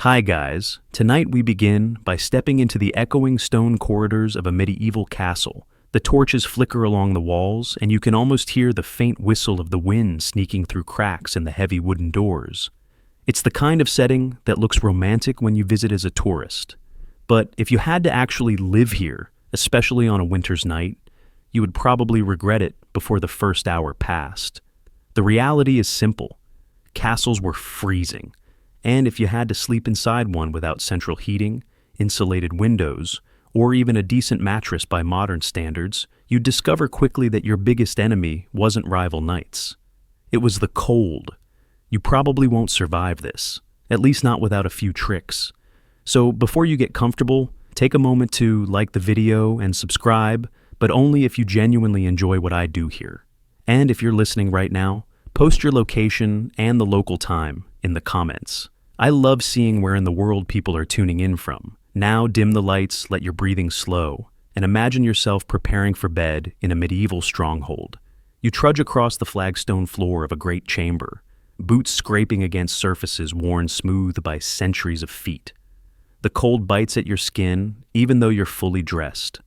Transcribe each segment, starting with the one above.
Hi guys, tonight we begin by stepping into the echoing stone corridors of a medieval castle. The torches flicker along the walls, and you can almost hear the faint whistle of the wind sneaking through cracks in the heavy wooden doors. It's the kind of setting that looks romantic when you visit as a tourist. But if you had to actually live here, especially on a winter's night, you would probably regret it before the first hour passed. The reality is simple. Castles were freezing. And if you had to sleep inside one without central heating, insulated windows, or even a decent mattress by modern standards, you'd discover quickly that your biggest enemy wasn't rival knights. It was the cold. You probably won't survive this, at least not without a few tricks. So before you get comfortable, take a moment to like the video and subscribe, but only if you genuinely enjoy what I do here. And if you're listening right now, post your location and the local time in the comments. I love seeing where in the world people are tuning in from. Now dim the lights, let your breathing slow, and imagine yourself preparing for bed in a medieval stronghold. You trudge across the flagstone floor of a great chamber, boots scraping against surfaces worn smooth by centuries of feet. The cold bites at your skin, even though you're fully dressed.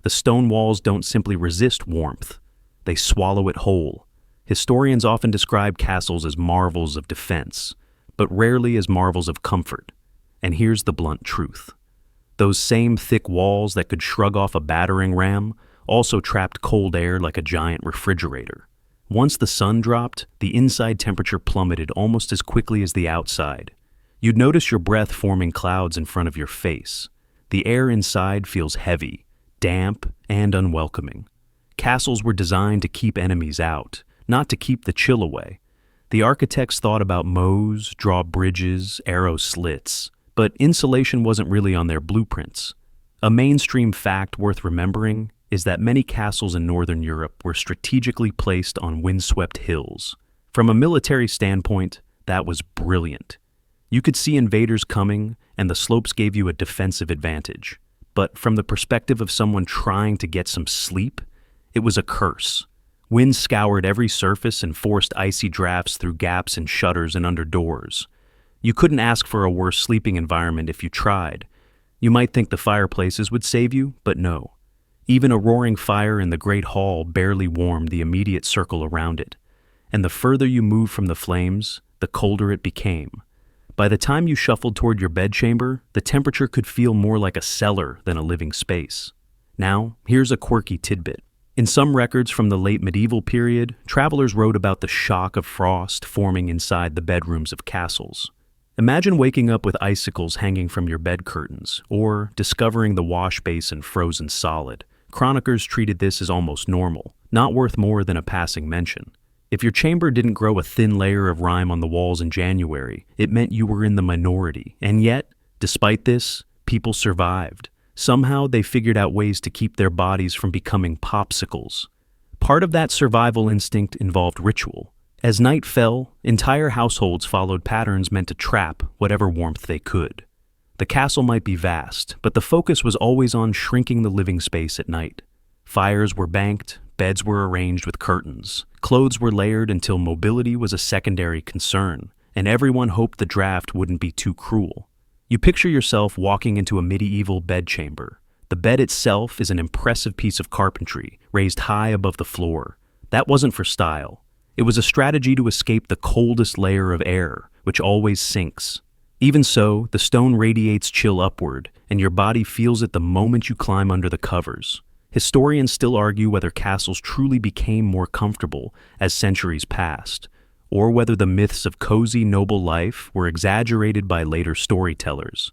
The stone walls don't simply resist warmth, they swallow it whole. Historians often describe castles as marvels of defense, but rarely as marvels of comfort. And here's the blunt truth. Those same thick walls that could shrug off a battering ram also trapped cold air like a giant refrigerator. Once the sun dropped, the inside temperature plummeted almost as quickly as the outside. You'd notice your breath forming clouds in front of your face. The air inside feels heavy, damp, and unwelcoming. Castles were designed to keep enemies out, not to keep the chill away. The architects thought about moats, drawbridges, arrow slits, but insulation wasn't really on their blueprints. A mainstream fact worth remembering is that many castles in northern Europe were strategically placed on windswept hills. From a military standpoint, that was brilliant. You could see invaders coming, and the slopes gave you a defensive advantage. But from the perspective of someone trying to get some sleep, it was a curse. Wind scoured every surface and forced icy drafts through gaps in shutters and under doors. You couldn't ask for a worse sleeping environment if you tried. You might think the fireplaces would save you, but no. Even a roaring fire in the great hall barely warmed the immediate circle around it. And the further you moved from the flames, the colder it became. By the time you shuffled toward your bedchamber, the temperature could feel more like a cellar than a living space. Now, here's a quirky tidbit. In some records from the late medieval period, travelers wrote about the shock of frost forming inside the bedrooms of castles. Imagine waking up with icicles hanging from your bed curtains, or discovering the wash basin frozen solid. Chroniclers treated this as almost normal, not worth more than a passing mention. If your chamber didn't grow a thin layer of rime on the walls in January, it meant you were in the minority. And yet, despite this, people survived. Somehow they figured out ways to keep their bodies from becoming popsicles. Part of that survival instinct involved ritual. As night fell, entire households followed patterns meant to trap whatever warmth they could. The castle might be vast, but the focus was always on shrinking the living space at night. Fires were banked, beds were arranged with curtains, clothes were layered until mobility was a secondary concern, and everyone hoped the draft wouldn't be too cruel. You picture yourself walking into a medieval bedchamber. The bed itself is an impressive piece of carpentry, raised high above the floor. That wasn't for style. It was a strategy to escape the coldest layer of air, which always sinks. Even so, the stone radiates chill upward, and your body feels it the moment you climb under the covers. Historians still argue whether castles truly became more comfortable as centuries passed, or whether the myths of cozy, noble life were exaggerated by later storytellers.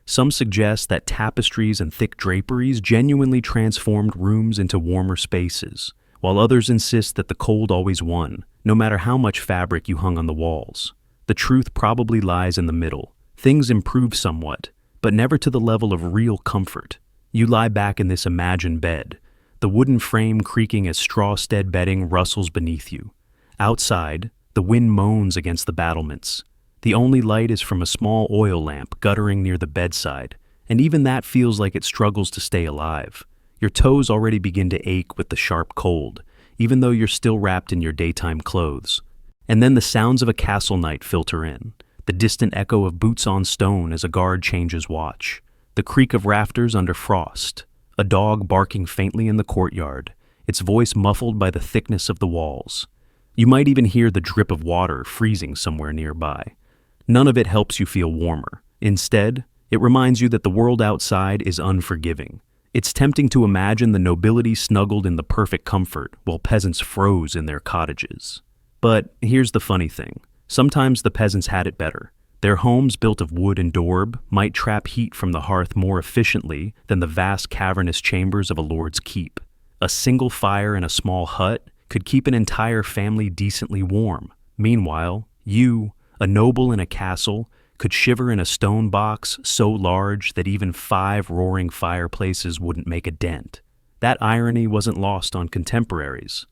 Some suggest that tapestries and thick draperies genuinely transformed rooms into warmer spaces, while others insist that the cold always won, no matter how much fabric you hung on the walls. The truth probably lies in the middle. Things improve somewhat, but never to the level of real comfort. You lie back in this imagined bed, the wooden frame creaking as straw-stead bedding rustles beneath you. Outside, the wind moans against the battlements. The only light is from a small oil lamp guttering near the bedside, and even that feels like it struggles to stay alive. Your toes already begin to ache with the sharp cold, even though you're still wrapped in your daytime clothes. And then the sounds of a castle night filter in. the distant echo of boots on stone as a guard changes watch, the creak of rafters under frost, a dog barking faintly in the courtyard, its voice muffled by the thickness of the walls. You might even hear the drip of water freezing somewhere nearby. None of it helps you feel warmer. Instead, it reminds you that the world outside is unforgiving. It's tempting to imagine the nobility snuggled in the perfect comfort while peasants froze in their cottages. But here's the funny thing. Sometimes the peasants had it better. Their homes built of wood and daub might trap heat from the hearth more efficiently than the vast cavernous chambers of a lord's keep. A single fire in a small hut could keep an entire family decently warm. Meanwhile, you, a noble in a castle, could shiver in a stone box so large that even 5 roaring fireplaces wouldn't make a dent. That irony wasn't lost on contemporaries.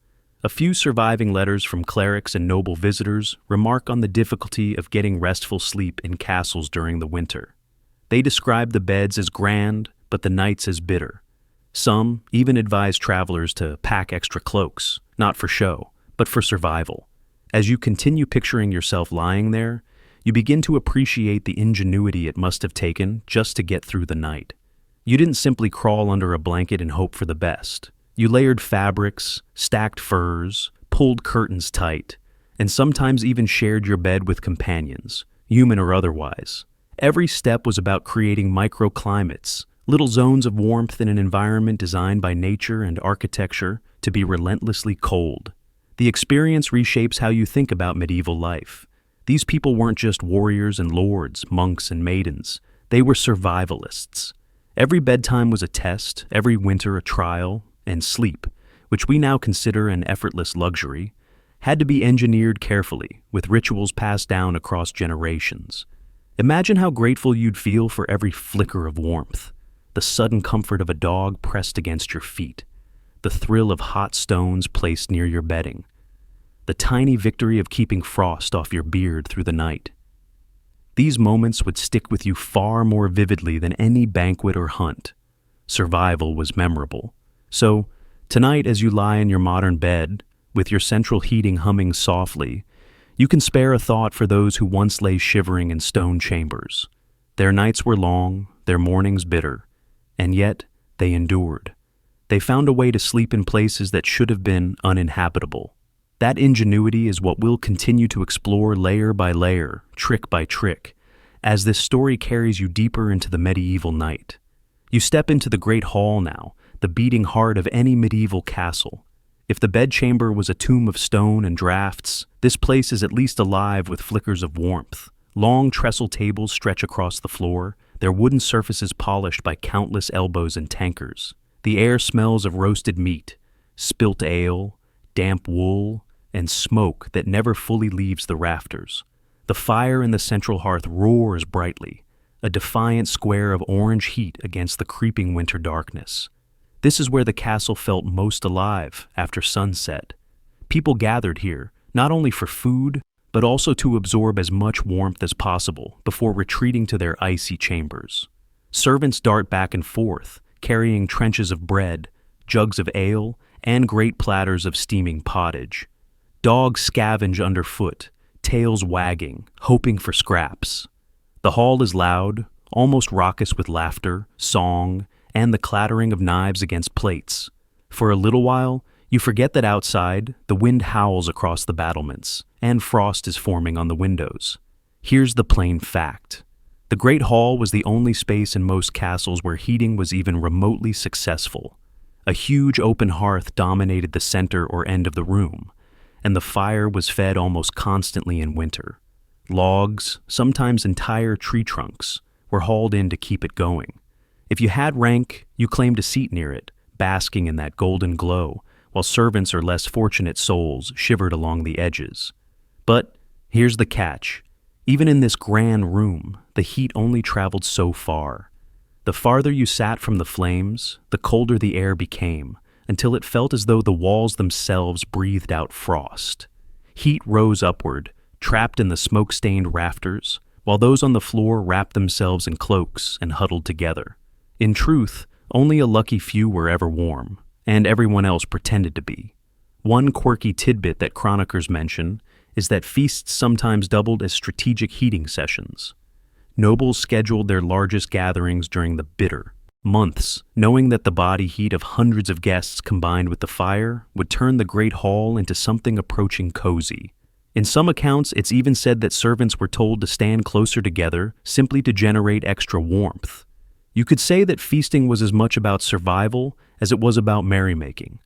A few surviving letters from clerics and noble visitors remark on the difficulty of getting restful sleep in castles during the winter. They describe the beds as grand, but the nights as bitter. Some even advise travelers to pack extra cloaks, not for show, but for survival. As you continue picturing yourself lying there, you begin to appreciate the ingenuity it must have taken just to get through the night. You didn't simply crawl under a blanket and hope for the best. You layered fabrics, stacked furs, pulled curtains tight, and sometimes even shared your bed with companions, human or otherwise. Every step was about creating microclimates, little zones of warmth in an environment designed by nature and architecture to be relentlessly cold. The experience reshapes how you think about medieval life. These people weren't just warriors and lords, monks and maidens. They were survivalists. Every bedtime was a test, every winter a trial, and sleep, which we now consider an effortless luxury, had to be engineered carefully, with rituals passed down across generations. Imagine how grateful you'd feel for every flicker of warmth, the sudden comfort of a dog pressed against your feet, the thrill of hot stones placed near your bedding, the tiny victory of keeping frost off your beard through the night. These moments would stick with you far more vividly than any banquet or hunt. Survival was memorable. So, tonight as you lie in your modern bed, with your central heating humming softly, you can spare a thought for those who once lay shivering in stone chambers. Their nights were long, their mornings bitter, and yet they endured. They found a way to sleep in places that should have been uninhabitable. That ingenuity is what we'll continue to explore layer by layer, trick by trick, as this story carries you deeper into the medieval night. You step into the great hall now, the beating heart of any medieval castle. If the bedchamber was a tomb of stone and drafts, this place is at least alive with flickers of warmth. Long trestle tables stretch across the floor, their wooden surfaces polished by countless elbows and tankers. The air smells of roasted meat, spilt ale, damp wool, and smoke that never fully leaves the rafters. The fire in the central hearth roars brightly, a defiant square of orange heat against the creeping winter darkness. This is where the castle felt most alive after sunset. People gathered here, not only for food, but also to absorb as much warmth as possible before retreating to their icy chambers. Servants dart back and forth, carrying trenches of bread, jugs of ale, and great platters of steaming pottage. Dogs scavenge underfoot, tails wagging, hoping for scraps. The hall is loud, almost raucous with laughter, song, and the clattering of knives against plates. For a little while, you forget that outside, the wind howls across the battlements, and frost is forming on the windows. Here's the plain fact. The Great Hall was the only space in most castles where heating was even remotely successful. A huge open hearth dominated the center or end of the room, and the fire was fed almost constantly in winter. Logs, sometimes entire tree trunks, were hauled in to keep it going. If you had rank, you claimed a seat near it, basking in that golden glow, while servants or less fortunate souls shivered along the edges. But here's the catch. Even in this grand room, the heat only traveled so far. The farther you sat from the flames, the colder the air became, until it felt as though the walls themselves breathed out frost. Heat rose upward, trapped in the smoke-stained rafters, while those on the floor wrapped themselves in cloaks and huddled together. In truth, only a lucky few were ever warm, and everyone else pretended to be. One quirky tidbit that chroniclers mention is that feasts sometimes doubled as strategic heating sessions. Nobles scheduled their largest gatherings during the bitter months, knowing that the body heat of hundreds of guests combined with the fire would turn the great hall into something approaching cozy. In some accounts, it's even said that servants were told to stand closer together simply to generate extra warmth. You could say that feasting was as much about survival as it was about merrymaking.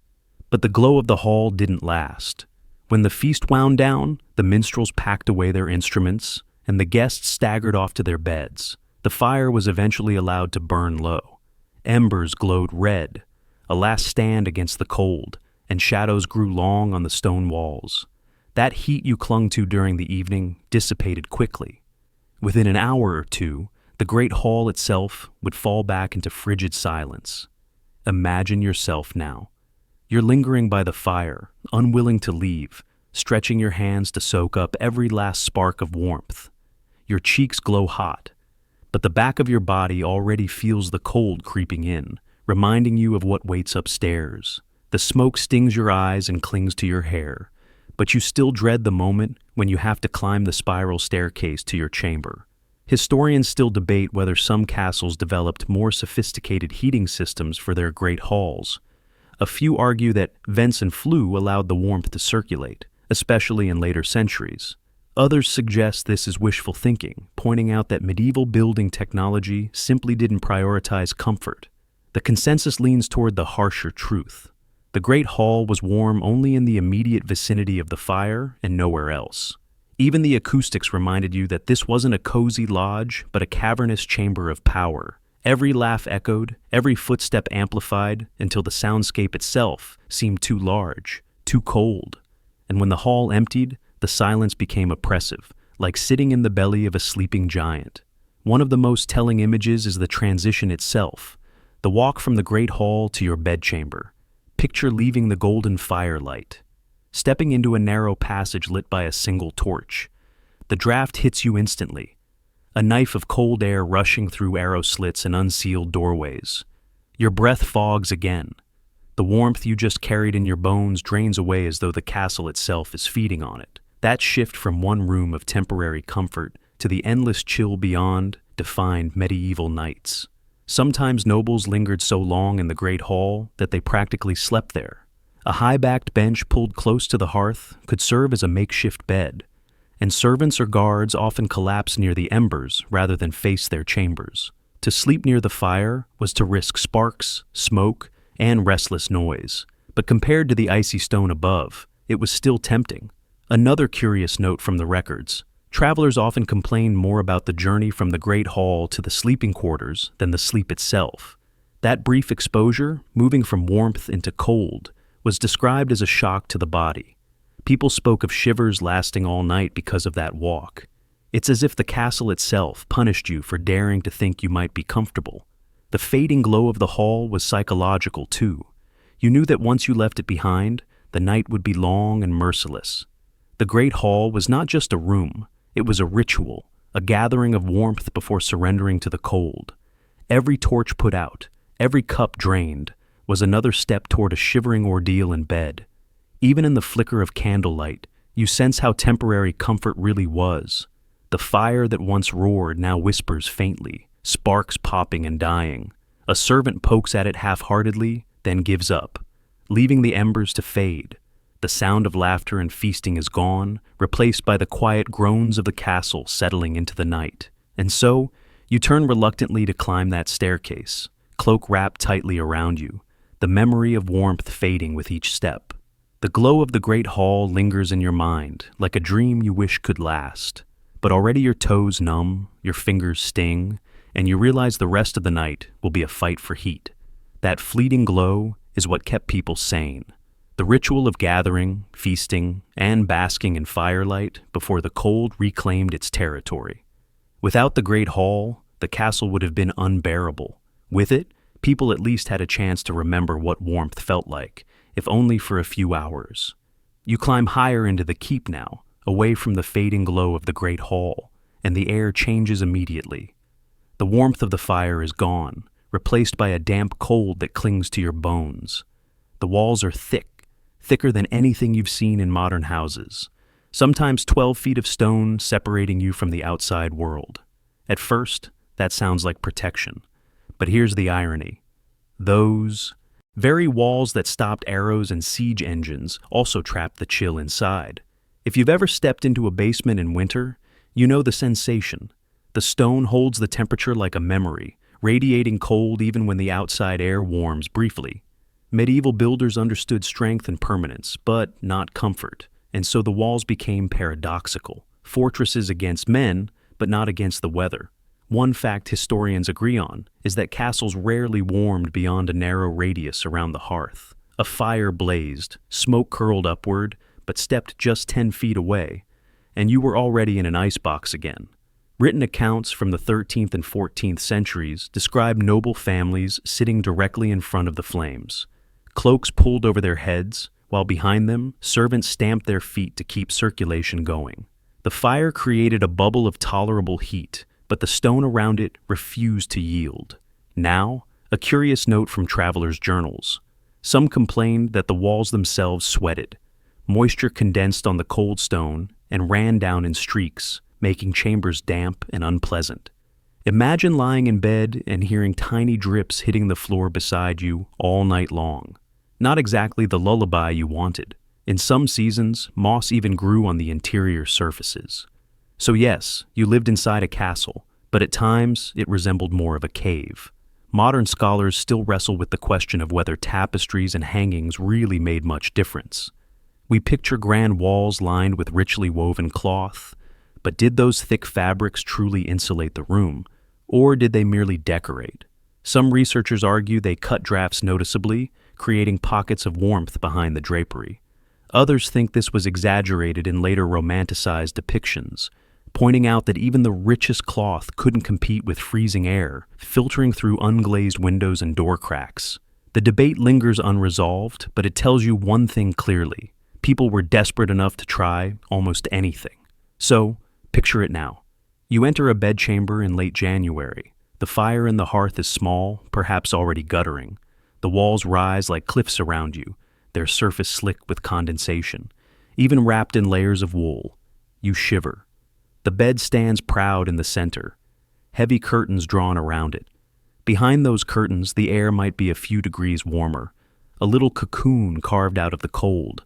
But the glow of the hall didn't last. When the feast wound down, the minstrels packed away their instruments, and the guests staggered off to their beds. The fire was eventually allowed to burn low. Embers glowed red, a last stand against the cold, and shadows grew long on the stone walls. That heat you clung to during the evening dissipated quickly. Within an hour or two, the great hall itself would fall back into frigid silence. Imagine yourself now. You're lingering by the fire, unwilling to leave, stretching your hands to soak up every last spark of warmth. Your cheeks glow hot, but the back of your body already feels the cold creeping in, reminding you of what waits upstairs. The smoke stings your eyes and clings to your hair, but you still dread the moment when you have to climb the spiral staircase to your chamber. Historians still debate whether some castles developed more sophisticated heating systems for their great halls. A few argue that vents and flue allowed the warmth to circulate, especially in later centuries. Others suggest this is wishful thinking, pointing out that medieval building technology simply didn't prioritize comfort. The consensus leans toward the harsher truth. The Great Hall was warm only in the immediate vicinity of the fire and nowhere else. Even the acoustics reminded you that this wasn't a cozy lodge, but a cavernous chamber of power. Every laugh echoed, every footstep amplified, until the soundscape itself seemed too large, too cold. And when the hall emptied, the silence became oppressive, like sitting in the belly of a sleeping giant. One of the most telling images is the transition itself, the walk from the great hall to your bedchamber. Picture leaving the golden firelight, stepping into a narrow passage lit by a single torch. The draft hits you instantly, a knife of cold air rushing through arrow slits and unsealed doorways. Your breath fogs again. The warmth you just carried in your bones drains away as though the castle itself is feeding on it. That shift from one room of temporary comfort to the endless chill beyond defined medieval nights. Sometimes nobles lingered so long in the great hall that they practically slept there. A high-backed bench pulled close to the hearth could serve as a makeshift bed, and servants or guards often collapsed near the embers rather than face their chambers. To sleep near the fire was to risk sparks, smoke, and restless noise, but compared to the icy stone above, it was still tempting. Another curious note from the records: travelers often complained more about the journey from the Great Hall to the sleeping quarters than the sleep itself. That brief exposure, moving from warmth into cold, was described as a shock to the body. People spoke of shivers lasting all night because of that walk. It's as if the castle itself punished you for daring to think you might be comfortable. The fading glow of the hall was psychological too. You knew that once you left it behind, the night would be long and merciless. The Great Hall was not just a room, it was a ritual, a gathering of warmth before surrendering to the cold. Every torch put out, every cup drained, was another step toward a shivering ordeal in bed. Even in the flicker of candlelight, you sense how temporary comfort really was. The fire that once roared now whispers faintly, sparks popping and dying. A servant pokes at it half-heartedly, then gives up, leaving the embers to fade. The sound of laughter and feasting is gone, replaced by the quiet groans of the castle settling into the night. And so, you turn reluctantly to climb that staircase, cloak wrapped tightly around you, the memory of warmth fading with each step. The glow of the great hall lingers in your mind, like a dream you wish could last. But already your toes numb, your fingers sting, and you realize the rest of the night will be a fight for heat. That fleeting glow is what kept people sane. The ritual of gathering, feasting, and basking in firelight before the cold reclaimed its territory. Without the great hall, the castle would have been unbearable. With it, people at least had a chance to remember what warmth felt like, if only for a few hours. You climb higher into the keep now, away from the fading glow of the great hall, and the air changes immediately. The warmth of the fire is gone, replaced by a damp cold that clings to your bones. The walls are thick, thicker than anything you've seen in modern houses. sometimes 12 feet of stone separating you from the outside world. At first, that sounds like protection. But here's the irony. Those very walls that stopped arrows and siege engines also trapped the chill inside. If you've ever stepped into a basement in winter, you know the sensation. The stone holds the temperature like a memory, radiating cold even when the outside air warms briefly. Medieval builders understood strength and permanence, but not comfort, and so the walls became paradoxical. Fortresses against men, but not against the weather. One fact historians agree on is that castles rarely warmed beyond a narrow radius around the hearth. A fire blazed, smoke curled upward, but stepped just 10 feet away, and you were already in an icebox again. Written accounts from the 13th and 14th centuries describe noble families sitting directly in front of the flames. Cloaks pulled over their heads, while behind them, servants stamped their feet to keep circulation going. The fire created a bubble of tolerable heat, but the stone around it refused to yield. Now, a curious note from travelers' journals. Some complained that the walls themselves sweated. Moisture condensed on the cold stone and ran down in streaks, making chambers damp and unpleasant. Imagine lying in bed and hearing tiny drips hitting the floor beside you all night long. Not exactly the lullaby you wanted. In some seasons, moss even grew on the interior surfaces. So yes, you lived inside a castle, but at times it resembled more of a cave. Modern scholars still wrestle with the question of whether tapestries and hangings really made much difference. We picture grand walls lined with richly woven cloth, but did those thick fabrics truly insulate the room, or did they merely decorate? Some researchers argue they cut drafts noticeably, creating pockets of warmth behind the drapery. Others think this was exaggerated in later romanticized depictions, pointing out that even the richest cloth couldn't compete with freezing air, filtering through unglazed windows and door cracks. The debate lingers unresolved, but it tells you one thing clearly. People were desperate enough to try almost anything. So, picture it now. You enter a bedchamber in late January. The fire in the hearth is small, perhaps already guttering. The walls rise like cliffs around you, their surface slick with condensation, even wrapped in layers of wool. You shiver. The bed stands proud in the center, heavy curtains drawn around it. Behind those curtains, the air might be a few degrees warmer, a little cocoon carved out of the cold.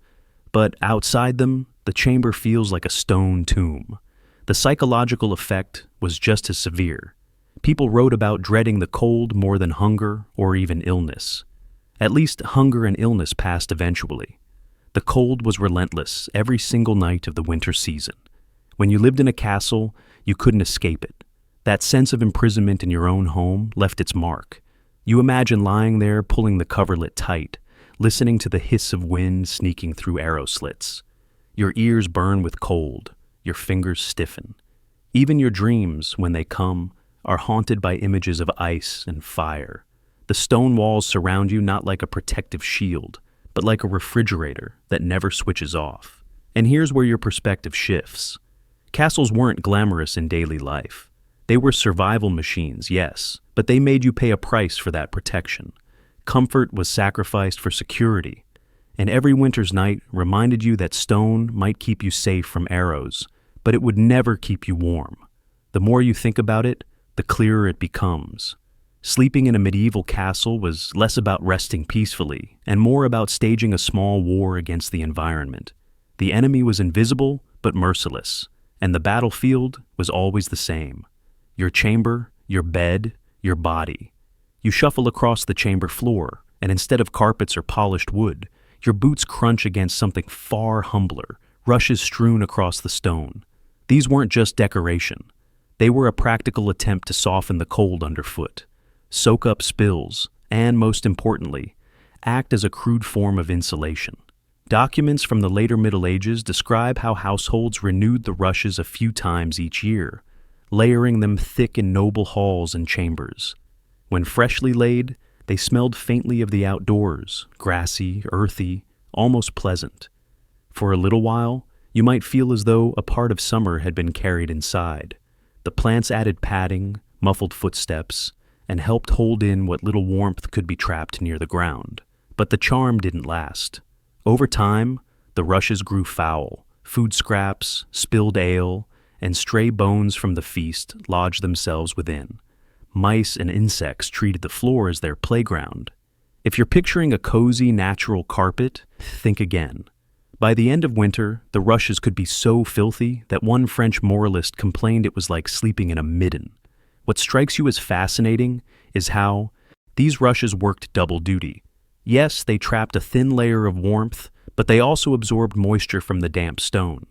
But outside them, the chamber feels like a stone tomb. The psychological effect was just as severe. People wrote about dreading the cold more than hunger or even illness. At least hunger and illness passed eventually. The cold was relentless every single night of the winter season. When you lived in a castle, you couldn't escape it. That sense of imprisonment in your own home left its mark. You imagine lying there pulling the coverlet tight, listening to the hiss of wind sneaking through arrow slits. Your ears burn with cold, your fingers stiffen. Even your dreams, when they come, are haunted by images of ice and fire. The stone walls surround you not like a protective shield, but like a refrigerator that never switches off. And here's where your perspective shifts. Castles weren't glamorous in daily life. They were survival machines, yes, but they made you pay a price for that protection. Comfort was sacrificed for security, and every winter's night reminded you that stone might keep you safe from arrows, but it would never keep you warm. The more you think about it, the clearer it becomes. Sleeping in a medieval castle was less about resting peacefully and more about staging a small war against the environment. The enemy was invisible but merciless, and the battlefield was always the same. Your chamber, your bed, your body. You shuffle across the chamber floor, and instead of carpets or polished wood, your boots crunch against something far humbler, rushes strewn across the stone. These weren't just decoration. They were a practical attempt to soften the cold underfoot, soak up spills, and, most importantly, act as a crude form of insulation. Documents from the later Middle Ages describe how households renewed the rushes a few times each year, layering them thick in noble halls and chambers. When freshly laid, they smelled faintly of the outdoors, grassy, earthy, almost pleasant. For a little while, you might feel as though a part of summer had been carried inside. The plants added padding, muffled footsteps, and helped hold in what little warmth could be trapped near the ground. But the charm didn't last. Over time, the rushes grew foul, food scraps, spilled ale, and stray bones from the feast lodged themselves within. Mice and insects treated the floor as their playground. If you're picturing a cozy, natural carpet, think again. By the end of winter, the rushes could be so filthy that one French moralist complained it was like sleeping in a midden. What strikes you as fascinating is how these rushes worked double duty. Yes, they trapped a thin layer of warmth, but they also absorbed moisture from the damp stone.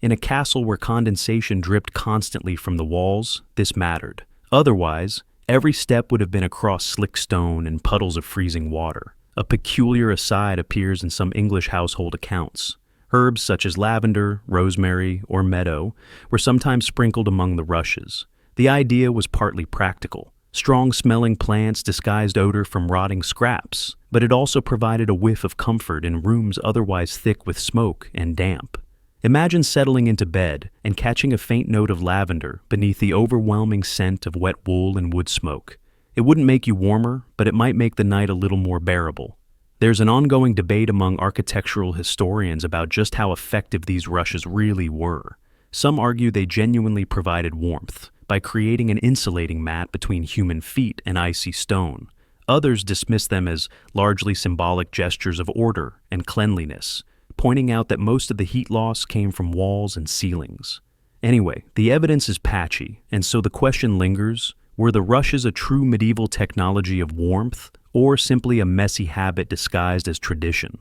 In a castle where condensation dripped constantly from the walls, this mattered. Otherwise, every step would have been across slick stone and puddles of freezing water. A peculiar aside appears in some English household accounts. Herbs such as lavender, rosemary, or meadow were sometimes sprinkled among the rushes. The idea was partly practical. Strong-smelling plants disguised odor from rotting scraps, but it also provided a whiff of comfort in rooms otherwise thick with smoke and damp. Imagine settling into bed and catching a faint note of lavender beneath the overwhelming scent of wet wool and wood smoke. It wouldn't make you warmer, but it might make the night a little more bearable. There's an ongoing debate among architectural historians about just how effective these rushes really were. Some argue they genuinely provided warmth by creating an insulating mat between human feet and icy stone. Others dismiss them as largely symbolic gestures of order and cleanliness, pointing out that most of the heat loss came from walls and ceilings. Anyway, the evidence is patchy, and so the question lingers, were the rushes a true medieval technology of warmth, or simply a messy habit disguised as tradition?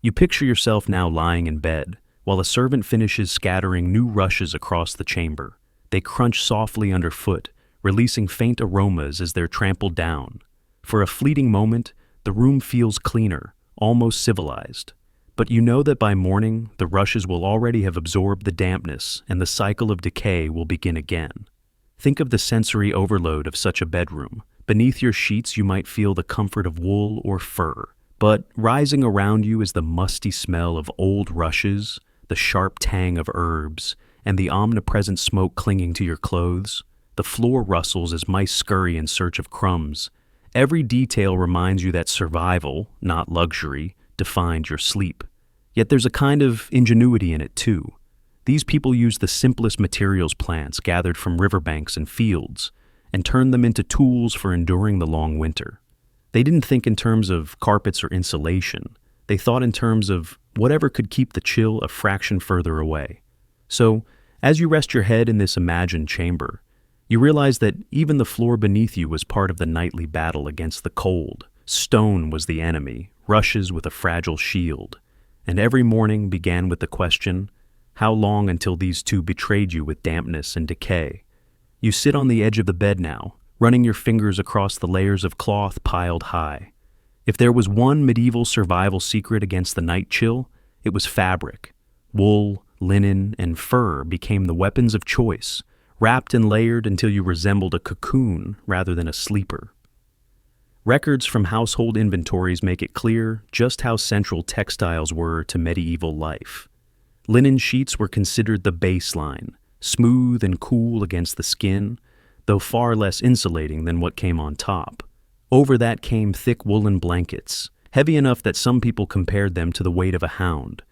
You picture yourself now lying in bed, while a servant finishes scattering new rushes across the chamber. They crunch softly underfoot, releasing faint aromas as they're trampled down. For a fleeting moment, the room feels cleaner, almost civilized. But you know that by morning, the rushes will already have absorbed the dampness and the cycle of decay will begin again. Think of the sensory overload of such a bedroom. Beneath your sheets you might feel the comfort of wool or fur, but rising around you is the musty smell of old rushes, the sharp tang of herbs, and the omnipresent smoke clinging to your clothes. The floor rustles as mice scurry in search of crumbs. Every detail reminds you that survival, not luxury, defined your sleep. Yet there's a kind of ingenuity in it too. These people used the simplest materials plants gathered from riverbanks and fields, and turned them into tools for enduring the long winter. They didn't think in terms of carpets or insulation. They thought in terms of whatever could keep the chill a fraction further away. So, as you rest your head in this imagined chamber, you realize that even the floor beneath you was part of the nightly battle against the cold. Stone was the enemy, rushes with a fragile shield, and every morning began with the question, how long until these two betrayed you with dampness and decay? You sit on the edge of the bed now, running your fingers across the layers of cloth piled high. If there was one medieval survival secret against the night chill, it was fabric. Wool, linen, and fur became the weapons of choice, wrapped and layered until you resembled a cocoon rather than a sleeper. Records from household inventories make it clear just how central textiles were to medieval life. Linen sheets were considered the baseline, smooth and cool against the skin, though far less insulating than what came on top. Over that came thick woolen blankets, heavy enough that some people compared them to the weight of a hound.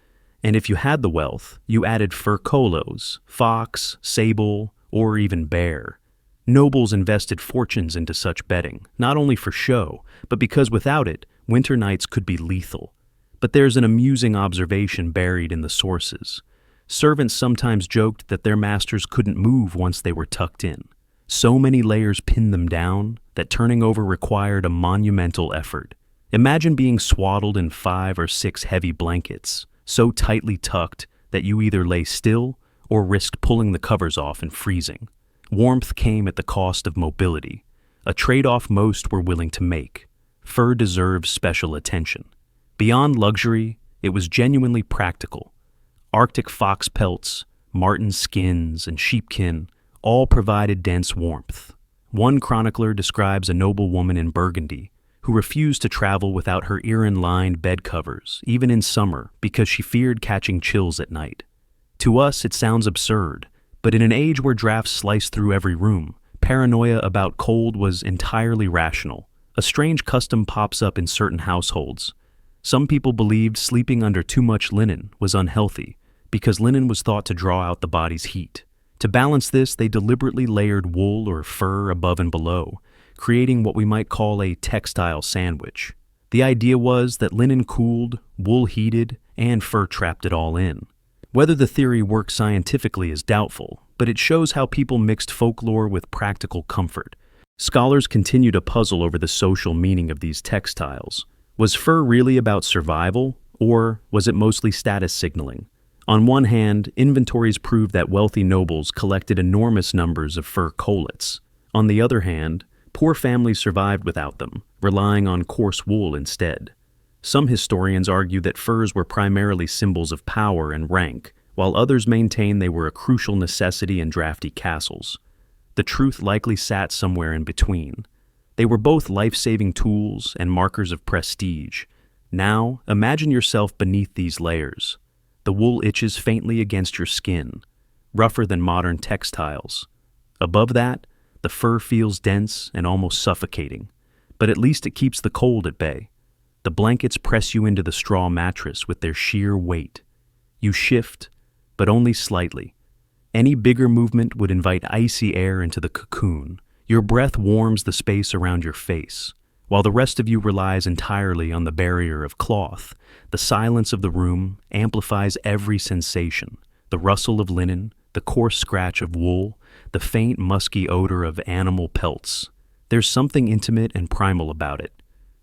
And if you had the wealth, you added fur colos, fox, sable, or even bear. Nobles invested fortunes into such bedding, not only for show, but because without it, winter nights could be lethal. But there's an amusing observation buried in the sources. Servants sometimes joked that their masters couldn't move once they were tucked in. So many layers pinned them down that turning over required a monumental effort. Imagine being swaddled in 5 or 6 heavy blankets, so tightly tucked that you either lay still or risked pulling the covers off and freezing. Warmth came at the cost of mobility, a trade-off most were willing to make. Fur deserves special attention. Beyond luxury, it was genuinely practical. Arctic fox pelts, marten skins, and sheepkin all provided dense warmth. One chronicler describes a noble woman in Burgundy who refused to travel without her Iran-lined bed covers, even in summer, because she feared catching chills at night. To us, it sounds absurd, but in an age where drafts sliced through every room, paranoia about cold was entirely rational. A strange custom pops up in certain households. Some people believed sleeping under too much linen was unhealthy, because linen was thought to draw out the body's heat. To balance this, they deliberately layered wool or fur above and below, creating what we might call a textile sandwich. The idea was that linen cooled, wool heated, and fur trapped it all in. Whether the theory works scientifically is doubtful, but it shows how people mixed folklore with practical comfort. Scholars continue to puzzle over the social meaning of these textiles. Was fur really about survival, or was it mostly status signaling? On one hand, inventories prove that wealthy nobles collected enormous numbers of fur collets. On the other hand, poor families survived without them, relying on coarse wool instead. Some historians argue that furs were primarily symbols of power and rank, while others maintain they were a crucial necessity in drafty castles. The truth likely sat somewhere in between. They were both life-saving tools and markers of prestige. Now, imagine yourself beneath these layers. The wool itches faintly against your skin, rougher than modern textiles. Above that, the fur feels dense and almost suffocating, but at least it keeps the cold at bay. The blankets press you into the straw mattress with their sheer weight. You shift, but only slightly. Any bigger movement would invite icy air into the cocoon. Your breath warms the space around your face, while the rest of you relies entirely on the barrier of cloth. The silence of the room amplifies every sensation: the rustle of linen, the coarse scratch of wool, the faint musky odor of animal pelts. There's something intimate and primal about it.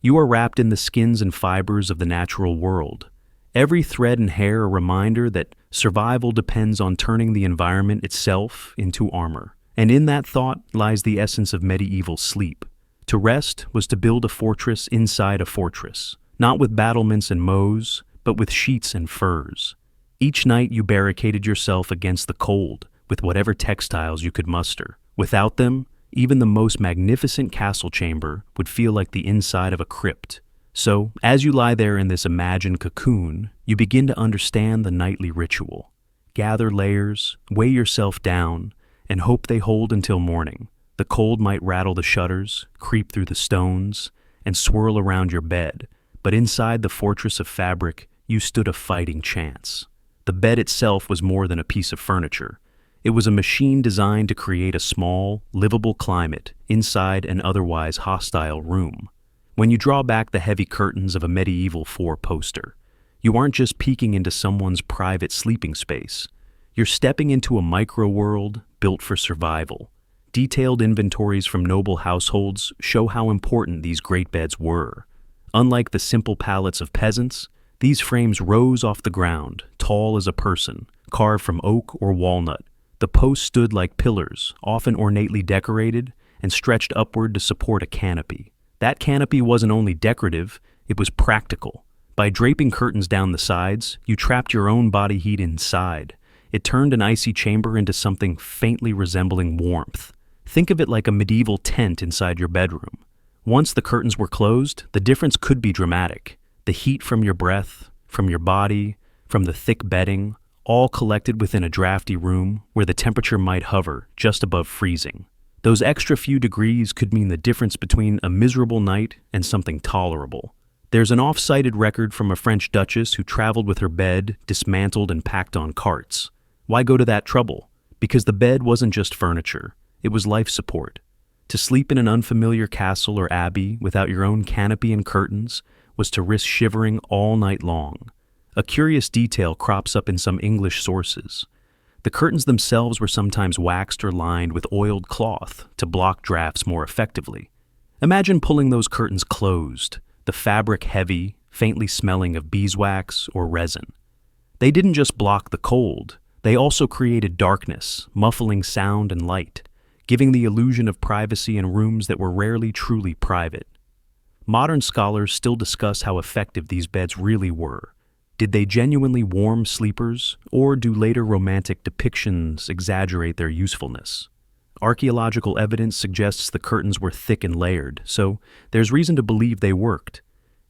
You are wrapped in the skins and fibers of the natural world. Every thread and hair a reminder that survival depends on turning the environment itself into armor. And in that thought lies the essence of medieval sleep. To rest was to build a fortress inside a fortress, not with battlements and moats, but with sheets and furs. Each night you barricaded yourself against the cold with whatever textiles you could muster. Without them, even the most magnificent castle chamber would feel like the inside of a crypt. So, as you lie there in this imagined cocoon, you begin to understand the nightly ritual. Gather layers, weigh yourself down, and hope they hold until morning. The cold might rattle the shutters, creep through the stones, and swirl around your bed, but inside the fortress of fabric, you stood a fighting chance. The bed itself was more than a piece of furniture. It was a machine designed to create a small, livable climate inside an otherwise hostile room. When you draw back the heavy curtains of a medieval four-poster, you aren't just peeking into someone's private sleeping space. You're stepping into a micro-world built for survival. Detailed inventories from noble households show how important these great beds were. Unlike the simple pallets of peasants, these frames rose off the ground, tall as a person, carved from oak or walnut. The posts stood like pillars, often ornately decorated, and stretched upward to support a canopy. That canopy wasn't only decorative, it was practical. By draping curtains down the sides, you trapped your own body heat inside. It turned an icy chamber into something faintly resembling warmth. Think of it like a medieval tent inside your bedroom. Once the curtains were closed, the difference could be dramatic. The heat from your breath, from your body, from the thick bedding, all collected within a drafty room where the temperature might hover just above freezing. Those extra few degrees could mean the difference between a miserable night and something tolerable. There's an oft-cited record from a French duchess who traveled with her bed dismantled and packed on carts. Why go to that trouble? Because the bed wasn't just furniture, it was life support. To sleep in an unfamiliar castle or abbey without your own canopy and curtains was to risk shivering all night long. A curious detail crops up in some English sources. The curtains themselves were sometimes waxed or lined with oiled cloth to block drafts more effectively. Imagine pulling those curtains closed, the fabric heavy, faintly smelling of beeswax or resin. They didn't just block the cold, they also created darkness, muffling sound and light, giving the illusion of privacy in rooms that were rarely truly private. Modern scholars still discuss how effective these beds really were. Did they genuinely warm sleepers, or do later romantic depictions exaggerate their usefulness? Archaeological evidence suggests the curtains were thick and layered, so there's reason to believe they worked.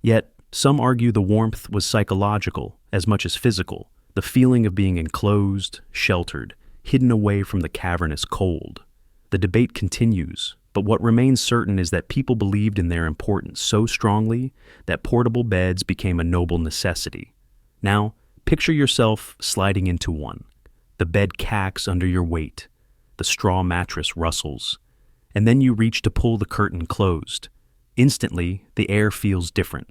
Yet, some argue the warmth was psychological as much as physical, the feeling of being enclosed, sheltered, hidden away from the cavernous cold. The debate continues, but what remains certain is that people believed in their importance so strongly that portable beds became a noble necessity. Now, Picture yourself sliding into one. The bed cacks under your weight. The straw mattress rustles. And then you reach to pull the curtain closed. Instantly, the air feels different.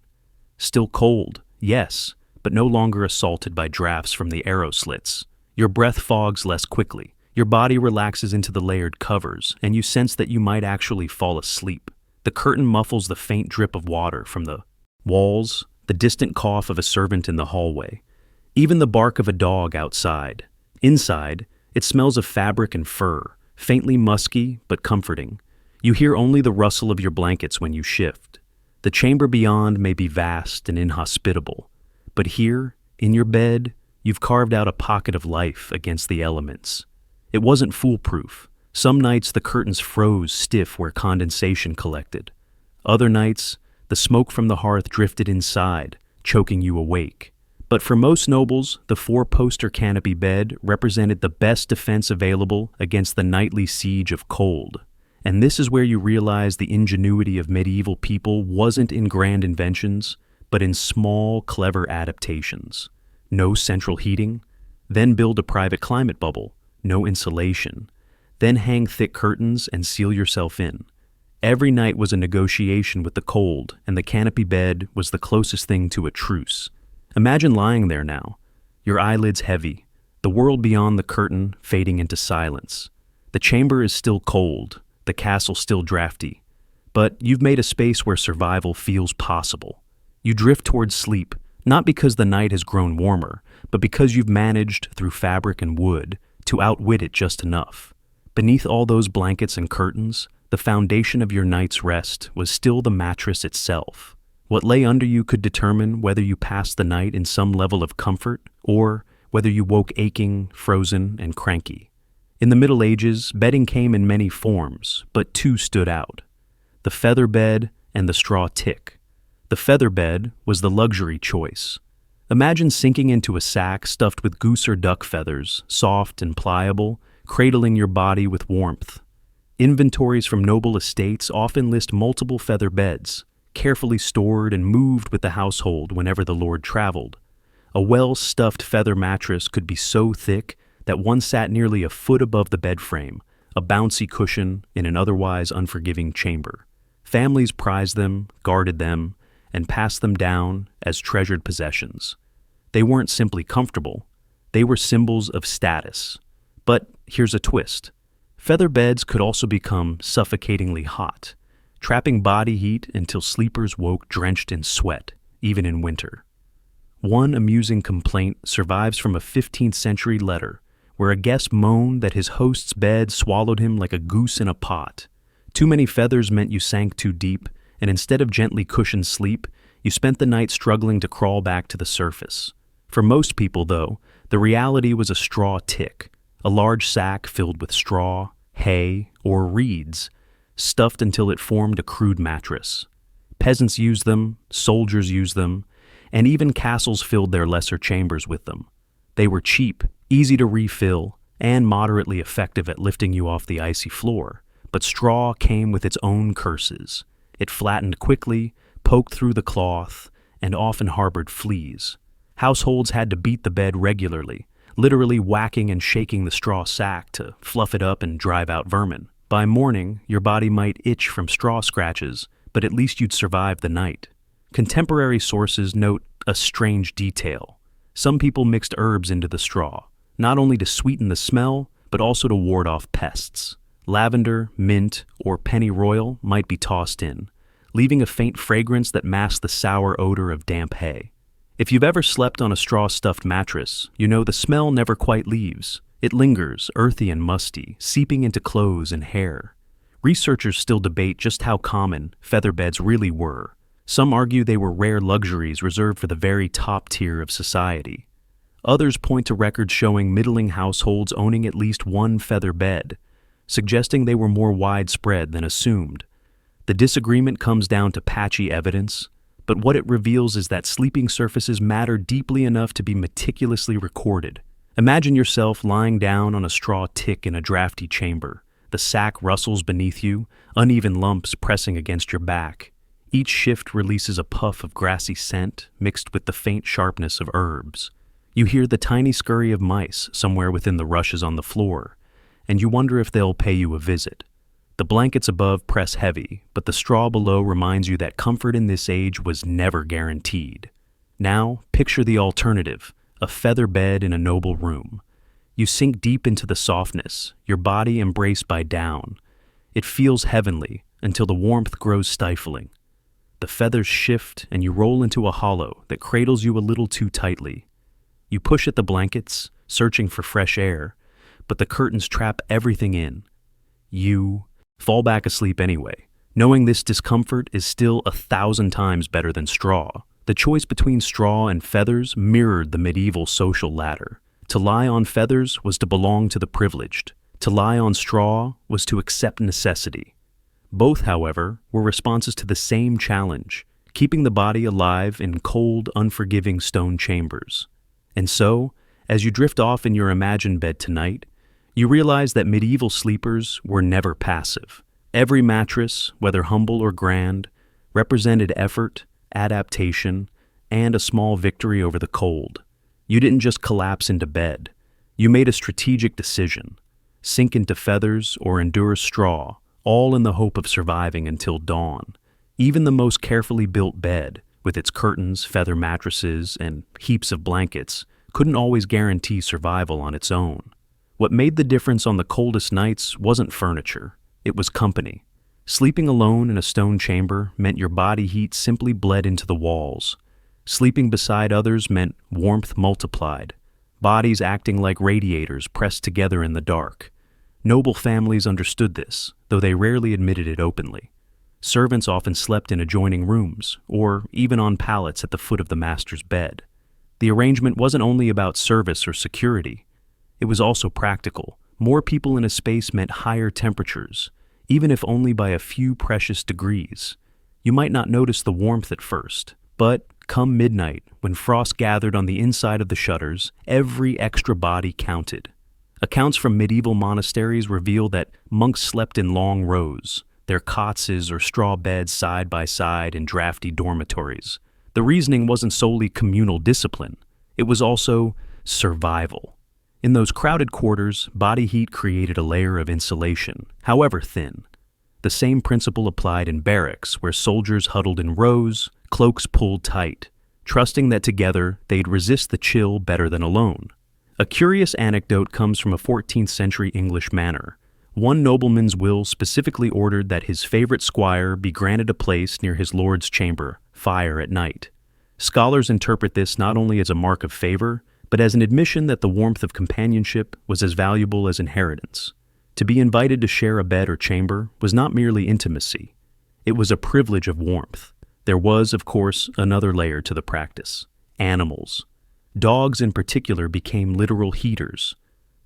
Still cold, yes, but no longer assaulted by drafts from the arrow slits. Your breath fogs less quickly. Your body relaxes into the layered covers, and you sense that you might actually fall asleep. The curtain muffles the faint drip of water from the walls, the distant cough of a servant in the hallway, even the bark of a dog outside. Inside, it smells of fabric and fur, faintly musky but comforting. You hear only the rustle of your blankets when you shift. The chamber beyond may be vast and inhospitable, but here, in your bed, you've carved out a pocket of life against the elements. It wasn't foolproof. Some nights the curtains froze stiff where condensation collected. Other nights, the smoke from the hearth drifted inside, choking you awake. But for most nobles, the four-poster canopy bed represented the best defense available against the nightly siege of cold. And this is where you realize the ingenuity of medieval people wasn't in grand inventions, but in small, clever adaptations. No central heating, then build a private climate bubble. No insulation. Then hang thick curtains and seal yourself in. Every night was a negotiation with the cold, and the canopy bed was the closest thing to a truce. Imagine lying there now, your eyelids heavy, the world beyond the curtain fading into silence. The chamber is still cold, the castle still drafty, but you've made a space where survival feels possible. You drift towards sleep, not because the night has grown warmer, but because you've managed, through fabric and wood, to outwit it just enough. Beneath all those blankets and curtains, the foundation of your night's rest was still the mattress itself. What lay under you could determine whether you passed the night in some level of comfort or whether you woke aching, frozen, and cranky. In the Middle Ages, bedding came in many forms, but two stood out: the feather bed and the straw tick. The feather bed was the luxury choice. Imagine sinking into a sack stuffed with goose or duck feathers, soft and pliable, cradling your body with warmth. Inventories from noble estates often list multiple feather beds, carefully stored and moved with the household whenever the lord traveled. A well-stuffed feather mattress could be so thick that one sat nearly a foot above the bed frame, a bouncy cushion in an otherwise unforgiving chamber. Families prized them, guarded them, and passed them down as treasured possessions. They weren't simply comfortable, they were symbols of status. But here's a twist. Feather beds could also become suffocatingly hot, trapping body heat until sleepers woke drenched in sweat, even in winter. One amusing complaint survives from a 15th century letter, where a guest moaned that his host's bed swallowed him like a goose in a pot. Too many feathers meant you sank too deep, and instead of gently cushioned sleep, you spent the night struggling to crawl back to the surface. For most people, though, the reality was a straw tick, a large sack filled with straw, hay, or reeds, stuffed until it formed a crude mattress. Peasants used them, soldiers used them, and even castles filled their lesser chambers with them. They were cheap, easy to refill, and moderately effective at lifting you off the icy floor. But straw came with its own curses. It flattened quickly, poked through the cloth, and often harbored fleas. Households had to beat the bed regularly, literally whacking and shaking the straw sack to fluff it up and drive out vermin. By morning, your body might itch from straw scratches, but at least you'd survive the night. Contemporary sources note a strange detail. Some people mixed herbs into the straw, not only to sweeten the smell, but also to ward off pests. Lavender, mint, or pennyroyal might be tossed in, leaving a faint fragrance that masked the sour odor of damp hay. If you've ever slept on a straw-stuffed mattress, you know the smell never quite leaves. It lingers, earthy and musty, seeping into clothes and hair. Researchers still debate just how common feather beds really were. Some argue they were rare luxuries reserved for the very top tier of society. Others point to records showing middling households owning at least one feather bed, suggesting they were more widespread than assumed. The disagreement comes down to patchy evidence, but what it reveals is that sleeping surfaces matter deeply enough to be meticulously recorded. Imagine yourself lying down on a straw tick in a drafty chamber. The sack rustles beneath you, uneven lumps pressing against your back. Each shift releases a puff of grassy scent mixed with the faint sharpness of herbs. You hear the tiny scurry of mice somewhere within the rushes on the floor, and you wonder if they'll pay you a visit. The blankets above press heavy, but the straw below reminds you that comfort in this age was never guaranteed. Now, picture the alternative, a feather bed in a noble room. You sink deep into the softness, your body embraced by down. It feels heavenly until the warmth grows stifling. The feathers shift and you roll into a hollow that cradles you a little too tightly. You push at the blankets, searching for fresh air, but the curtains trap everything in. You fall back asleep anyway, knowing this discomfort is still 1,000 times better than straw. The choice between straw and feathers mirrored the medieval social ladder. To lie on feathers was to belong to the privileged. To lie on straw was to accept necessity. Both, however, were responses to the same challenge, keeping the body alive in cold, unforgiving stone chambers. And so, as you drift off in your imagined bed tonight, you realize that medieval sleepers were never passive. Every mattress, whether humble or grand, represented effort, adaptation, and a small victory over the cold. You didn't just collapse into bed. You made a strategic decision. Sink into feathers or endure straw, all in the hope of surviving until dawn. Even the most carefully built bed, with its curtains, feather mattresses, and heaps of blankets, couldn't always guarantee survival on its own. What made the difference on the coldest nights wasn't furniture, it was company. Sleeping alone in a stone chamber meant your body heat simply bled into the walls. Sleeping beside others meant warmth multiplied, bodies acting like radiators pressed together in the dark. Noble families understood this, though they rarely admitted it openly. Servants often slept in adjoining rooms, or even on pallets at the foot of the master's bed. The arrangement wasn't only about service or security. It was also practical. More people in a space meant higher temperatures, even if only by a few precious degrees. You might not notice the warmth at first, but come midnight, when frost gathered on the inside of the shutters, every extra body counted. Accounts from medieval monasteries reveal that monks slept in long rows, their cots or straw beds side by side in drafty dormitories. The reasoning wasn't solely communal discipline, it was also survival. In those crowded quarters, body heat created a layer of insulation, however thin. The same principle applied in barracks, where soldiers huddled in rows, cloaks pulled tight, trusting that together they'd resist the chill better than alone. A curious anecdote comes from a 14th century English manor. One nobleman's will specifically ordered that his favorite squire be granted a place near his lord's chamber, fire at night. Scholars interpret this not only as a mark of favor, but as an admission that the warmth of companionship was as valuable as inheritance. To be invited to share a bed or chamber was not merely intimacy. It was a privilege of warmth. There was, of course, another layer to the practice: animals. Dogs in particular became literal heaters.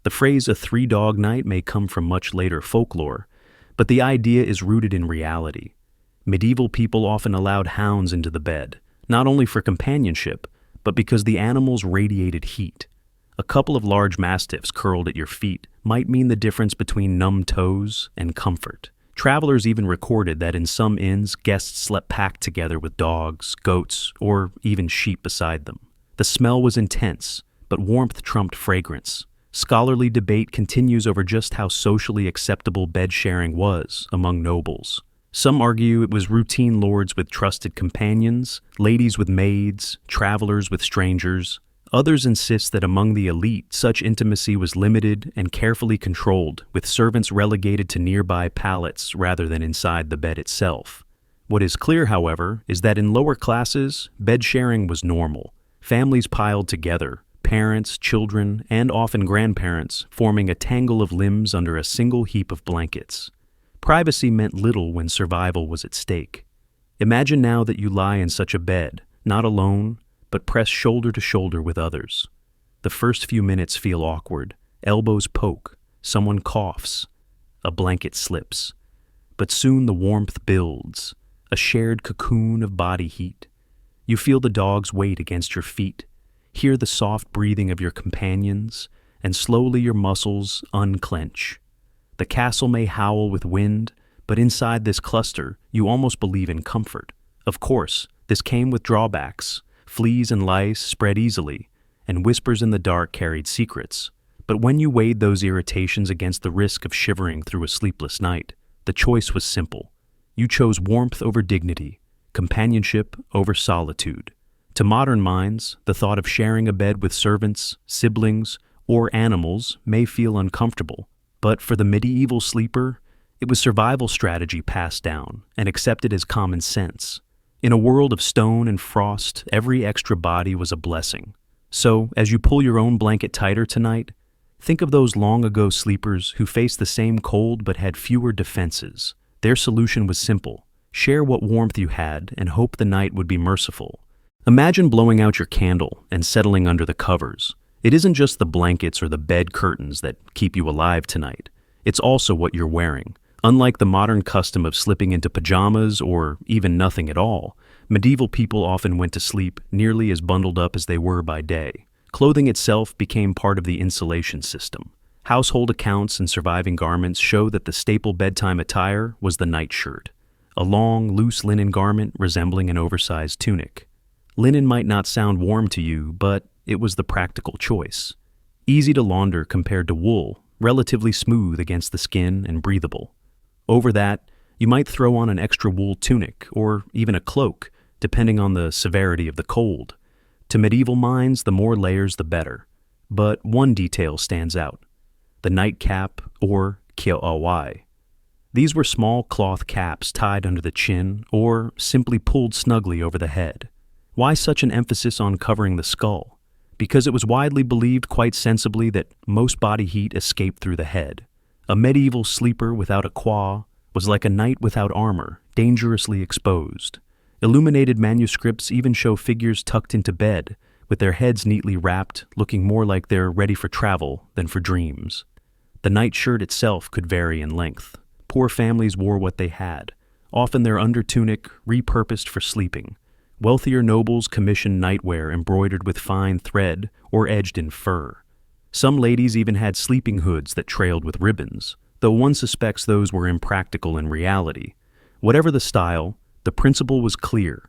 The phrase "a three-dog night" may come from much later folklore, but the idea is rooted in reality. Medieval people often allowed hounds into the bed, not only for companionship, but because the animals radiated heat. A couple of large mastiffs curled at your feet might mean the difference between numb toes and comfort. Travelers even recorded that in some inns, guests slept packed together with dogs, goats, or even sheep beside them. The smell was intense, but warmth trumped fragrance. Scholarly debate continues over just how socially acceptable bed sharing was among nobles. Some argue it was routine lords with trusted companions, ladies with maids, travelers with strangers. Others insist that among the elite, such intimacy was limited and carefully controlled, with servants relegated to nearby pallets rather than inside the bed itself. What is clear, however, is that in lower classes, bed sharing was normal. Families piled together, parents, children, and often grandparents, forming a tangle of limbs under a single heap of blankets. Privacy meant little when survival was at stake. Imagine now that you lie in such a bed, not alone, but pressed shoulder to shoulder with others. The first few minutes feel awkward. Elbows poke, someone coughs, a blanket slips. But soon the warmth builds, a shared cocoon of body heat. You feel the dog's weight against your feet, hear the soft breathing of your companions, and slowly your muscles unclench. The castle may howl with wind, but inside this cluster, you almost believe in comfort. Of course, this came with drawbacks. Fleas and lice spread easily, and whispers in the dark carried secrets. But when you weighed those irritations against the risk of shivering through a sleepless night, the choice was simple. You chose warmth over dignity, companionship over solitude. To modern minds, the thought of sharing a bed with servants, siblings, or animals may feel uncomfortable, but for the medieval sleeper, it was survival strategy passed down and accepted as common sense. In a world of stone and frost, every extra body was a blessing. So, as you pull your own blanket tighter tonight, think of those long-ago sleepers who faced the same cold but had fewer defenses. Their solution was simple: share what warmth you had and hope the night would be merciful. Imagine blowing out your candle and settling under the covers. It isn't just the blankets or the bed curtains that keep you alive tonight. It's also what you're wearing. Unlike the modern custom of slipping into pajamas or even nothing at all, medieval people often went to sleep nearly as bundled up as they were by day. Clothing itself became part of the insulation system. Household accounts and surviving garments show that the staple bedtime attire was the nightshirt, a long, loose linen garment resembling an oversized tunic. Linen might not sound warm to you, but it was the practical choice. Easy to launder compared to wool, relatively smooth against the skin and breathable. Over that, you might throw on an extra wool tunic or even a cloak, depending on the severity of the cold. To medieval minds, the more layers the better. But one detail stands out: the nightcap, or kiawai. These were small cloth caps tied under the chin or simply pulled snugly over the head. Why such an emphasis on covering the skull? Because it was widely believed quite sensibly that most body heat escaped through the head. A medieval sleeper without a quaw was like a knight without armor, dangerously exposed. Illuminated manuscripts even show figures tucked into bed, with their heads neatly wrapped, looking more like they're ready for travel than for dreams. The nightshirt itself could vary in length. Poor families wore what they had, often their undertunic repurposed for sleeping. Wealthier nobles commissioned nightwear embroidered with fine thread or edged in fur. Some ladies even had sleeping hoods that trailed with ribbons, though one suspects those were impractical in reality. Whatever the style, the principle was clear: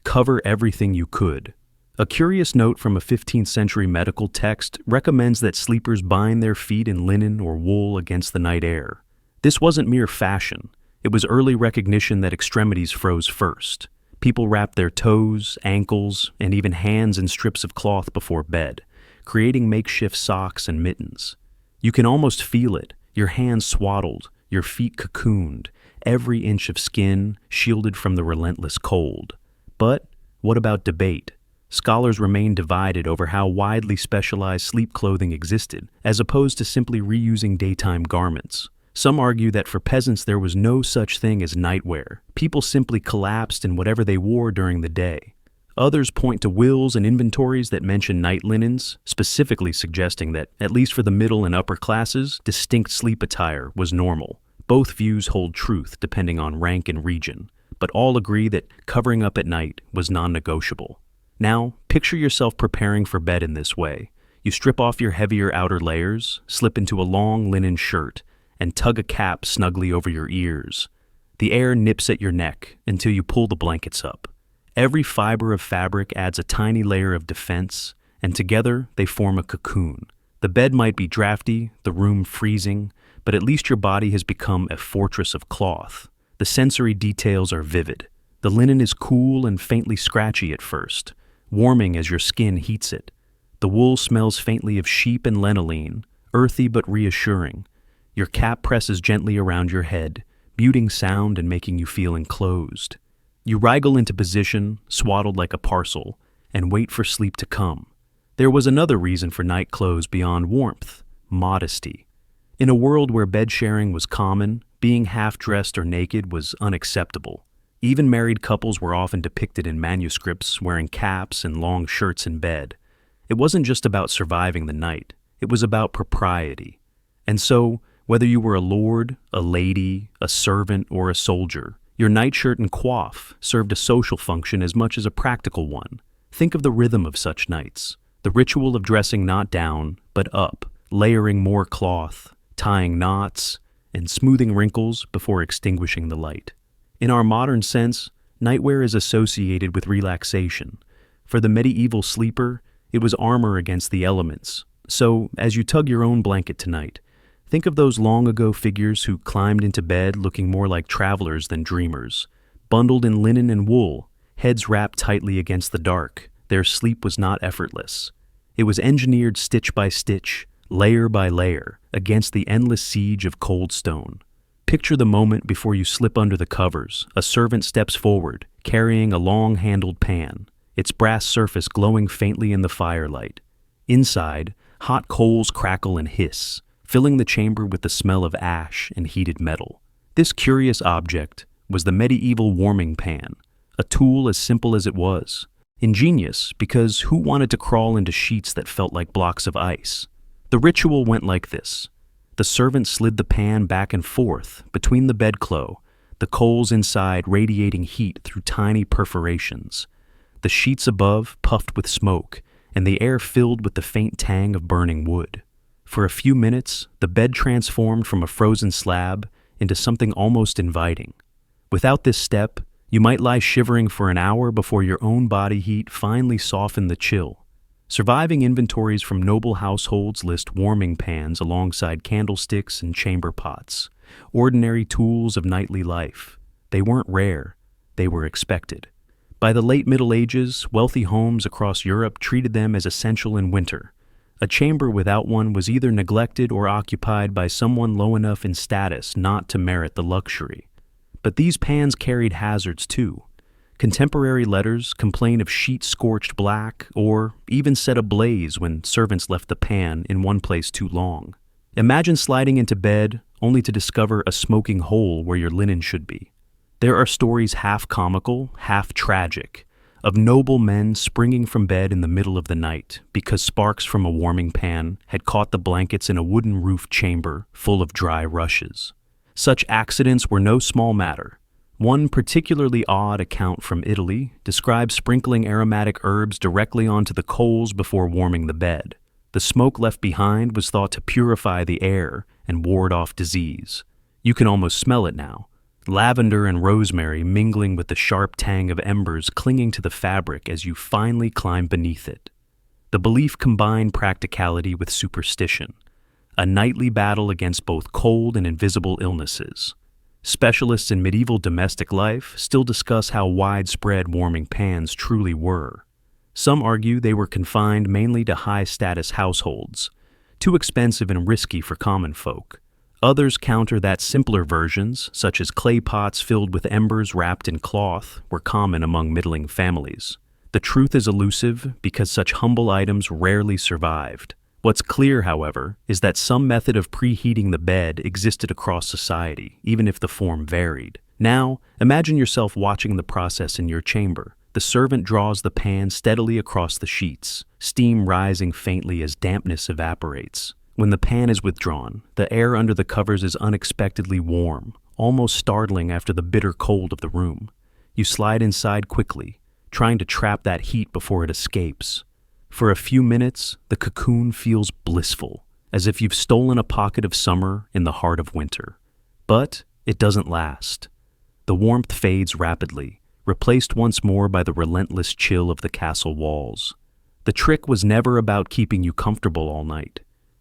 cover everything you could. A curious note from a 15th century medical text recommends that sleepers bind their feet in linen or wool against the night air. This wasn't mere fashion. It was early recognition that extremities froze first. People wrapped their toes, ankles, and even hands in strips of cloth before bed, creating makeshift socks and mittens. You can almost feel it: your hands swaddled, your feet cocooned, every inch of skin shielded from the relentless cold. But what about debate? Scholars remain divided over how widely specialized sleep clothing existed, as opposed to simply reusing daytime garments. Some argue that for peasants there was no such thing as nightwear. People simply collapsed in whatever they wore during the day. Others point to wills and inventories that mention night linens, specifically suggesting that, at least for the middle and upper classes, distinct sleep attire was normal. Both views hold truth depending on rank and region, but all agree that covering up at night was non-negotiable. Now, picture yourself preparing for bed in this way. You strip off your heavier outer layers, slip into a long linen shirt, and tug a cap snugly over your ears. The air nips at your neck until you pull the blankets up. Every fiber of fabric adds a tiny layer of defense, and together they form a cocoon. The bed might be drafty, the room freezing, but at least your body has become a fortress of cloth. The sensory details are vivid. The linen is cool and faintly scratchy at first, warming as your skin heats it. The wool smells faintly of sheep and lanolin, earthy but reassuring. Your cap presses gently around your head, muting sound and making you feel enclosed. You wriggle into position, swaddled like a parcel, and wait for sleep to come. There was another reason for night clothes beyond warmth: modesty. In a world where bed sharing was common, being half-dressed or naked was unacceptable. Even married couples were often depicted in manuscripts wearing caps and long shirts in bed. It wasn't just about surviving the night, it was about propriety. And so, whether you were a lord, a lady, a servant, or a soldier, your nightshirt and coif served a social function as much as a practical one. Think of the rhythm of such nights, the ritual of dressing not down, but up, layering more cloth, tying knots, and smoothing wrinkles before extinguishing the light. In our modern sense, nightwear is associated with relaxation. For the medieval sleeper, It was armor against the elements. So, as you tug your own blanket tonight, think of those long-ago figures who climbed into bed looking more like travelers than dreamers. Bundled in linen and wool, heads wrapped tightly against the dark, their sleep was not effortless. It was engineered stitch by stitch, layer by layer, against the endless siege of cold stone. Picture the moment before you slip under the covers. A servant steps forward, carrying a long-handled pan, its brass surface glowing faintly in the firelight. Inside, hot coals crackle and hiss, filling the chamber with the smell of ash and heated metal. This curious object was the medieval warming pan, a tool as simple as it was. Ingenious because who wanted to crawl into sheets that felt like blocks of ice? The ritual went like this. The servant slid the pan back and forth between the bedclothes, the coals inside radiating heat through tiny perforations. The sheets above puffed with smoke, and the air filled with the faint tang of burning wood. For a few minutes, the bed transformed from a frozen slab into something almost inviting. Without this step, you might lie shivering for an hour before your own body heat finally softened the chill. Surviving inventories from noble households list warming pans alongside candlesticks and chamber pots, ordinary tools of nightly life. They weren't rare, they were expected. By the late Middle Ages, wealthy homes across Europe treated them as essential in winter. A chamber without one was either neglected or occupied by someone low enough in status not to merit the luxury. But these pans carried hazards too. Contemporary letters complain of sheets scorched black or even set ablaze when servants left the pan in one place too long. Imagine sliding into bed only to discover a smoking hole where your linen should be. There are stories half comical, half tragic, of noble men springing from bed in the middle of the night because sparks from a warming pan had caught the blankets in a wooden-roofed chamber full of dry rushes. Such accidents were no small matter. One particularly odd account from Italy describes sprinkling aromatic herbs directly onto the coals before warming the bed. The smoke left behind was thought to purify the air and ward off disease. You can almost smell it now. Lavender and rosemary mingling with the sharp tang of embers clinging to the fabric as you finally climb beneath it. The belief combined practicality with superstition, a nightly battle against both cold and invisible illnesses. Specialists in medieval domestic life still discuss how widespread warming pans truly were. Some argue they were confined mainly to high-status households, too expensive and risky for common folk. Others counter that simpler versions, such as clay pots filled with embers wrapped in cloth, were common among middling families. The truth is elusive because such humble items rarely survived. What's clear, however, is that some method of preheating the bed existed across society, even if the form varied. Now, imagine yourself watching the process in your chamber. The servant draws the pan steadily across the sheets, steam rising faintly as dampness evaporates. When the pan is withdrawn, the air under the covers is unexpectedly warm, almost startling after the bitter cold of the room. You slide inside quickly, trying to trap that heat before it escapes. For a few minutes, the cocoon feels blissful, as if you've stolen a pocket of summer in the heart of winter. But it doesn't last. The warmth fades rapidly, replaced once more by the relentless chill of the castle walls. The trick was never about keeping you comfortable all night.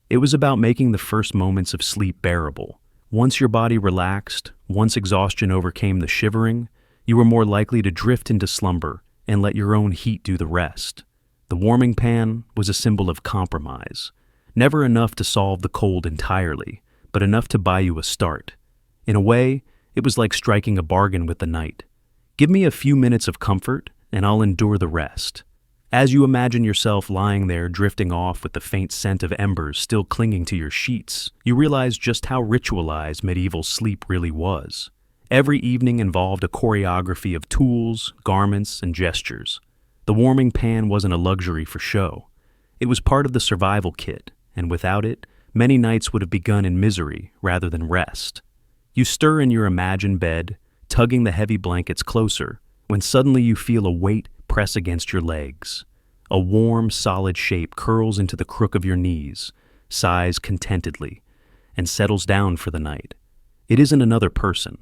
It was about making the first moments of sleep bearable. Once your body relaxed, once exhaustion overcame the shivering, you were more likely to drift into slumber and let your own heat do the rest. The warming pan was a symbol of compromise, never enough to solve the cold entirely, but enough to buy you a start. In a way, it was like striking a bargain with the night. Give me a few minutes of comfort, and I'll endure the rest. As you imagine yourself lying there drifting off with the faint scent of embers still clinging to your sheets, you realize just how ritualized medieval sleep really was. Every evening involved a choreography of tools, garments, and gestures. The warming pan wasn't a luxury for show. It was part of the survival kit, and without it, many nights would have begun in misery rather than rest. You stir in your imagined bed, tugging the heavy blankets closer, when suddenly you feel a weight press against your legs. A warm, solid shape curls into the crook of your knees, sighs contentedly, and settles down for the night. It isn't another person.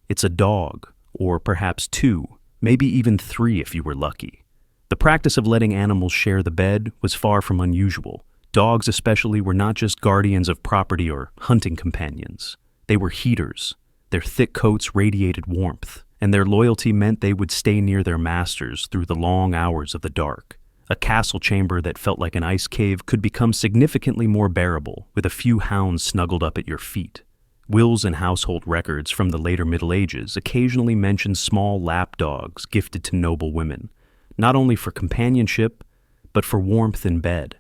It's a dog, or perhaps two, maybe even three if you were lucky. The practice of letting animals share the bed was far from unusual. Dogs especially were not just guardians of property or hunting companions. They were heaters. Their thick coats radiated warmth, and their loyalty meant they would stay near their masters through the long hours of the dark. A castle chamber that felt like an ice cave could become significantly more bearable with a few hounds snuggled up at your feet. Wills and household records from the later Middle Ages occasionally mention small lap dogs gifted to noble women, not only for companionship, but for warmth in bed.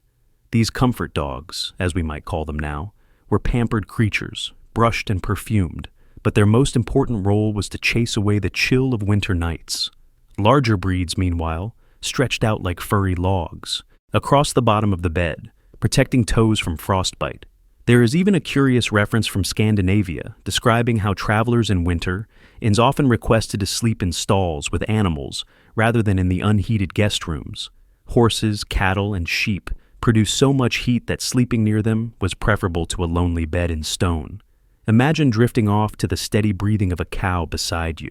These comfort dogs, as we might call them now, were pampered creatures, brushed and perfumed, but their most important role was to chase away the chill of winter nights. Larger breeds, meanwhile, stretched out like furry logs, across the bottom of the bed, protecting toes from frostbite. There is even a curious reference from Scandinavia describing how travelers in winter inns often requested to sleep in stalls with animals rather than in the unheated guest rooms. Horses, cattle, and sheep produced so much heat that sleeping near them was preferable to a lonely bed in stone. Imagine drifting off to the steady breathing of a cow beside you,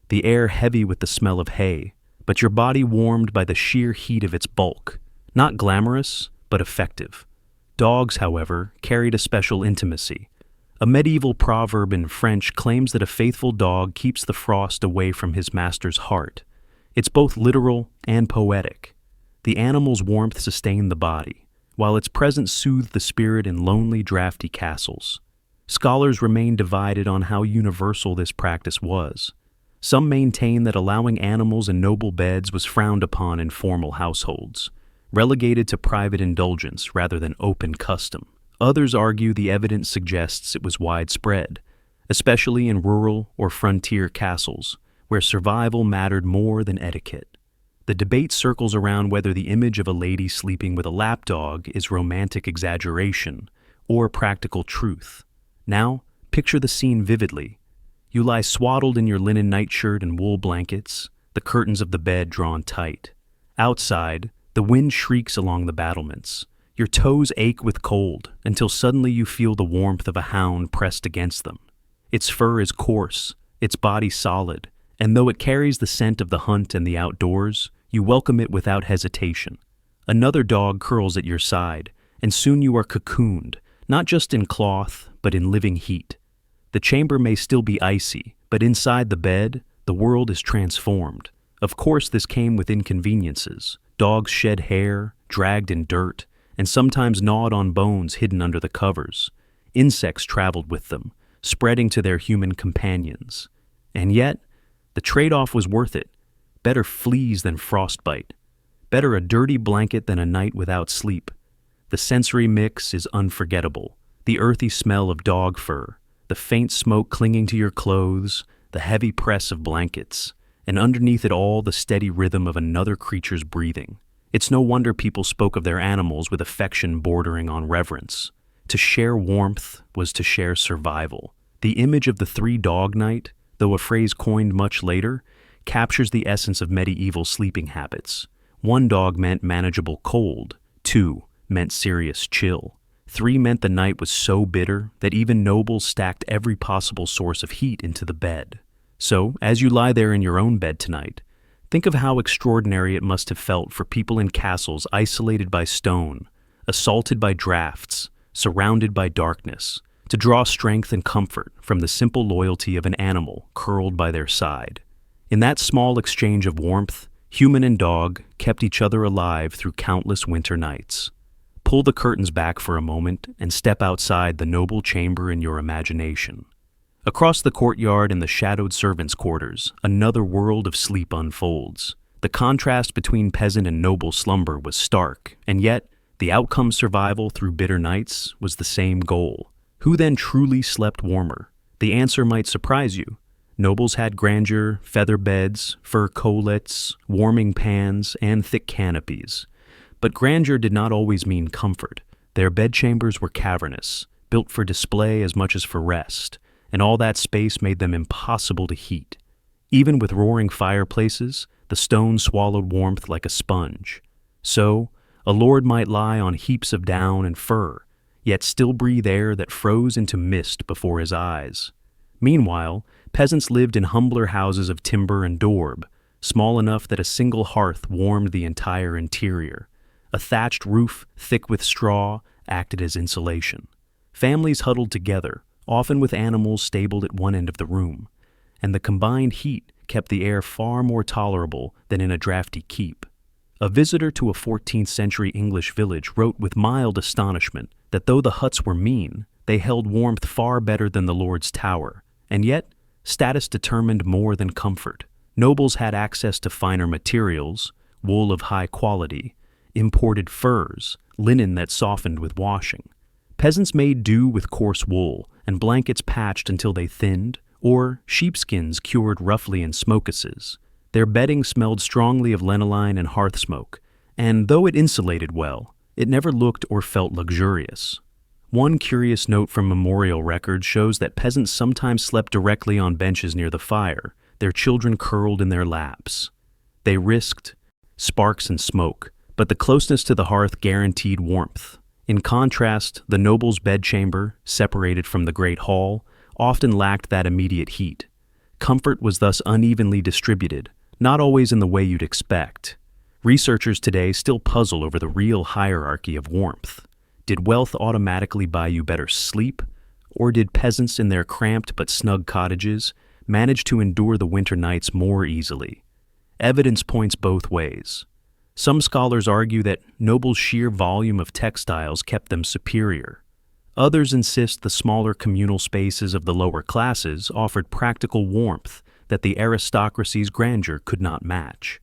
the air heavy with the smell of hay, but your body warmed by the sheer heat of its bulk. Not glamorous, but effective. Dogs, however, carried a special intimacy. A medieval proverb in French claims that a faithful dog keeps the frost away from his master's heart. It's both literal and poetic. The animal's warmth sustained the body, while its presence soothed the spirit in lonely, drafty castles. Scholars remain divided on how universal this practice was. Some maintain that allowing animals in noble beds was frowned upon in formal households, relegated to private indulgence rather than open custom. Others argue the evidence suggests it was widespread, especially in rural or frontier castles, where survival mattered more than etiquette. The debate circles around whether the image of a lady sleeping with a lapdog is romantic exaggeration or practical truth. Now, picture the scene vividly. You lie swaddled in your linen nightshirt and wool blankets, the curtains of the bed drawn tight. Outside, the wind shrieks along the battlements. Your toes ache with cold until suddenly you feel the warmth of a hound pressed against them. Its fur is coarse, its body solid, and though it carries the scent of the hunt and the outdoors, you welcome it without hesitation. Another dog curls at your side, and soon you are cocooned, not just in cloth, but in living heat. The chamber may still be icy, but inside the bed, the world is transformed. Of course, this came with inconveniences. Dogs shed hair, dragged in dirt, and sometimes gnawed on bones hidden under the covers. Insects traveled with them, spreading to their human companions. And yet, the trade-off was worth it. Better fleas than frostbite. Better a dirty blanket than a night without sleep. The sensory mix is unforgettable. The earthy smell of dog fur, the faint smoke clinging to your clothes, the heavy press of blankets, and underneath it all the steady rhythm of another creature's breathing. It's no wonder people spoke of their animals with affection bordering on reverence. To share warmth was to share survival. The image of the three-dog night, though a phrase coined much later, captures the essence of medieval sleeping habits. 1 dog meant manageable cold, 2 meant serious chill, 3 meant the night was so bitter that even nobles stacked every possible source of heat into the bed. So, as you lie there in your own bed tonight, think of how extraordinary it must have felt for people in castles isolated by stone, assaulted by drafts, surrounded by darkness, to draw strength and comfort from the simple loyalty of an animal curled by their side. In that small exchange of warmth, human and dog kept each other alive through countless winter nights. Pull the curtains back for a moment and step outside the noble chamber in your imagination. Across the courtyard in the shadowed servants' quarters, another world of sleep unfolds. The contrast between peasant and noble slumber was stark, and yet the outcome survival through bitter nights was the same goal. Who then truly slept warmer? The answer might surprise you. Nobles had grandeur, feather beds, fur collets, warming pans, and thick canopies. But grandeur did not always mean comfort. Their bedchambers were cavernous, built for display as much as for rest, and all that space made them impossible to heat. Even with roaring fireplaces, the stone swallowed warmth like a sponge. So, a lord might lie on heaps of down and fur, yet still breathe air that froze into mist before his eyes. Meanwhile, peasants lived in humbler houses of timber and daub, small enough that a single hearth warmed the entire interior. A thatched roof, thick with straw, acted as insulation. Families huddled together, often with animals stabled at one end of the room, and the combined heat kept the air far more tolerable than in a drafty keep. A visitor to a 14th century English village wrote with mild astonishment that though the huts were mean, they held warmth far better than the Lord's Tower, and yet status determined more than comfort. Nobles had access to finer materials, wool of high quality, imported furs, linen that softened with washing. Peasants made do with coarse wool and blankets patched until they thinned, or sheepskins cured roughly in smokeases. Their bedding smelled strongly of lanolin and hearth smoke, and though it insulated well, it never looked or felt luxurious. One curious note from memorial records shows that peasants sometimes slept directly on benches near the fire, their children curled in their laps. They risked sparks and smoke, but the closeness to the hearth guaranteed warmth. In contrast, the noble's bedchamber, separated from the great hall, often lacked that immediate heat. Comfort was thus unevenly distributed, not always in the way you'd expect. Researchers today still puzzle over the real hierarchy of warmth. Did wealth automatically buy you better sleep, or did peasants in their cramped but snug cottages manage to endure the winter nights more easily? Evidence points both ways. Some scholars argue that nobles' sheer volume of textiles kept them superior. Others insist the smaller communal spaces of the lower classes offered practical warmth that the aristocracy's grandeur could not match.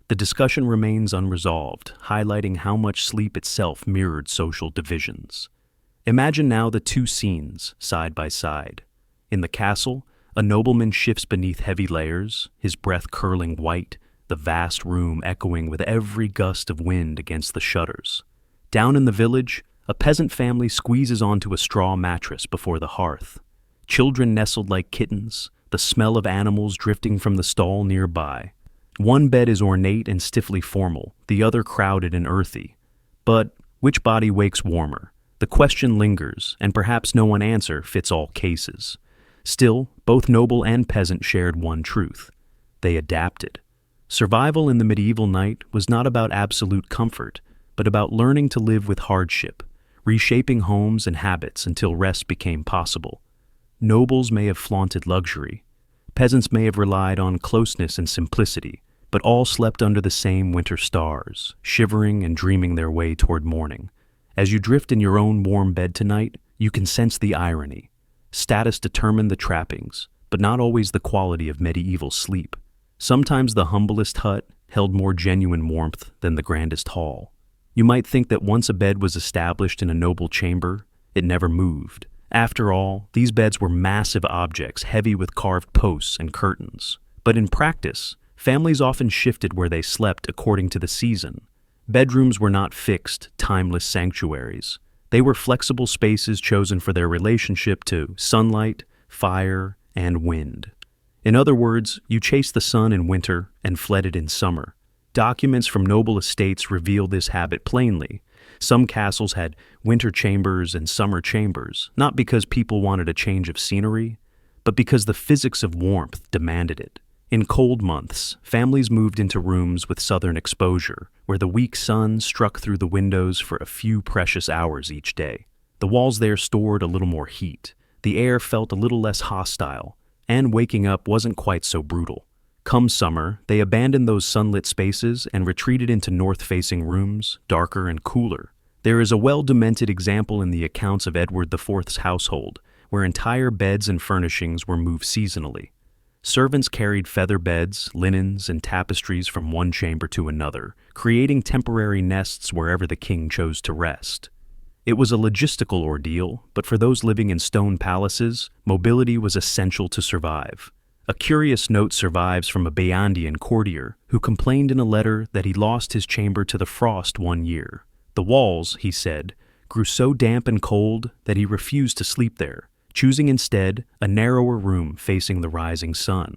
The discussion remains unresolved, highlighting how much sleep itself mirrored social divisions. Imagine now the two scenes, side by side. In the castle, a nobleman shifts beneath heavy layers, his breath curling white, the vast room echoing with every gust of wind against the shutters. Down in the village, a peasant family squeezes onto a straw mattress before the hearth. Children nestled like kittens, the smell of animals drifting from the stall nearby. One bed is ornate and stiffly formal, the other crowded and earthy. But which body wakes warmer? The question lingers, and perhaps no one answer fits all cases. Still, both noble and peasant shared one truth. They adapted. Survival in the medieval night was not about absolute comfort, but about learning to live with hardship, reshaping homes and habits until rest became possible. Nobles may have flaunted luxury. Peasants may have relied on closeness and simplicity, but all slept under the same winter stars, shivering and dreaming their way toward morning. As you drift in your own warm bed tonight, you can sense the irony. Status determined the trappings, but not always the quality of medieval sleep. Sometimes the humblest hut held more genuine warmth than the grandest hall. You might think that once a bed was established in a noble chamber, it never moved. After all, these beds were massive objects, heavy with carved posts and curtains. But in practice, families often shifted where they slept according to the season. Bedrooms were not fixed, timeless sanctuaries. They were flexible spaces chosen for their relationship to sunlight, fire, and wind. In other words, you chased the sun in winter and fled it in summer. Documents from noble estates reveal this habit plainly. Some castles had winter chambers and summer chambers, not because people wanted a change of scenery, but because the physics of warmth demanded it. In cold months, families moved into rooms with southern exposure, where the weak sun struck through the windows for a few precious hours each day. The walls there stored a little more heat. The air felt a little less hostile, and waking up wasn't quite so brutal. Come summer, they abandoned those sunlit spaces and retreated into north-facing rooms, darker and cooler. There is a well-documented example in the accounts of Edward IV's household, where entire beds and furnishings were moved seasonally. Servants carried feather beds, linens, and tapestries from one chamber to another, creating temporary nests wherever the king chose to rest. It was a logistical ordeal, but for those living in stone palaces, mobility was essential to survive. A curious note survives from a Bayandian courtier who complained in a letter that he lost his chamber to the frost one year. The walls, he said, grew so damp and cold that he refused to sleep there, choosing instead a narrower room facing the rising sun.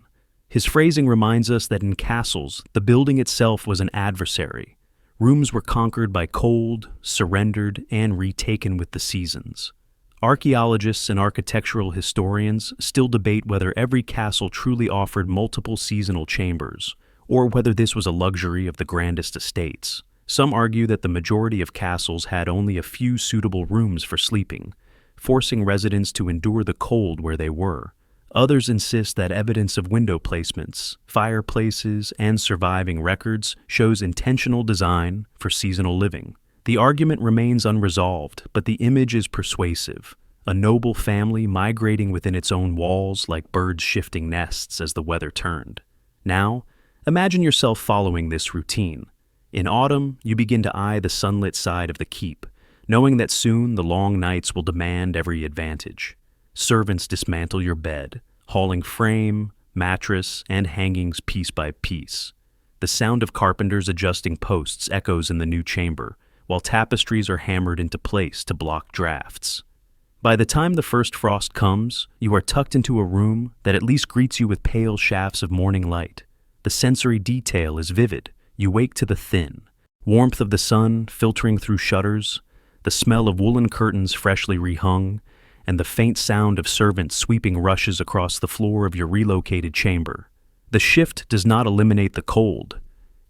His phrasing reminds us that in castles, the building itself was an adversary. Rooms were conquered by cold, surrendered, and retaken with the seasons. Archaeologists and architectural historians still debate whether every castle truly offered multiple seasonal chambers, or whether this was a luxury of the grandest estates. Some argue that the majority of castles had only a few suitable rooms for sleeping, forcing residents to endure the cold where they were. Others insist that evidence of window placements, fireplaces, and surviving records shows intentional design for seasonal living. The argument remains unresolved, but the image is persuasive. A noble family migrating within its own walls like birds shifting nests as the weather turned. Now, imagine yourself following this routine. In autumn, you begin to eye the sunlit side of the keep, knowing that soon the long nights will demand every advantage. Servants dismantle your bed, hauling frame, mattress, and hangings piece by piece. The sound of carpenters adjusting posts echoes in the new chamber, while tapestries are hammered into place to block drafts. By the time the first frost comes, you are tucked into a room that at least greets you with pale shafts of morning light. The sensory detail is vivid. You wake to the thin warmth of the sun filtering through shutters, the smell of woolen curtains freshly rehung, and the faint sound of servants sweeping rushes across the floor of your relocated chamber. The shift does not eliminate the cold.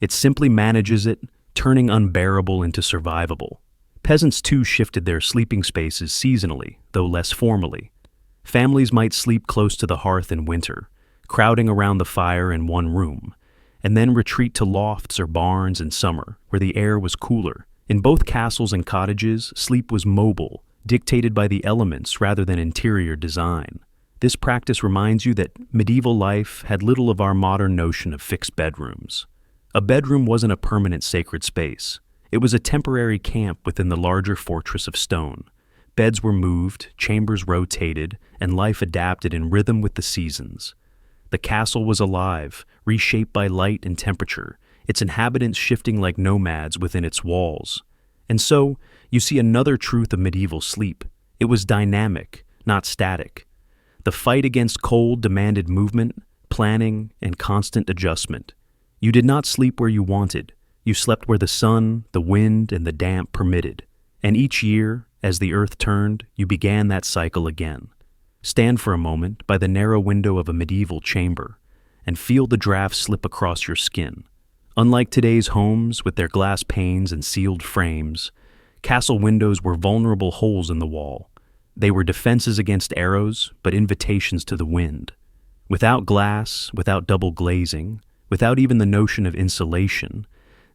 It simply manages it, turning unbearable into survivable. Peasants too shifted their sleeping spaces seasonally, though less formally. Families might sleep close to the hearth in winter, crowding around the fire in one room, and then retreat to lofts or barns in summer, where the air was cooler. In both castles and cottages, sleep was mobile, dictated by the elements rather than interior design. This practice reminds you that medieval life had little of our modern notion of fixed bedrooms. A bedroom wasn't a permanent sacred space. It was a temporary camp within the larger fortress of stone. Beds were moved, chambers rotated, and life adapted in rhythm with the seasons. The castle was alive, reshaped by light and temperature, its inhabitants shifting like nomads within its walls. And so, you see another truth of medieval sleep. It was dynamic, not static. The fight against cold demanded movement, planning, and constant adjustment. You did not sleep where you wanted. You slept where the sun, the wind, and the damp permitted. And each year, as the earth turned, you began that cycle again. Stand for a moment by the narrow window of a medieval chamber and feel the draft slip across your skin. Unlike today's homes with their glass panes and sealed frames, castle windows were vulnerable holes in the wall. They were defenses against arrows, but invitations to the wind. Without glass, without double glazing, without even the notion of insulation,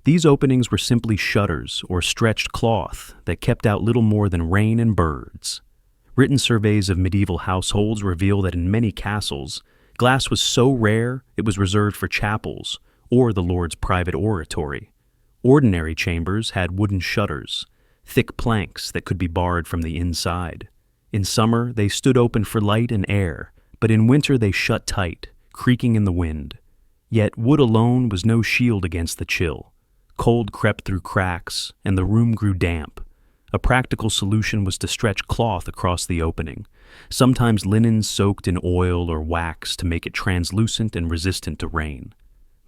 these openings were simply shutters or stretched cloth that kept out little more than rain and birds. Written surveys of medieval households reveal that in many castles, glass was so rare it was reserved for chapels or the Lord's private oratory. Ordinary chambers had wooden shutters, thick planks that could be barred from the inside. In summer, they stood open for light and air, but in winter they shut tight, creaking in the wind. Yet wood alone was no shield against the chill. Cold crept through cracks, and the room grew damp. A practical solution was to stretch cloth across the opening, sometimes linen soaked in oil or wax to make it translucent and resistant to rain.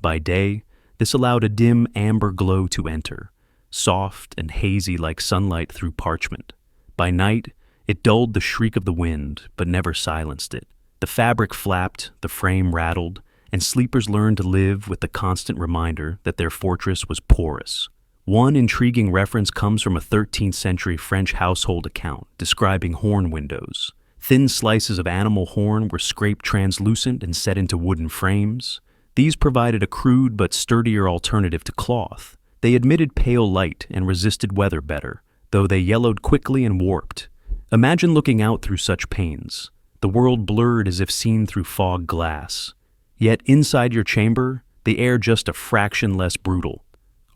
By day, this allowed a dim amber glow to enter, soft and hazy like sunlight through parchment. By night, it dulled the shriek of the wind, but never silenced it. The fabric flapped, the frame rattled, and sleepers learned to live with the constant reminder that their fortress was porous. One intriguing reference comes from a 13th century French household account describing horn windows. Thin slices of animal horn were scraped translucent and set into wooden frames. These provided a crude but sturdier alternative to cloth. They admitted pale light and resisted weather better, though they yellowed quickly and warped. Imagine looking out through such panes, the world blurred as if seen through fog glass. Yet inside your chamber, the air just a fraction less brutal.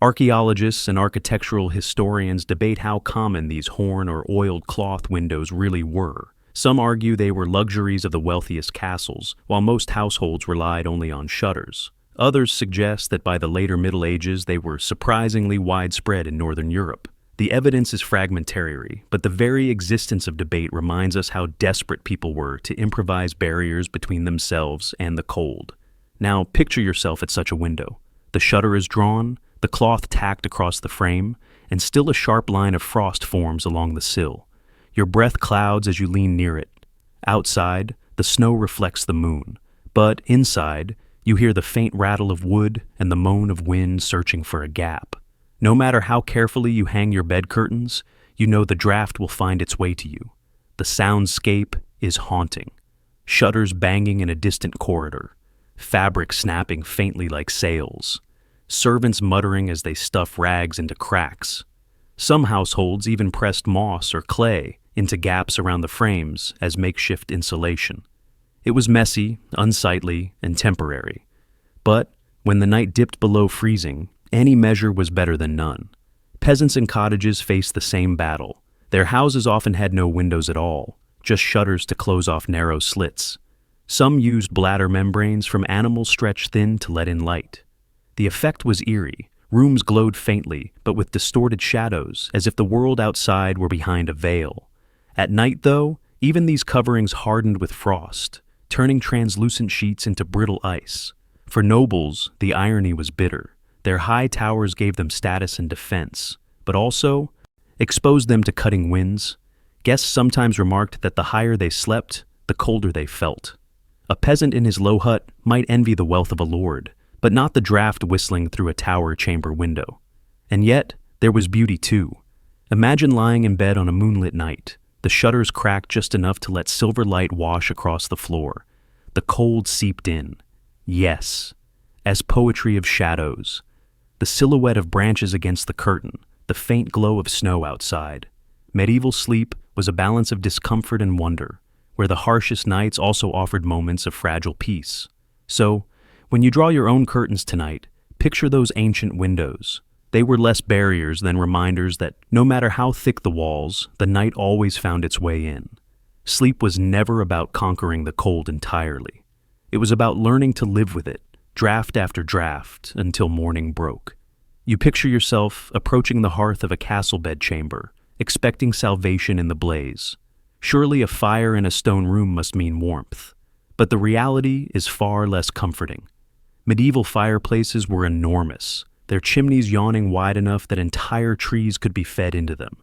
Archaeologists and architectural historians debate how common these horn or oiled cloth windows really were. Some argue they were luxuries of the wealthiest castles, while most households relied only on shutters. Others suggest that by the later Middle Ages they were surprisingly widespread in Northern Europe. The evidence is fragmentary, but the very existence of debate reminds us how desperate people were to improvise barriers between themselves and the cold. Now picture yourself at such a window. The shutter is drawn, the cloth tacked across the frame, and still a sharp line of frost forms along the sill. Your breath clouds as you lean near it. Outside, the snow reflects the moon, but inside, You hear the faint rattle of wood and the moan of wind searching for a gap. No matter how carefully you hang your bed curtains, you know the draft will find its way to you. The soundscape is haunting. Shutters banging in a distant corridor, fabric snapping faintly like sails, servants muttering as they stuff rags into cracks. Some households even pressed moss or clay into gaps around the frames as makeshift insulation. It was messy, unsightly, and temporary. But when the night dipped below freezing, any measure was better than none. Peasants in cottages faced the same battle. Their houses often had no windows at all, just shutters to close off narrow slits. Some used bladder membranes from animals stretched thin to let in light. The effect was eerie. Rooms glowed faintly, but with distorted shadows, as if the world outside were behind a veil. At night, though, even these coverings hardened with frost, turning translucent sheets into brittle ice. For nobles, the irony was bitter. Their high towers gave them status and defense, but also exposed them to cutting winds. Guests sometimes remarked that the higher they slept, the colder they felt. A peasant in his low hut might envy the wealth of a lord, but not the draft whistling through a tower chamber window. And yet, there was beauty too. Imagine lying in bed on a moonlit night, the shutters cracked just enough to let silver light wash across the floor. The cold seeped in. Yes, as poetry of shadows. The silhouette of branches against the curtain, the faint glow of snow outside. Medieval sleep was a balance of discomfort and wonder, where the harshest nights also offered moments of fragile peace. So, when you draw your own curtains tonight, picture those ancient windows. They were less barriers than reminders that no matter how thick the walls, the night always found its way in. Sleep was never about conquering the cold entirely. It was about learning to live with it, draft after draft, until morning broke. You picture yourself approaching the hearth of a castle bed chamber, expecting salvation in the blaze. Surely a fire in a stone room must mean warmth. But the reality is far less comforting. Medieval fireplaces were enormous, their chimneys yawning wide enough that entire trees could be fed into them.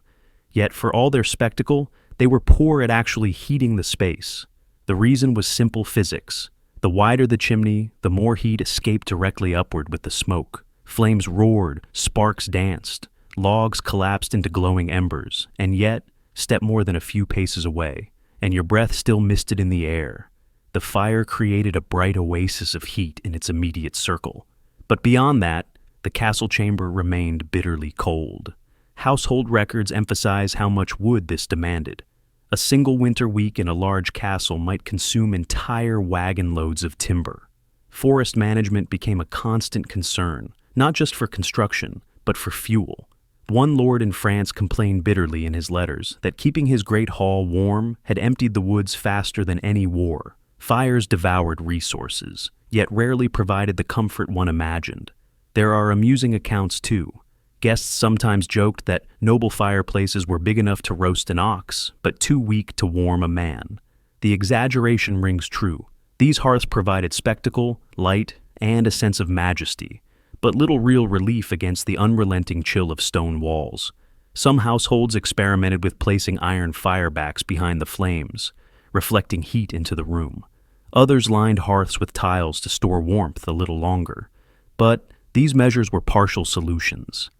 Yet for all their spectacle, they were poor at actually heating the space. The reason was simple physics. The wider the chimney, the more heat escaped directly upward with the smoke. Flames roared, sparks danced, logs collapsed into glowing embers, and yet, step more than a few paces away, and your breath still misted in the air. The fire created a bright oasis of heat in its immediate circle. But beyond that, the castle chamber remained bitterly cold. Household records emphasize how much wood this demanded. A single winter week in a large castle might consume entire wagon loads of timber. Forest management became a constant concern, not just for construction, but for fuel. One lord in France complained bitterly in his letters that keeping his great hall warm had emptied the woods faster than any war. Fires devoured resources, yet rarely provided the comfort one imagined. There are amusing accounts too. Guests sometimes joked that noble fireplaces were big enough to roast an ox, but too weak to warm a man. The exaggeration rings true. These hearths provided spectacle, light, and a sense of majesty, but little real relief against the unrelenting chill of stone walls. Some households experimented with placing iron firebacks behind the flames, reflecting heat into the room. Others lined hearths with tiles to store warmth a little longer. But these measures were partial solutions,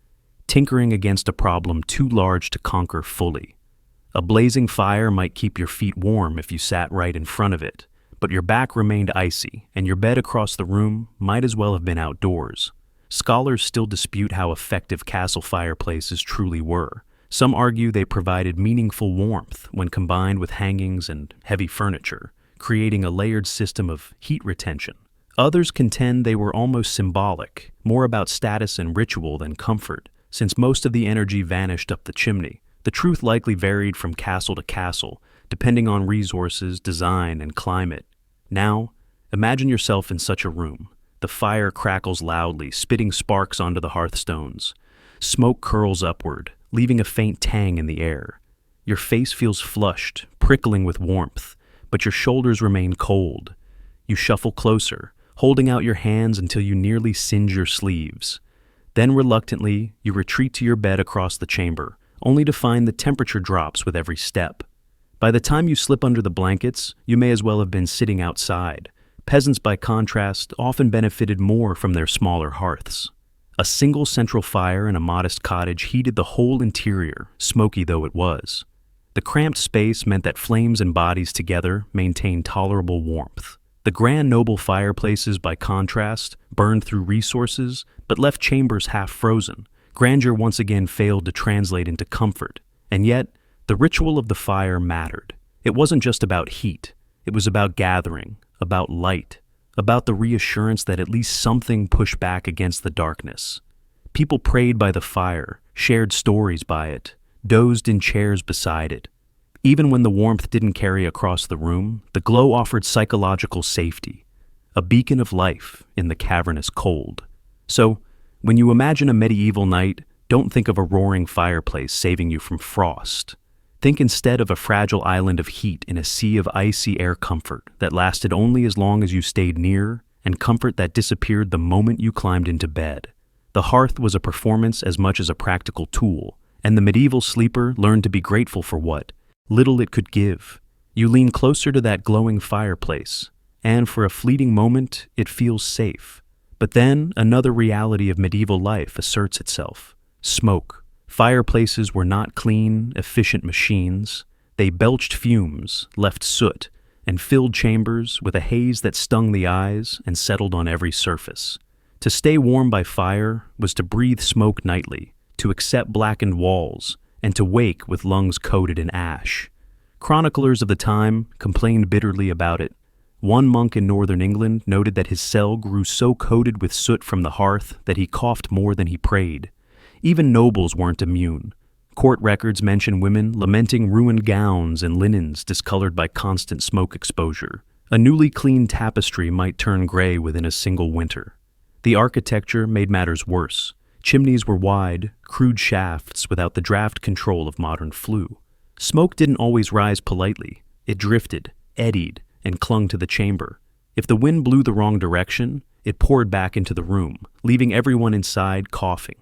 tinkering against a problem too large to conquer fully. A blazing fire might keep your feet warm if you sat right in front of it, but your back remained icy, and your bed across the room might as well have been outdoors. Scholars still dispute how effective castle fireplaces truly were. Some argue they provided meaningful warmth when combined with hangings and heavy furniture, creating a layered system of heat retention. Others contend they were almost symbolic, more about status and ritual than comfort, since most of the energy vanished up the chimney. The truth likely varied from castle to castle, depending on resources, design, and climate. Now, imagine yourself in such a room. The fire crackles loudly, spitting sparks onto the hearthstones. Smoke curls upward, leaving a faint tang in the air. Your face feels flushed, prickling with warmth, but your shoulders remain cold. You shuffle closer, holding out your hands until you nearly singe your sleeves. Then reluctantly, you retreat to your bed across the chamber, only to find the temperature drops with every step. By the time you slip under the blankets, you may as well have been sitting outside, Peasants, by contrast, often benefited more from their smaller hearths. A single central fire in a modest cottage heated the whole interior, smoky though it was. The cramped space meant that flames and bodies together maintained tolerable warmth. The grand noble fireplaces, by contrast, burned through resources but left chambers half frozen. Grandeur once again failed to translate into comfort. And yet, the ritual of the fire mattered. It wasn't just about heat. It was about gathering, about light, about the reassurance that at least something pushed back against the darkness. People prayed by the fire, shared stories by it, dozed in chairs beside it. Even when the warmth didn't carry across the room, the glow offered psychological safety, a beacon of life in the cavernous cold. So, when you imagine a medieval night, don't think of a roaring fireplace saving you from frost. Think instead of a fragile island of heat in a sea of icy air comfort that lasted only as long as you stayed near, and comfort that disappeared the moment you climbed into bed. The hearth was a performance as much as a practical tool, and the medieval sleeper learned to be grateful for what little it could give. You lean closer to that glowing fireplace, and for a fleeting moment, it feels safe. But then, another reality of medieval life asserts itself: smoke. Fireplaces were not clean, efficient machines. They belched fumes, left soot, and filled chambers with a haze that stung the eyes and settled on every surface. To stay warm by fire was to breathe smoke nightly, to accept blackened walls, and to wake with lungs coated in ash. Chroniclers of the time complained bitterly about it. One monk in northern England noted that his cell grew so coated with soot from the hearth that he coughed more than he prayed. Even nobles weren't immune. Court records mention women lamenting ruined gowns and linens discolored by constant smoke exposure. A newly cleaned tapestry might turn gray within a single winter. The architecture made matters worse. Chimneys were wide, crude shafts without the draft control of modern flue. Smoke didn't always rise politely. It drifted, eddied, and clung to the chamber. If the wind blew the wrong direction, it poured back into the room, leaving everyone inside coughing.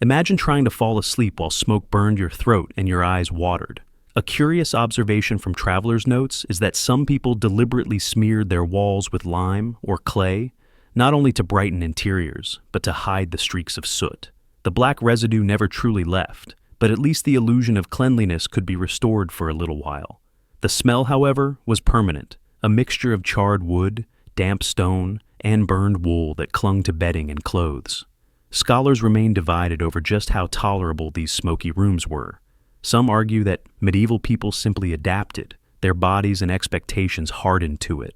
Imagine trying to fall asleep while smoke burned your throat and your eyes watered. A curious observation from travelers' notes is that some people deliberately smeared their walls with lime or clay, not only to brighten interiors, but to hide the streaks of soot. The black residue never truly left, but at least the illusion of cleanliness could be restored for a little while. The smell, however, was permanent, a mixture of charred wood, damp stone, and burned wool that clung to bedding and clothes. Scholars remain divided over just how tolerable these smoky rooms were. Some argue that medieval people simply adapted, their bodies and expectations hardened to it.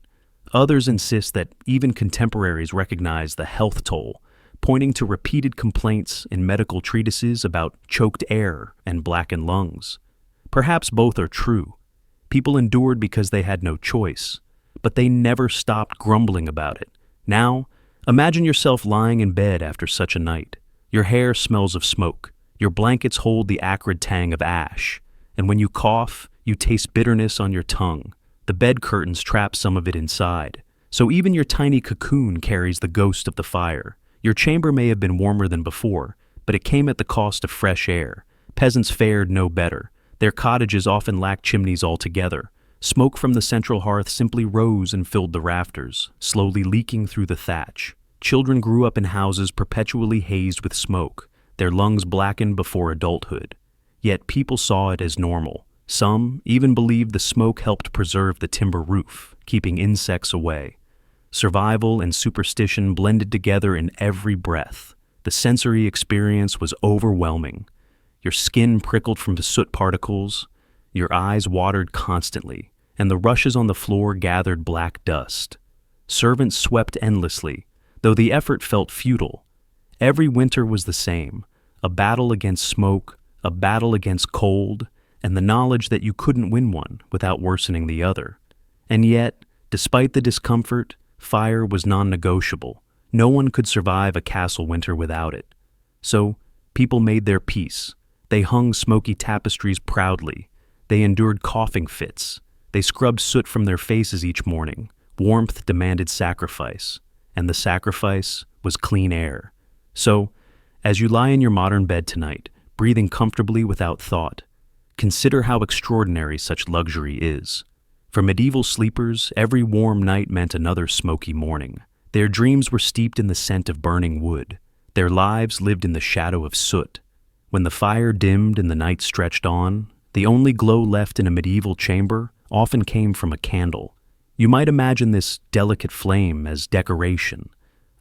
Others insist that even contemporaries recognize the health toll, pointing to repeated complaints in medical treatises about choked air and blackened lungs. Perhaps both are true. People endured because they had no choice, but they never stopped grumbling about it. Now, imagine yourself lying in bed after such a night. Your hair smells of smoke. Your blankets hold the acrid tang of ash. And when you cough, you taste bitterness on your tongue. The bed curtains trap some of it inside. So even your tiny cocoon carries the ghost of the fire. Your chamber may have been warmer than before, but it came at the cost of fresh air. Peasants fared no better. Their cottages often lacked chimneys altogether. Smoke from the central hearth simply rose and filled the rafters, slowly leaking through the thatch. Children grew up in houses perpetually hazed with smoke, their lungs blackened before adulthood. Yet people saw it as normal. Some even believed the smoke helped preserve the timber roof, keeping insects away. Survival and superstition blended together in every breath. The sensory experience was overwhelming. Your skin prickled from the soot particles, your eyes watered constantly, and the rushes on the floor gathered black dust. Servants swept endlessly, though the effort felt futile. Every winter was the same, a battle against smoke, a battle against cold, and the knowledge that you couldn't win one without worsening the other. And yet, despite the discomfort, fire was non-negotiable. No one could survive a castle winter without it. So, people made their peace. They hung smoky tapestries proudly. They endured coughing fits. They scrubbed soot from their faces each morning. Warmth demanded sacrifice, and the sacrifice was clean air. So, as you lie in your modern bed tonight, breathing comfortably without thought, consider how extraordinary such luxury is. For medieval sleepers, every warm night meant another smoky morning. Their dreams were steeped in the scent of burning wood. Their lives lived in the shadow of soot. When the fire dimmed and the night stretched on, the only glow left in a medieval chamber often came from a candle. You might imagine this delicate flame as decoration,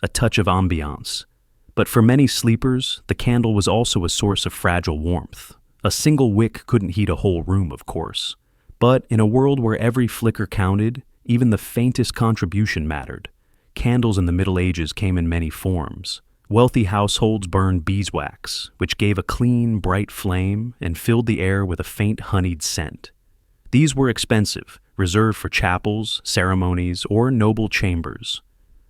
a touch of ambiance. But for many sleepers, the candle was also a source of fragile warmth. A single wick couldn't heat a whole room, of course. But in a world where every flicker counted, even the faintest contribution mattered. Candles in the Middle Ages came in many forms. Wealthy households burned beeswax, which gave a clean, bright flame and filled the air with a faint honeyed scent. These were expensive, reserved for chapels, ceremonies, or noble chambers.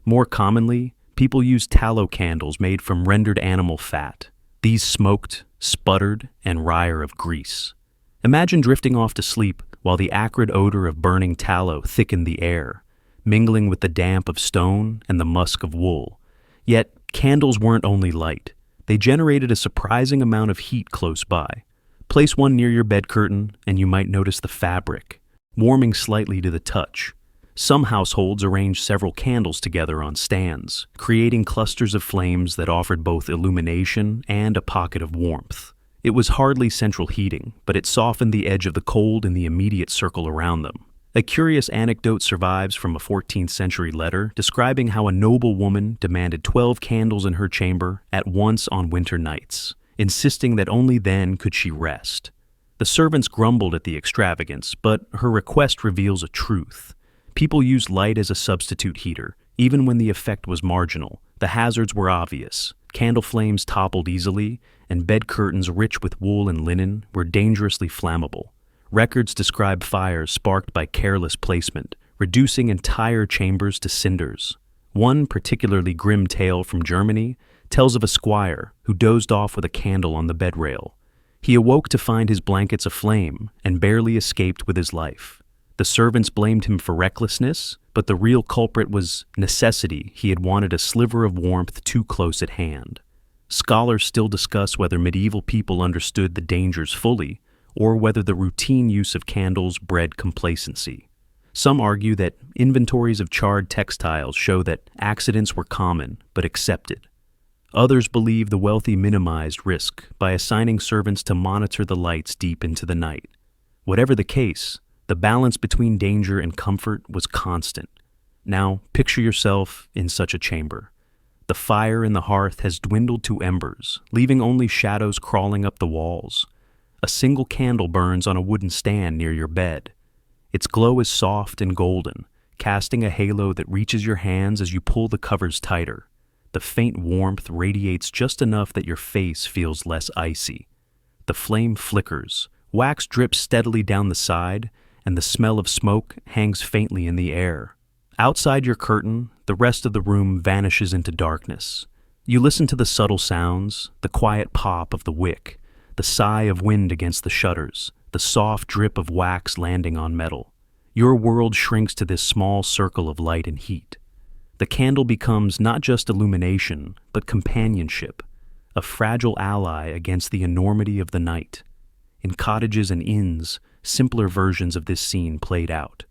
More commonly, people used tallow candles made from rendered animal fat. These smoked, sputtered, and wire of grease. Imagine drifting off to sleep while the acrid odor of burning tallow thickened the air, mingling with the damp of stone and the musk of wool. Yet, candles weren't only light. They generated a surprising amount of heat close by. Place one near your bed curtain, and you might notice the fabric, warming slightly to the touch. Some households arranged several candles together on stands, creating clusters of flames that offered both illumination and a pocket of warmth. It was hardly central heating, but it softened the edge of the cold in the immediate circle around them. A curious anecdote survives from a 14th century letter describing how a noble woman demanded 12 candles in her chamber at once on winter nights, insisting that only then could she rest. The servants grumbled at the extravagance, but her request reveals a truth. People used light as a substitute heater, even when the effect was marginal. The hazards were obvious. Candle flames toppled easily, and bed curtains rich with wool and linen were dangerously flammable. Records describe fires sparked by careless placement, reducing entire chambers to cinders. One particularly grim tale from Germany tells of a squire who dozed off with a candle on the bed rail. He awoke to find his blankets aflame and barely escaped with his life. The servants blamed him for recklessness, but the real culprit was necessity. He had wanted a sliver of warmth too close at hand. Scholars still discuss whether medieval people understood the dangers fully, or whether the routine use of candles bred complacency. Some argue that inventories of charred textiles show that accidents were common but accepted. Others believe the wealthy minimized risk by assigning servants to monitor the lights deep into the night. Whatever the case, the balance between danger and comfort was constant. Now, picture yourself in such a chamber. The fire in the hearth has dwindled to embers, leaving only shadows crawling up the walls. A single candle burns on a wooden stand near your bed. Its glow is soft and golden, casting a halo that reaches your hands as you pull the covers tighter. The faint warmth radiates just enough that your face feels less icy. The flame flickers, wax drips steadily down the side, and the smell of smoke hangs faintly in the air. Outside your curtain, the rest of the room vanishes into darkness. You listen to the subtle sounds, the quiet pop of the wick, the sigh of wind against the shutters, the soft drip of wax landing on metal. Your world shrinks to this small circle of light and heat. The candle becomes not just illumination, but companionship, a fragile ally against the enormity of the night. In cottages and inns, simpler versions of this scene played out.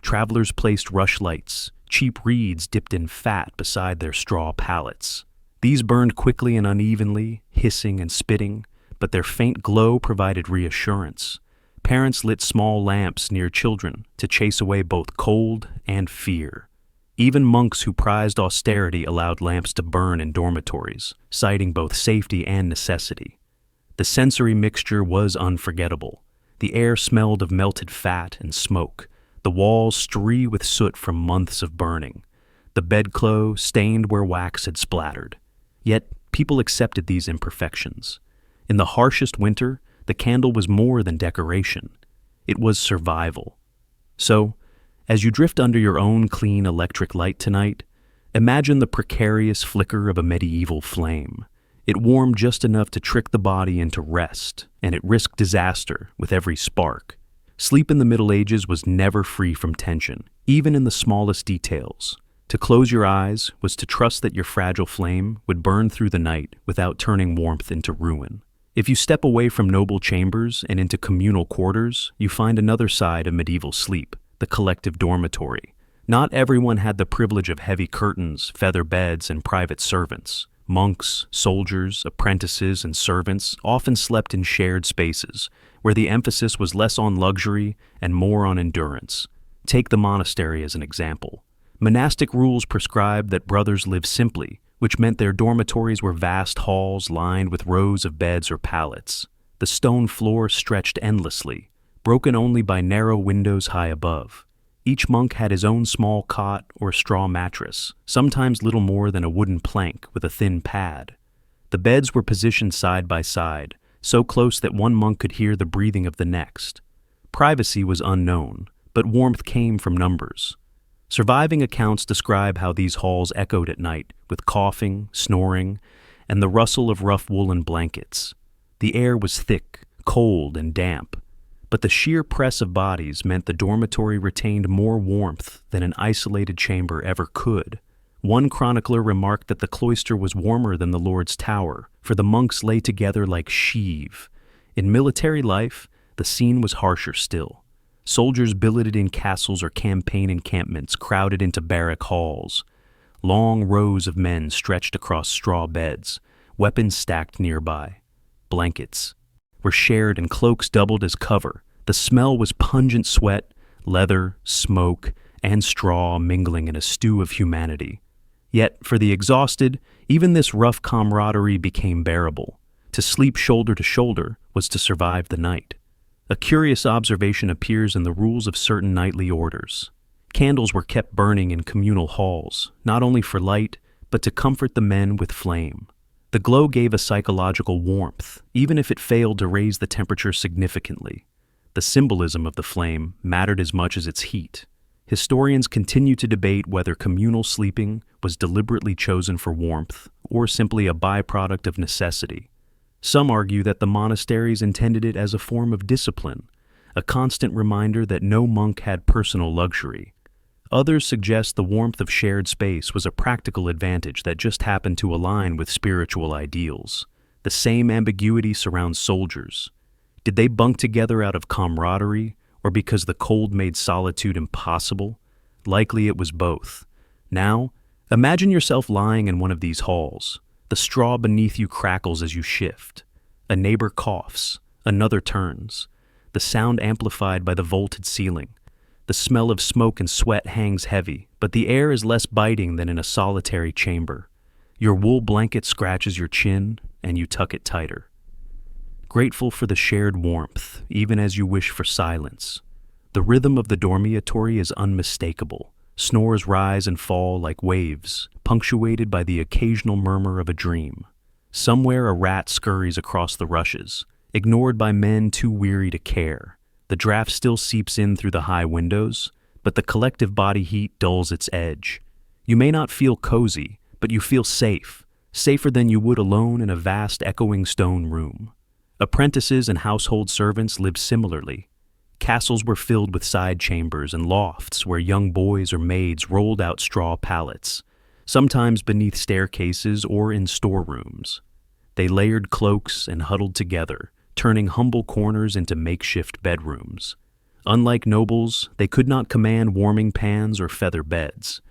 Travelers placed rushlights, cheap reeds dipped in fat beside their straw pallets. These burned quickly and unevenly, hissing and spitting, but their faint glow provided reassurance. Parents lit small lamps near children to chase away both cold and fear. Even monks who prized austerity allowed lamps to burn in dormitories, citing both safety and necessity. The sensory mixture was unforgettable. The air smelled of melted fat and smoke, the walls streaked with soot from months of burning, the bedclothes stained where wax had splattered. Yet people accepted these imperfections. In the harshest winter, the candle was more than decoration. It was survival. So, as you drift under your own clean electric light tonight, imagine the precarious flicker of a medieval flame. It warmed just enough to trick the body into rest, and it risked disaster with every spark. Sleep in the Middle Ages was never free from tension, even in the smallest details. To close your eyes was to trust that your fragile flame would burn through the night without turning warmth into ruin. If you step away from noble chambers and into communal quarters, you find another side of medieval sleep, the collective dormitory. Not everyone had the privilege of heavy curtains, feather beds, and private servants. Monks, soldiers, apprentices, and servants often slept in shared spaces, where the emphasis was less on luxury and more on endurance. Take the monastery as an example. Monastic rules prescribed that brothers live simply, which meant their dormitories were vast halls lined with rows of beds or pallets. The stone floor stretched endlessly, broken only by narrow windows high above. Each monk had his own small cot or straw mattress, sometimes little more than a wooden plank with a thin pad. The beds were positioned side by side, so close that one monk could hear the breathing of the next. Privacy was unknown, but warmth came from numbers. Surviving accounts describe how these halls echoed at night, with coughing, snoring, and the rustle of rough woolen blankets. The air was thick, cold, and damp, but the sheer press of bodies meant the dormitory retained more warmth than an isolated chamber ever could. One chronicler remarked that the cloister was warmer than the Lord's tower, for the monks lay together like sheave. In military life, the scene was harsher still. Soldiers billeted in castles or campaign encampments crowded into barrack halls. Long rows of men stretched across straw beds, weapons stacked nearby. Blankets were shared and cloaks doubled as cover. The smell was pungent sweat, leather, smoke, and straw mingling in a stew of humanity. Yet, for the exhausted, even this rough camaraderie became bearable. To sleep shoulder to shoulder was to survive the night. A curious observation appears in the rules of certain nightly orders. Candles were kept burning in communal halls, not only for light, but to comfort the men with flame. The glow gave a psychological warmth, even if it failed to raise the temperature significantly. The symbolism of the flame mattered as much as its heat. Historians continue to debate whether communal sleeping was deliberately chosen for warmth or simply a byproduct of necessity. Some argue that the monasteries intended it as a form of discipline, a constant reminder that no monk had personal luxury. Others suggest the warmth of shared space was a practical advantage that just happened to align with spiritual ideals. The same ambiguity surrounds soldiers. Did they bunk together out of camaraderie, or because the cold made solitude impossible? Likely it was both. Now, imagine yourself lying in one of these halls. The straw beneath you crackles as you shift. A neighbor coughs, another turns, the sound amplified by the vaulted ceiling. The smell of smoke and sweat hangs heavy, but the air is less biting than in a solitary chamber. Your wool blanket scratches your chin, and you tuck it tighter. Grateful for the shared warmth, even as you wish for silence. The rhythm of the dormitory is unmistakable. Snores rise and fall like waves, punctuated by the occasional murmur of a dream. Somewhere a rat scurries across the rushes, ignored by men too weary to care. The draft still seeps in through the high windows, but the collective body heat dulls its edge. You may not feel cozy, but you feel safe, safer than you would alone in a vast echoing stone room. Apprentices and household servants lived similarly. Castles were filled with side chambers and lofts where young boys or maids rolled out straw pallets, sometimes beneath staircases or in storerooms. They layered cloaks and huddled together, turning humble corners into makeshift bedrooms. Unlike nobles, they could not command warming pans or feather beds,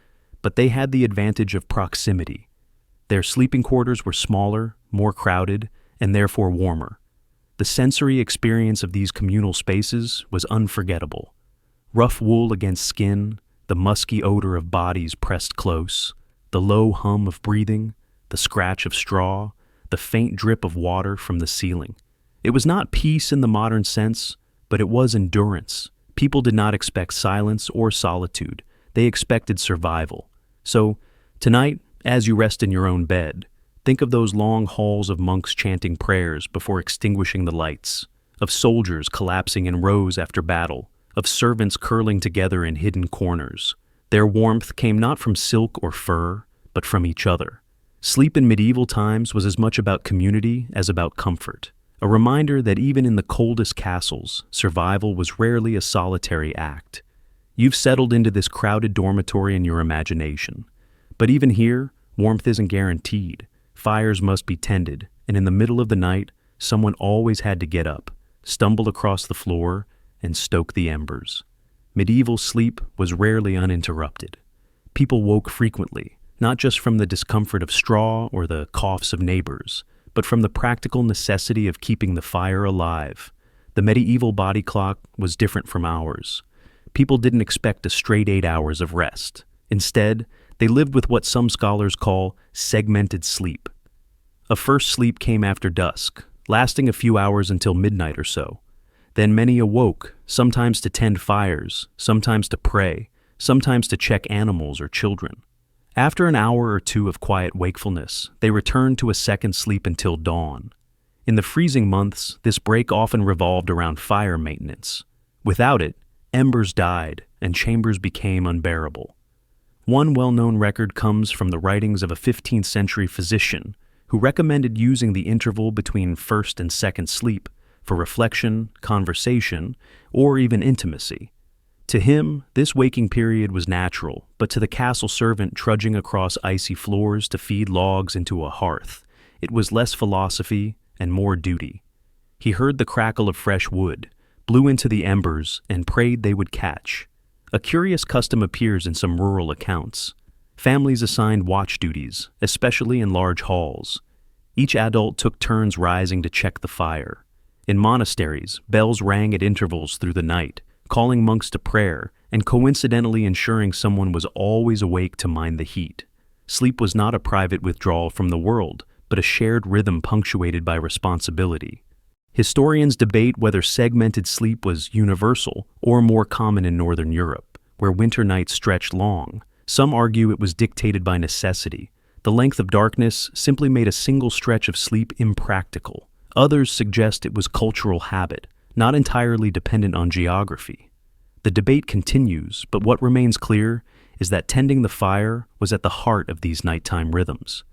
but they had the advantage of proximity. Their sleeping quarters were smaller, more crowded, and therefore warmer. The sensory experience of these communal spaces was unforgettable. Rough wool against skin, the musky odor of bodies pressed close, the low hum of breathing, the scratch of straw, the faint drip of water from the ceiling. It was not peace in the modern sense, but it was endurance. People did not expect silence or solitude. They expected survival. So, tonight, as you rest in your own bed, think of those long halls of monks chanting prayers before extinguishing the lights, of soldiers collapsing in rows after battle, of servants curling together in hidden corners. Their warmth came not from silk or fur, but from each other. Sleep in medieval times was as much about community as about comfort, a reminder that even in the coldest castles, survival was rarely a solitary act. You've settled into this crowded dormitory in your imagination. But even here, warmth isn't guaranteed. Fires must be tended, and in the middle of the night, someone always had to get up, stumble across the floor, and stoke the embers. medieval sleep was rarely uninterrupted. People woke frequently, not just from the discomfort of straw or the coughs of neighbors, but from the practical necessity of keeping the fire alive. The medieval body clock was different from ours. People didn't expect a straight 8 hours of rest. Instead, they lived with what some scholars call segmented sleep. A first sleep came after dusk, lasting a few hours until midnight or so. Then many awoke, sometimes to tend fires, sometimes to pray, sometimes to check animals or children. After an hour or two of quiet wakefulness, they returned to a second sleep until dawn. In the freezing months, this break often revolved around fire maintenance. Without it, embers died and chambers became unbearable. One well-known record comes from the writings of a 15th century physician who recommended using the interval between first and second sleep for reflection, conversation, or even intimacy. To him, this waking period was natural, but to the castle servant trudging across icy floors to feed logs into a hearth, it was less philosophy and more duty. He heard the crackle of fresh wood, blew into the embers, and prayed they would catch. A curious custom appears in some rural accounts. Families assigned watch duties, especially in large halls. Each adult took turns rising to check the fire. In monasteries, bells rang at intervals through the night, calling monks to prayer, and coincidentally ensuring someone was always awake to mind the heat. Sleep was not a private withdrawal from the world, but a shared rhythm punctuated by responsibility. Historians debate whether segmented sleep was universal or more common in Northern Europe, where winter nights stretched long. Some argue it was dictated by necessity. The length of darkness simply made a single stretch of sleep impractical. Others suggest it was cultural habit, not entirely dependent on geography. The debate continues, but what remains clear is that tending the fire was at the heart of these nighttime rhythms.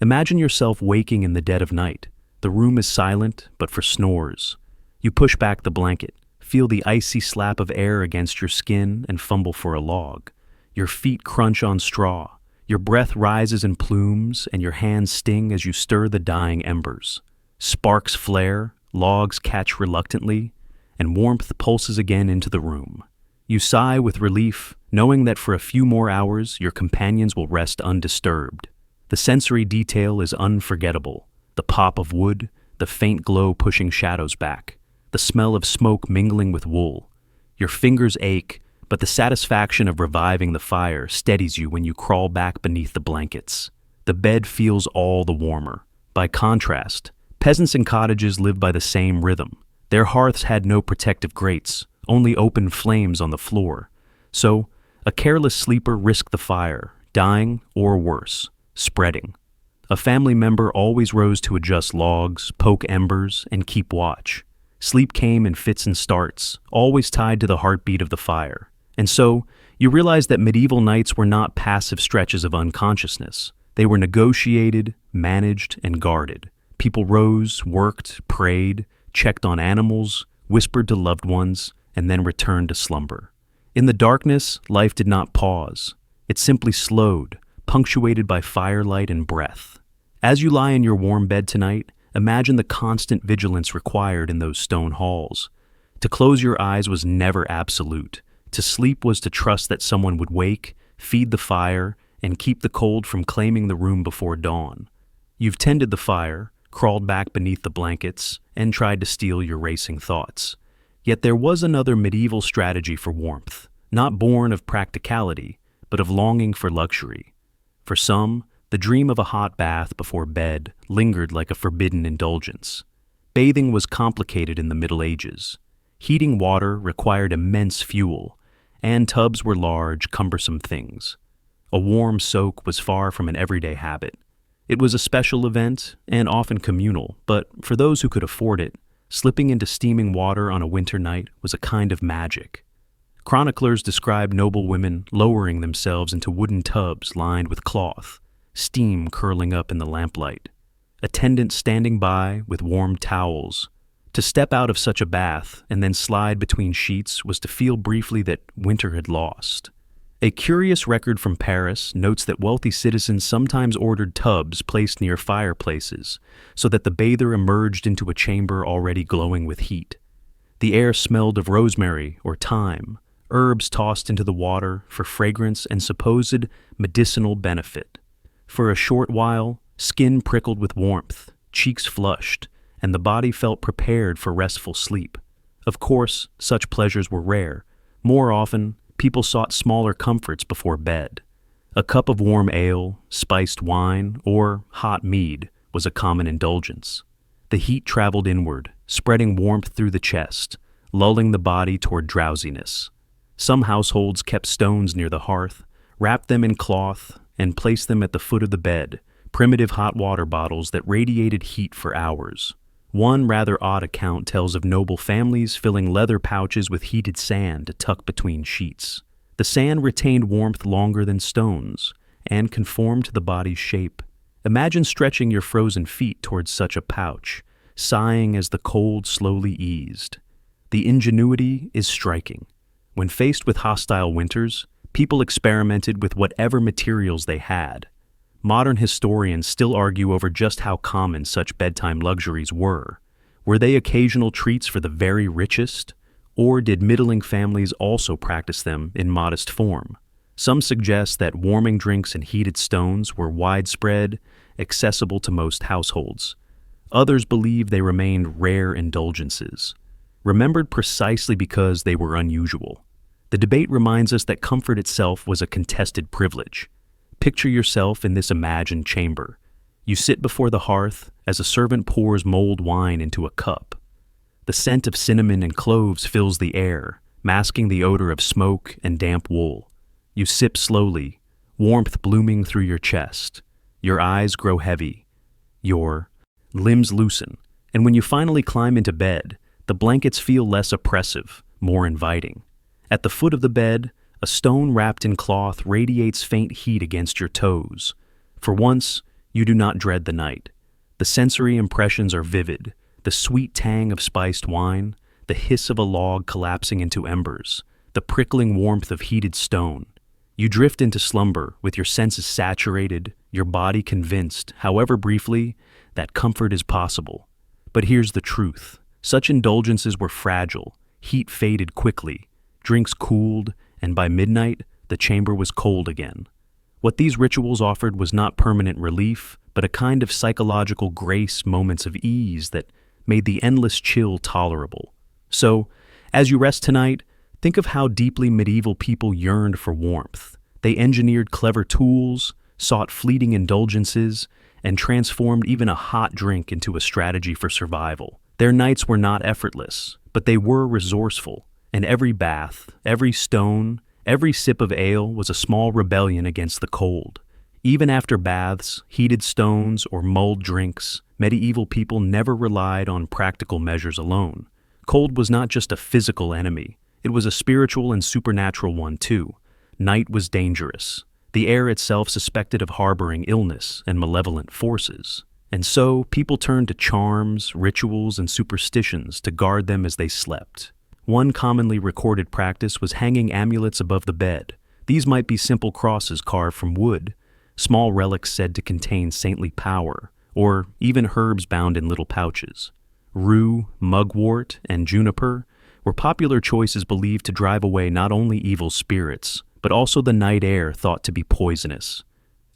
Imagine yourself waking in the dead of night. The room is silent, but for snores. You push back the blanket, feel the icy slap of air against your skin, and fumble for a log. Your feet crunch on straw. Your breath rises in plumes, and your hands sting as you stir the dying embers. Sparks flare, logs catch reluctantly, and warmth pulses again into the room. You sigh with relief, knowing that for a few more hours your companions will rest undisturbed. The sensory detail is unforgettable. The pop of wood, the faint glow pushing shadows back, the smell of smoke mingling with wool. Your fingers ache, but the satisfaction of reviving the fire steadies you when you crawl back beneath the blankets. The bed feels all the warmer. By contrast, peasants in cottages lived by the same rhythm. Their hearths had no protective grates, only open flames on the floor. So, a careless sleeper risked the fire, dying, or worse, spreading. A family member always rose to adjust logs, poke embers, and keep watch. Sleep came in fits and starts, always tied to the heartbeat of the fire. And so, you realize that medieval nights were not passive stretches of unconsciousness. They were negotiated, managed, and guarded. People rose, worked, prayed, checked on animals, whispered to loved ones, and then returned to slumber. In the darkness, life did not pause. It simply slowed, punctuated by firelight and breath. As you lie in your warm bed tonight, imagine the constant vigilance required in those stone halls. To close your eyes was never absolute. To sleep was to trust that someone would wake, feed the fire, and keep the cold from claiming the room before dawn. You've tended the fire, crawled back beneath the blankets, and tried to steal your racing thoughts. Yet there was another medieval strategy for warmth, not born of practicality, but of longing for luxury. For some, the dream of a hot bath before bed lingered like a forbidden indulgence. Bathing was complicated in the Middle Ages. Heating water required immense fuel, and tubs were large, cumbersome things. A warm soak was far from an everyday habit. It was a special event and often communal, but for those who could afford it, slipping into steaming water on a winter night was a kind of magic. Chroniclers describe noble women lowering themselves into wooden tubs lined with cloth, steam curling up in the lamplight. Attendants standing by with warm towels. To step out of such a bath and then slide between sheets was to feel briefly that winter had lost. A curious record from Paris notes that wealthy citizens sometimes ordered tubs placed near fireplaces so that the bather emerged into a chamber already glowing with heat. The air smelled of rosemary or thyme, herbs tossed into the water for fragrance and supposed medicinal benefit. For a short while, skin prickled with warmth, cheeks flushed, and the body felt prepared for restful sleep. Of course, such pleasures were rare. More often, people sought smaller comforts before bed. A cup of warm ale, spiced wine, or hot mead was a common indulgence. The heat traveled inward, spreading warmth through the chest, lulling the body toward drowsiness. Some households kept stones near the hearth, wrapped them in cloth, and placed them at the foot of the bed, primitive hot water bottles that radiated heat for hours. One rather odd account tells of noble families filling leather pouches with heated sand to tuck between sheets. The sand retained warmth longer than stones and conformed to the body's shape. Imagine stretching your frozen feet towards such a pouch, sighing as the cold slowly eased. The ingenuity is striking. When faced with hostile winters, people experimented with whatever materials they had. Modern historians still argue over just how common such bedtime luxuries were. Were they occasional treats for the very richest? Or did middling families also practice them in modest form? Some suggest that warming drinks and heated stones were widespread, accessible to most households. Others believe they remained rare indulgences, remembered precisely because they were unusual. The debate reminds us that comfort itself was a contested privilege. Picture yourself in this imagined chamber. You sit before the hearth as a servant pours mulled wine into a cup. The scent of cinnamon and cloves fills the air, masking the odor of smoke and damp wool. You sip slowly, warmth blooming through your chest. Your eyes grow heavy. Your limbs loosen, and when you finally climb into bed, the blankets feel less oppressive, more inviting. At the foot of the bed, a stone wrapped in cloth radiates faint heat against your toes. For once, you do not dread the night. The sensory impressions are vivid, the sweet tang of spiced wine, the hiss of a log collapsing into embers, the prickling warmth of heated stone. You drift into slumber with your senses saturated, your body convinced, however briefly, that comfort is possible. But here's the truth. Such indulgences were fragile, heat faded quickly, drinks cooled, and by midnight, the chamber was cold again. What these rituals offered was not permanent relief, but a kind of psychological grace, moments of ease that made the endless chill tolerable. So, as you rest tonight, think of how deeply medieval people yearned for warmth. They engineered clever tools, sought fleeting indulgences, and transformed even a hot drink into a strategy for survival. Their nights were not effortless, but they were resourceful. And every bath, every stone, every sip of ale was a small rebellion against the cold. Even after baths, heated stones, or mulled drinks, medieval people never relied on practical measures alone. Cold was not just a physical enemy, it was a spiritual and supernatural one too. Night was dangerous, the air itself suspected of harboring illness and malevolent forces. And so, people turned to charms, rituals, and superstitions to guard them as they slept. One commonly recorded practice was hanging amulets above the bed. These might be simple crosses carved from wood, small relics said to contain saintly power, or even herbs bound in little pouches. Rue, mugwort, and juniper were popular choices believed to drive away not only evil spirits, but also the night air thought to be poisonous.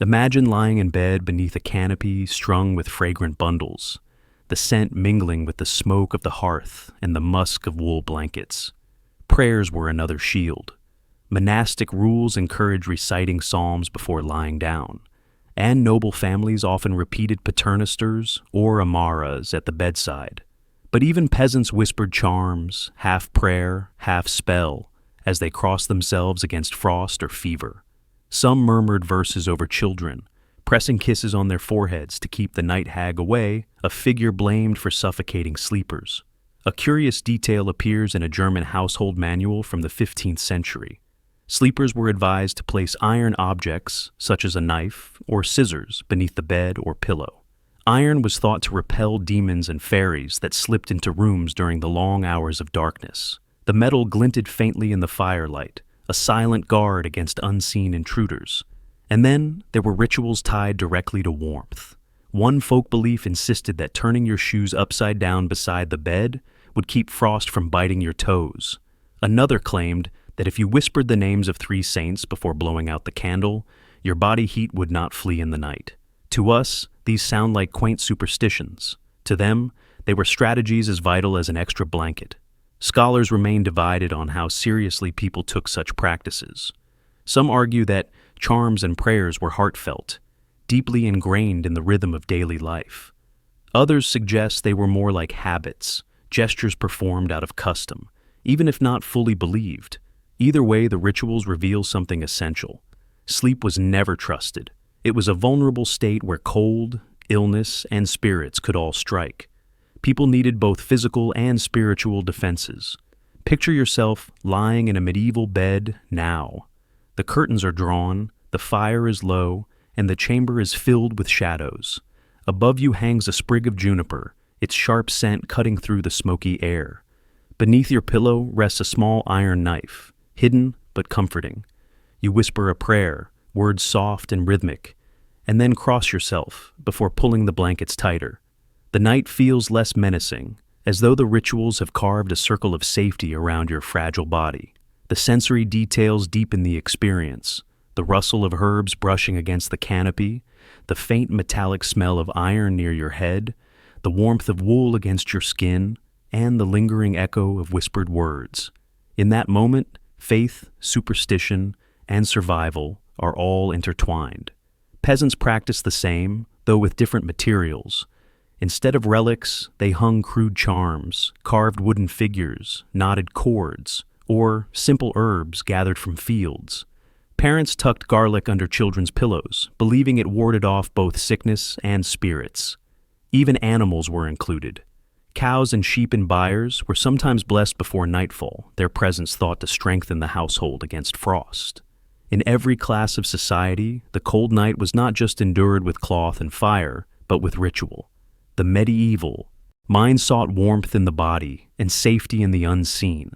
Imagine lying in bed beneath a canopy strung with fragrant bundles, the scent mingling with the smoke of the hearth and the musk of wool blankets. Prayers were another shield. Monastic rules encouraged reciting psalms before lying down, and noble families often repeated paternosters or amaras at the bedside. But even peasants whispered charms, half prayer, half spell, as they crossed themselves against frost or fever. Some murmured verses over children, pressing kisses on their foreheads to keep the night hag away, a figure blamed for suffocating sleepers. A curious detail appears in a German household manual from the 15th century. Sleepers were advised to place iron objects, such as a knife or scissors, beneath the bed or pillow. Iron was thought to repel demons and fairies that slipped into rooms during the long hours of darkness. The metal glinted faintly in the firelight, a silent guard against unseen intruders. And then there were rituals tied directly to warmth. One folk belief insisted that turning your shoes upside down beside the bed would keep frost from biting your toes. Another claimed that if you whispered the names of 3 saints before blowing out the candle, your body heat would not flee in the night. To us, these sound like quaint superstitions. To them, they were strategies as vital as an extra blanket. Scholars remain divided on how seriously people took such practices. Some argue that charms and prayers were heartfelt, deeply ingrained in the rhythm of daily life. Others suggest they were more like habits, gestures performed out of custom, even if not fully believed. Either way, the rituals reveal something essential. Sleep was never trusted. It was a vulnerable state where cold, illness, and spirits could all strike. People needed both physical and spiritual defenses. Picture yourself lying in a medieval bed now. The curtains are drawn, the fire is low, and the chamber is filled with shadows. Above you hangs a sprig of juniper, its sharp scent cutting through the smoky air. Beneath your pillow rests a small iron knife, hidden but comforting. You whisper a prayer, words soft and rhythmic, and then cross yourself before pulling the blankets tighter. The night feels less menacing, as though the rituals have carved a circle of safety around your fragile body. The sensory details deepen the experience, the rustle of herbs brushing against the canopy, the faint metallic smell of iron near your head, the warmth of wool against your skin, and the lingering echo of whispered words. In that moment, faith, superstition, and survival are all intertwined. Peasants practiced the same, though with different materials. Instead of relics, they hung crude charms, carved wooden figures, knotted cords, or simple herbs gathered from fields. Parents tucked garlic under children's pillows, believing it warded off both sickness and spirits. Even animals were included. Cows and sheep in byres were sometimes blessed before nightfall, their presence thought to strengthen the household against frost. In every class of society, the cold night was not just endured with cloth and fire, but with ritual. The medieval mind sought warmth in the body and safety in the unseen.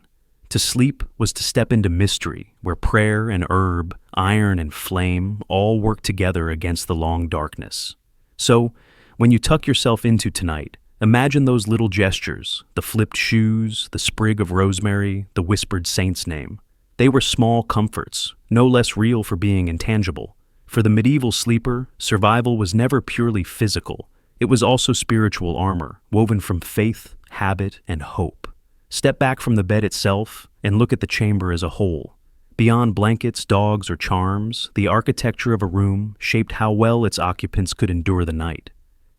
To sleep was to step into mystery, where prayer and herb, iron and flame all worked together against the long darkness. So, when you tuck yourself into tonight, imagine those little gestures, the flipped shoes, the sprig of rosemary, the whispered saint's name. They were small comforts, no less real for being intangible. For the medieval sleeper, survival was never purely physical. It was also spiritual armor, woven from faith, habit, and hope. Step back from the bed itself and look at the chamber as a whole. Beyond blankets, dogs, or charms, the architecture of a room shaped how well its occupants could endure the night.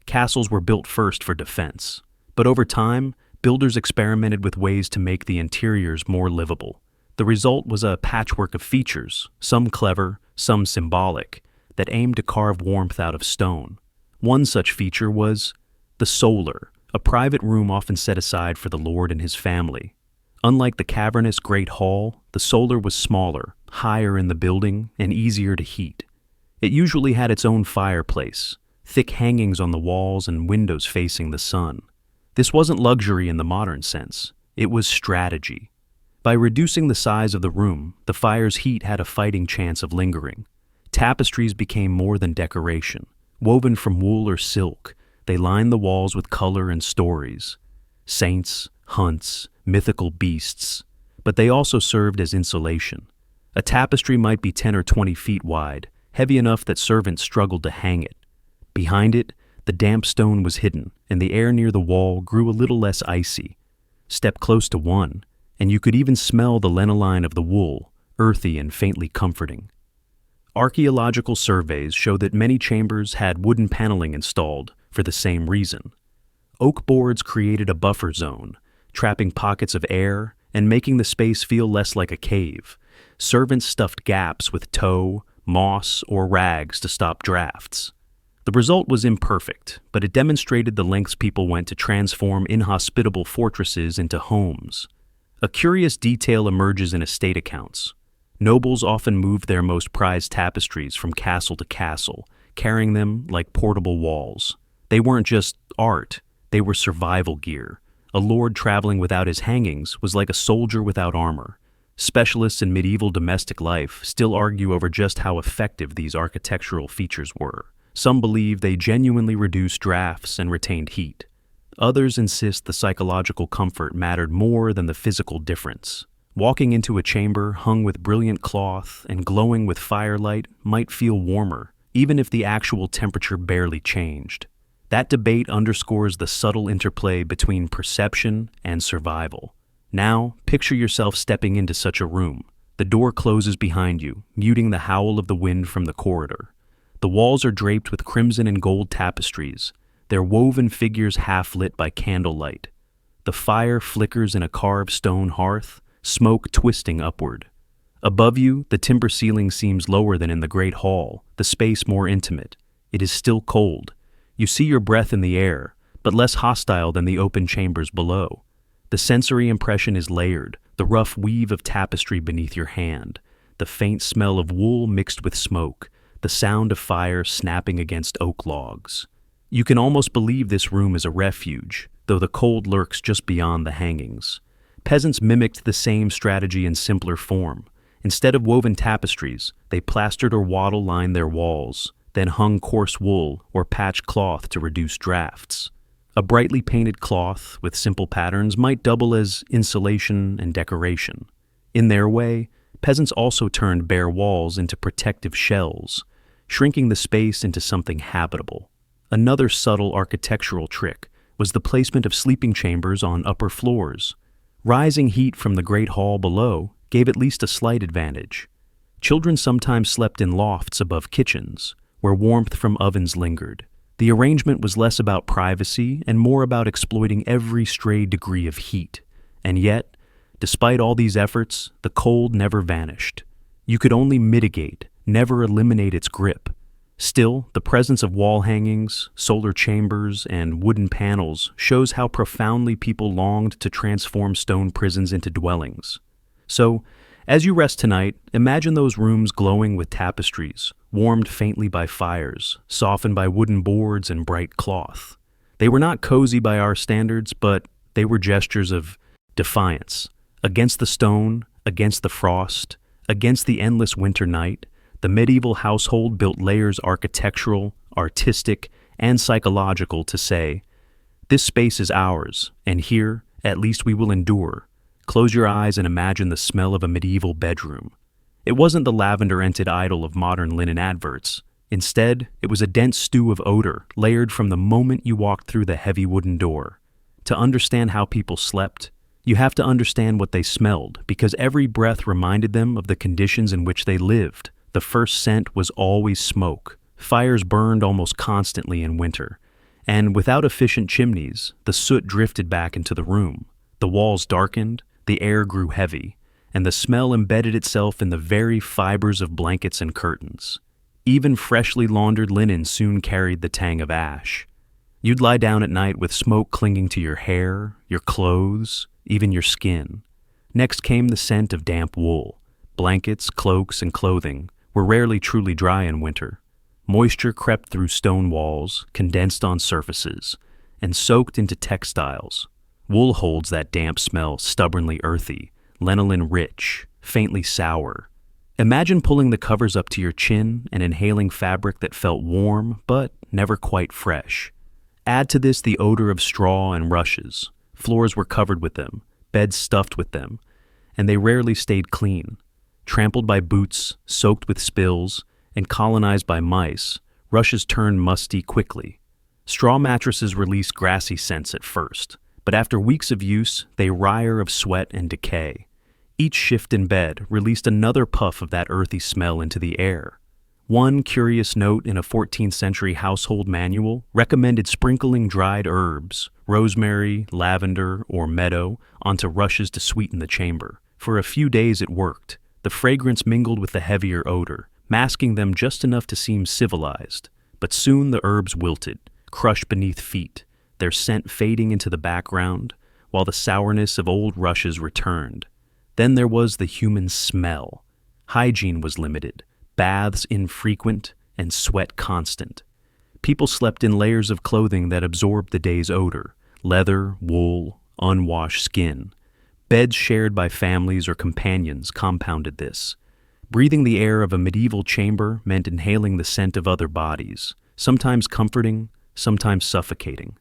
Castles were built first for defense, but over time, builders experimented with ways to make the interiors more livable. The result was a patchwork of features, some clever, some symbolic, that aimed to carve warmth out of stone. One such feature was the solar, a private room often set aside for the lord and his family. Unlike the cavernous great hall, the solar was smaller, higher in the building, and easier to heat. It usually had its own fireplace, thick hangings on the walls and windows facing the sun. This wasn't luxury in the modern sense, it was strategy. By reducing the size of the room, the fire's heat had a fighting chance of lingering. Tapestries became more than decoration. Woven from wool or silk, they lined the walls with color and stories. Saints, hunts, mythical beasts. But they also served as insulation. A tapestry might be 10 or 20 feet wide, heavy enough that servants struggled to hang it. Behind it, the damp stone was hidden, and the air near the wall grew a little less icy. Step close to one, and you could even smell the lanolin of the wool, earthy and faintly comforting. Archaeological surveys show that many chambers had wooden paneling installed for the same reason. Oak boards created a buffer zone, trapping pockets of air and making the space feel less like a cave. Servants stuffed gaps with tow, moss, or rags to stop drafts. The result was imperfect, but it demonstrated the lengths people went to transform inhospitable fortresses into homes. A curious detail emerges in estate accounts. Nobles often moved their most prized tapestries from castle to castle, carrying them like portable walls. They weren't just art, they were survival gear. A lord traveling without his hangings was like a soldier without armor. Specialists in medieval domestic life still argue over just how effective these architectural features were. Some believe they genuinely reduced drafts and retained heat. Others insist the psychological comfort mattered more than the physical difference. Walking into a chamber hung with brilliant cloth and glowing with firelight might feel warmer, even if the actual temperature barely changed. That debate underscores the subtle interplay between perception and survival. Now, picture yourself stepping into such a room. The door closes behind you, muting the howl of the wind from the corridor. The walls are draped with crimson and gold tapestries, their woven figures half lit by candlelight. The fire flickers in a carved stone hearth, smoke twisting upward. Above you, the timber ceiling seems lower than in the great hall, the space more intimate. It is still cold. You see your breath in the air, but less hostile than the open chambers below. The sensory impression is layered, the rough weave of tapestry beneath your hand, the faint smell of wool mixed with smoke, the sound of fire snapping against oak logs. You can almost believe this room is a refuge, though the cold lurks just beyond the hangings. Peasants mimicked the same strategy in simpler form. Instead of woven tapestries, they plastered or wattle-lined their walls, then hung coarse wool or patched cloth to reduce drafts. A brightly painted cloth with simple patterns might double as insulation and decoration. In their way, peasants also turned bare walls into protective shells, shrinking the space into something habitable. Another subtle architectural trick was the placement of sleeping chambers on upper floors. Rising heat from the great hall below gave at least a slight advantage. Children sometimes slept in lofts above kitchens, where warmth from ovens lingered. The arrangement was less about privacy and more about exploiting every stray degree of heat. And yet, despite all these efforts, the cold never vanished. You could only mitigate, never eliminate its grip. Still, the presence of wall hangings, solar chambers, and wooden panels shows how profoundly people longed to transform stone prisons into dwellings. So, as you rest tonight, imagine those rooms glowing with tapestries, warmed faintly by fires, softened by wooden boards and bright cloth. They were not cozy by our standards, but they were gestures of defiance. Against the stone, against the frost, against the endless winter night, the medieval household built layers architectural, artistic, and psychological to say, this space is ours, and here, at least we will endure. Close your eyes and imagine the smell of a medieval bedroom. It wasn't the lavender-scented idol of modern linen adverts. Instead, it was a dense stew of odor, layered from the moment you walked through the heavy wooden door. To understand how people slept, you have to understand what they smelled, because every breath reminded them of the conditions in which they lived. The first scent was always smoke. Fires burned almost constantly in winter. And without efficient chimneys, the soot drifted back into the room. The walls darkened, the air grew heavy, and the smell embedded itself in the very fibers of blankets and curtains. Even freshly laundered linen soon carried the tang of ash. You'd lie down at night with smoke clinging to your hair, your clothes, even your skin. Next came the scent of damp wool. Blankets, cloaks, and clothing were rarely truly dry in winter. Moisture crept through stone walls, condensed on surfaces, and soaked into textiles. Wool holds that damp smell stubbornly earthy, lanolin rich, faintly sour. Imagine pulling the covers up to your chin and inhaling fabric that felt warm but never quite fresh. Add to this the odor of straw and rushes. Floors were covered with them, beds stuffed with them, and they rarely stayed clean. Trampled by boots, soaked with spills, and colonized by mice, rushes turned musty quickly. Straw mattresses release grassy scents at first, but after weeks of use, they writhe of sweat and decay. Each shift in bed released another puff of that earthy smell into the air. One curious note in a 14th century household manual recommended sprinkling dried herbs, rosemary, lavender, or meadow, onto rushes to sweeten the chamber. For a few days it worked. The fragrance mingled with the heavier odor, masking them just enough to seem civilized. But soon the herbs wilted, crushed beneath feet, their scent fading into the background, while the sourness of old rushes returned. Then there was the human smell. Hygiene was limited, baths infrequent, and sweat constant. People slept in layers of clothing that absorbed the day's odor, leather, wool, unwashed skin. Beds shared by families or companions compounded this. Breathing the air of a medieval chamber meant inhaling the scent of other bodies, sometimes comforting, sometimes suffocating.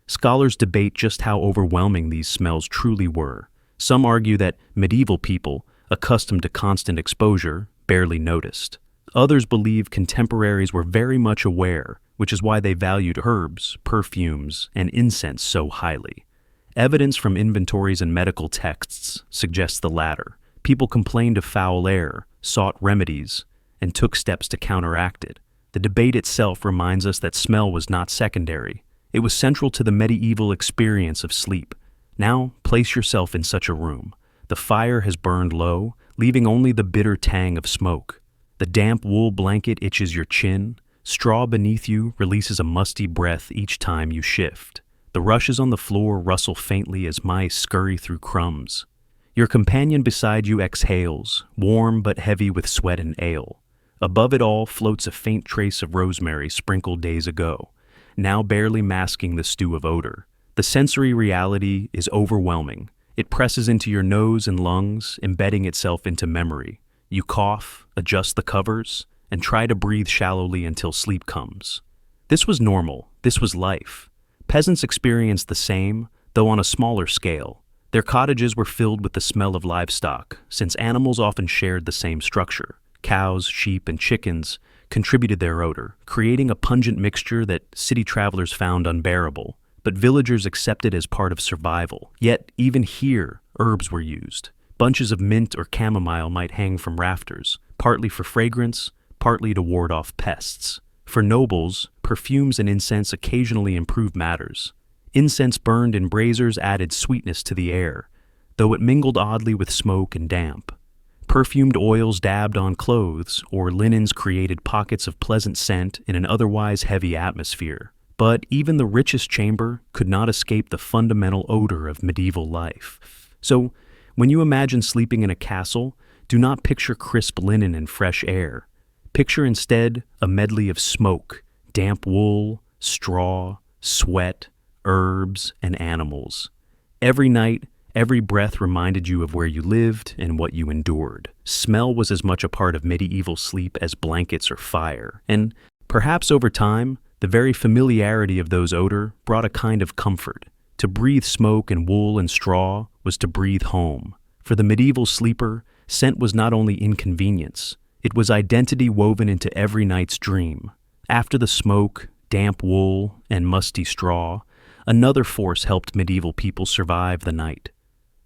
Scholars debate just how overwhelming these smells truly were. Some argue that medieval people, accustomed to constant exposure, barely noticed. Others believe contemporaries were very much aware, which is why they valued herbs, perfumes, and incense so highly. Evidence from inventories and medical texts suggests the latter. People complained of foul air, sought remedies, and took steps to counteract it. The debate itself reminds us that smell was not secondary. It was central to the medieval experience of sleep. Now, place yourself in such a room. The fire has burned low, leaving only the bitter tang of smoke. The damp wool blanket itches your chin. Straw beneath you releases a musty breath each time you shift. The rushes on the floor rustle faintly as mice scurry through crumbs. Your companion beside you exhales, warm but heavy with sweat and ale. Above it all floats a faint trace of rosemary sprinkled days ago, now barely masking the stew of odor. The sensory reality is overwhelming. It presses into your nose and lungs, embedding itself into memory. You cough, adjust the covers, and try to breathe shallowly until sleep comes. This was normal. This was life. Peasants experienced the same, though on a smaller scale. Their cottages were filled with the smell of livestock, since animals often shared the same structure. Cows, sheep, and chickens contributed their odor, creating a pungent mixture that city travelers found unbearable, but villagers accepted as part of survival. Yet, even here, herbs were used. Bunches of mint or chamomile might hang from rafters, partly for fragrance, partly to ward off pests. For nobles, perfumes and incense occasionally improved matters. Incense burned in braziers added sweetness to the air, though it mingled oddly with smoke and damp. Perfumed oils dabbed on clothes, or linens created pockets of pleasant scent in an otherwise heavy atmosphere. But even the richest chamber could not escape the fundamental odor of medieval life. So, when you imagine sleeping in a castle, do not picture crisp linen and fresh air. Picture instead a medley of smoke, damp wool, straw, sweat, herbs, and animals. Every night, every breath reminded you of where you lived and what you endured. Smell was as much a part of medieval sleep as blankets or fire. And perhaps over time, the very familiarity of those odor brought a kind of comfort. To breathe smoke and wool and straw was to breathe home. For the medieval sleeper, scent was not only inconvenience, it was identity woven into every night's dream. After the smoke, damp wool, and musty straw, another force helped medieval people survive the night: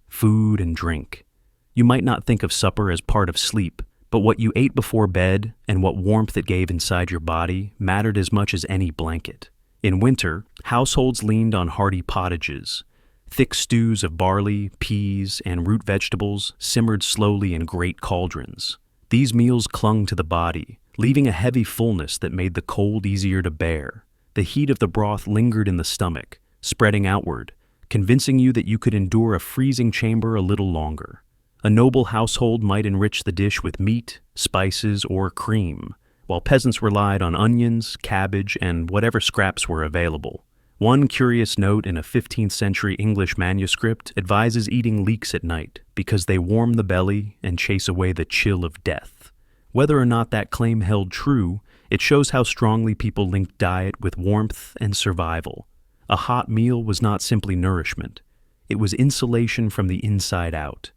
food and drink. You might not think of supper as part of sleep, but what you ate before bed and what warmth it gave inside your body mattered as much as any blanket. In winter, households leaned on hearty pottages. Thick stews of barley, peas, and root vegetables simmered slowly in great cauldrons. These meals clung to the body, leaving a heavy fullness that made the cold easier to bear. The heat of the broth lingered in the stomach, spreading outward, convincing you that you could endure a freezing chamber a little longer. A noble household might enrich the dish with meat, spices, or cream, while peasants relied on onions, cabbage, and whatever scraps were available. One curious note in a 15th century English manuscript advises eating leeks at night because they warm the belly and chase away the chill of death. Whether or not that claim held true, it shows how strongly people linked diet with warmth and survival. A hot meal was not simply nourishment. It was insulation from the inside out.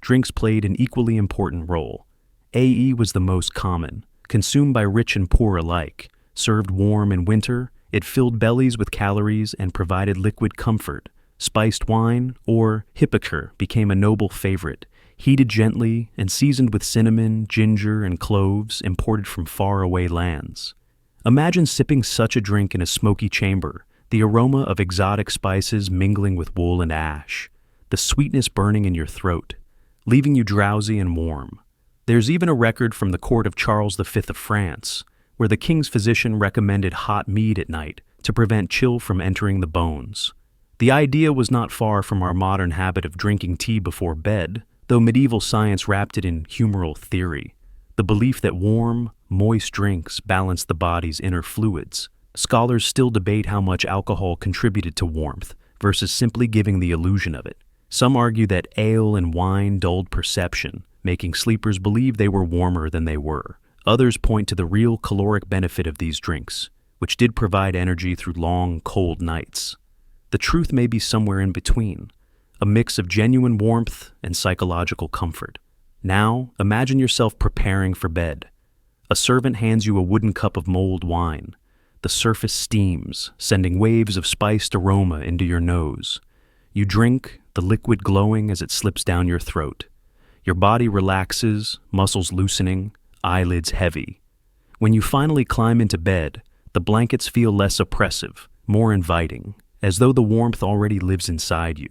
Drinks played an equally important role. AE was the most common, consumed by rich and poor alike. Served warm in winter, it filled bellies with calories and provided liquid comfort. Spiced wine, or hypocure, became a noble favorite, heated gently and seasoned with cinnamon, ginger, and cloves imported from faraway lands. Imagine sipping such a drink in a smoky chamber, the aroma of exotic spices mingling with wool and ash, the sweetness burning in your throat, leaving you drowsy and warm. There's even a record from the court of Charles V of France, where the king's physician recommended hot mead at night to prevent chill from entering the bones. The idea was not far from our modern habit of drinking tea before bed, though medieval science wrapped it in humoral theory, the belief that warm, moist drinks balanced the body's inner fluids. Scholars still debate how much alcohol contributed to warmth versus simply giving the illusion of it. Some argue that ale and wine dulled perception, making sleepers believe they were warmer than they were. Others point to the real caloric benefit of these drinks, which did provide energy through long, cold nights. The truth may be somewhere in between. a mix of genuine warmth and psychological comfort. Now, imagine yourself preparing for bed. A servant hands you a wooden cup of mulled wine. The surface steams, sending waves of spiced aroma into your nose. You drink, the liquid glowing as it slips down your throat. Your body relaxes, muscles loosening, eyelids heavy. When you finally climb into bed, the blankets feel less oppressive, more inviting, as though the warmth already lives inside you.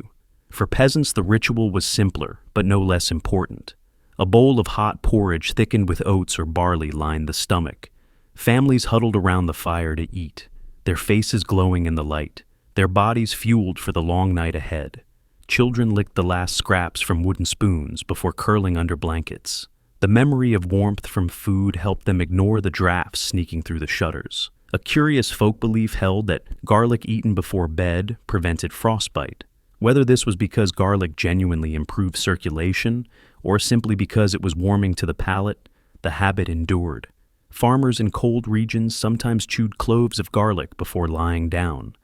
For peasants, the ritual was simpler, but no less important. A bowl of hot porridge thickened with oats or barley lined the stomach. Families huddled around the fire to eat, their faces glowing in the light, their bodies fueled for the long night ahead. Children licked the last scraps from wooden spoons before curling under blankets. The memory of warmth from food helped them ignore the drafts sneaking through the shutters. A curious folk belief held that garlic eaten before bed prevented frostbite. Whether this was because garlic genuinely improved circulation or simply because it was warming to the palate, the habit endured. Farmers in cold regions sometimes chewed cloves of garlic before lying down,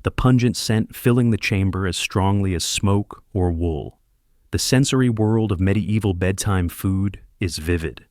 the pungent scent filling the chamber as strongly as smoke or wool. The sensory world of medieval bedtime food is vivid.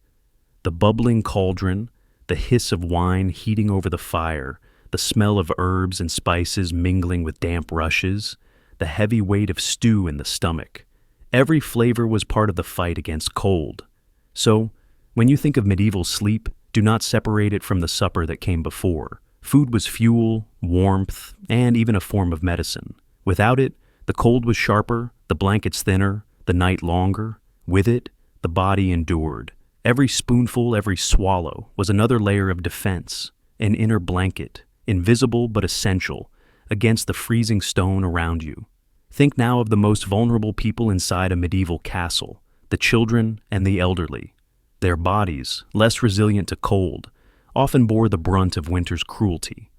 The bubbling cauldron, the hiss of wine heating over the fire, the smell of herbs and spices mingling with damp rushes, the heavy weight of stew in the stomach. Every flavor was part of the fight against cold. So, when you think of medieval sleep, do not separate it from the supper that came before. Food was fuel, warmth, and even a form of medicine. Without it, the cold was sharper, the blankets thinner, the night longer. With it, the body endured. Every spoonful, every swallow was another layer of defense, an inner blanket, invisible but essential, against the freezing stone around you. Think now of the most vulnerable people inside a medieval castle, the children and the elderly. Their bodies, less resilient to cold, often bore the brunt of winter's cruelty.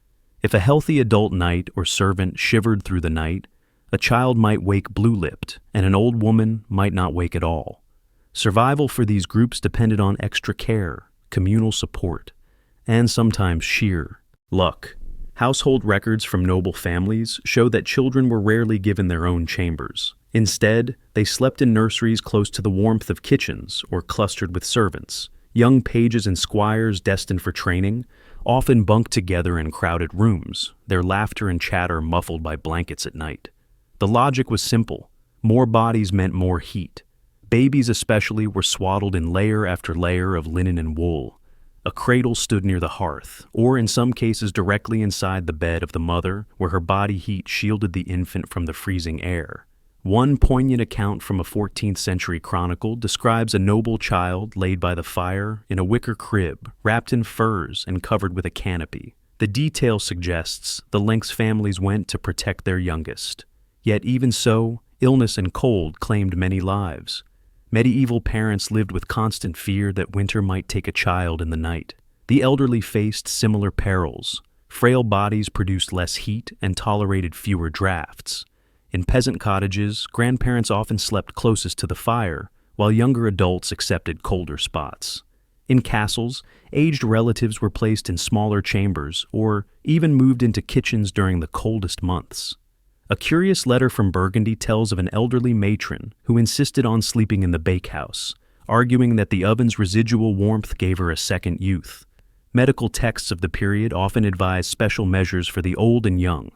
If a healthy adult knight or servant shivered through the night, a child might wake blue-lipped, and an old woman might not wake at all. Survival for these groups depended on extra care, communal support, and sometimes sheer luck. Household records from noble families show that children were rarely given their own chambers. Instead, they slept in nurseries close to the warmth of kitchens or clustered with servants. Young pages and squires destined for training often bunked together in crowded rooms, their laughter and chatter muffled by blankets at night. The logic was simple. More bodies meant more heat. Babies especially were swaddled in layer after layer of linen and wool. A cradle stood near the hearth, or in some cases directly inside the bed of the mother, where her body heat shielded the infant from the freezing air. One poignant account from a 14th century chronicle describes a noble child laid by the fire in a wicker crib, wrapped in furs and covered with a canopy. The detail suggests the lengths families went to protect their youngest. Yet even so, illness and cold claimed many lives. Medieval parents lived with constant fear that winter might take a child in the night. The elderly faced similar perils. Frail bodies produced less heat and tolerated fewer drafts. In peasant cottages, grandparents often slept closest to the fire, while younger adults accepted colder spots. In castles, aged relatives were placed in smaller chambers or even moved into kitchens during the coldest months. A curious letter from Burgundy tells of an elderly matron who insisted on sleeping in the bakehouse, arguing that the oven's residual warmth gave her a second youth. Medical texts of the period often advised special measures for the old and young.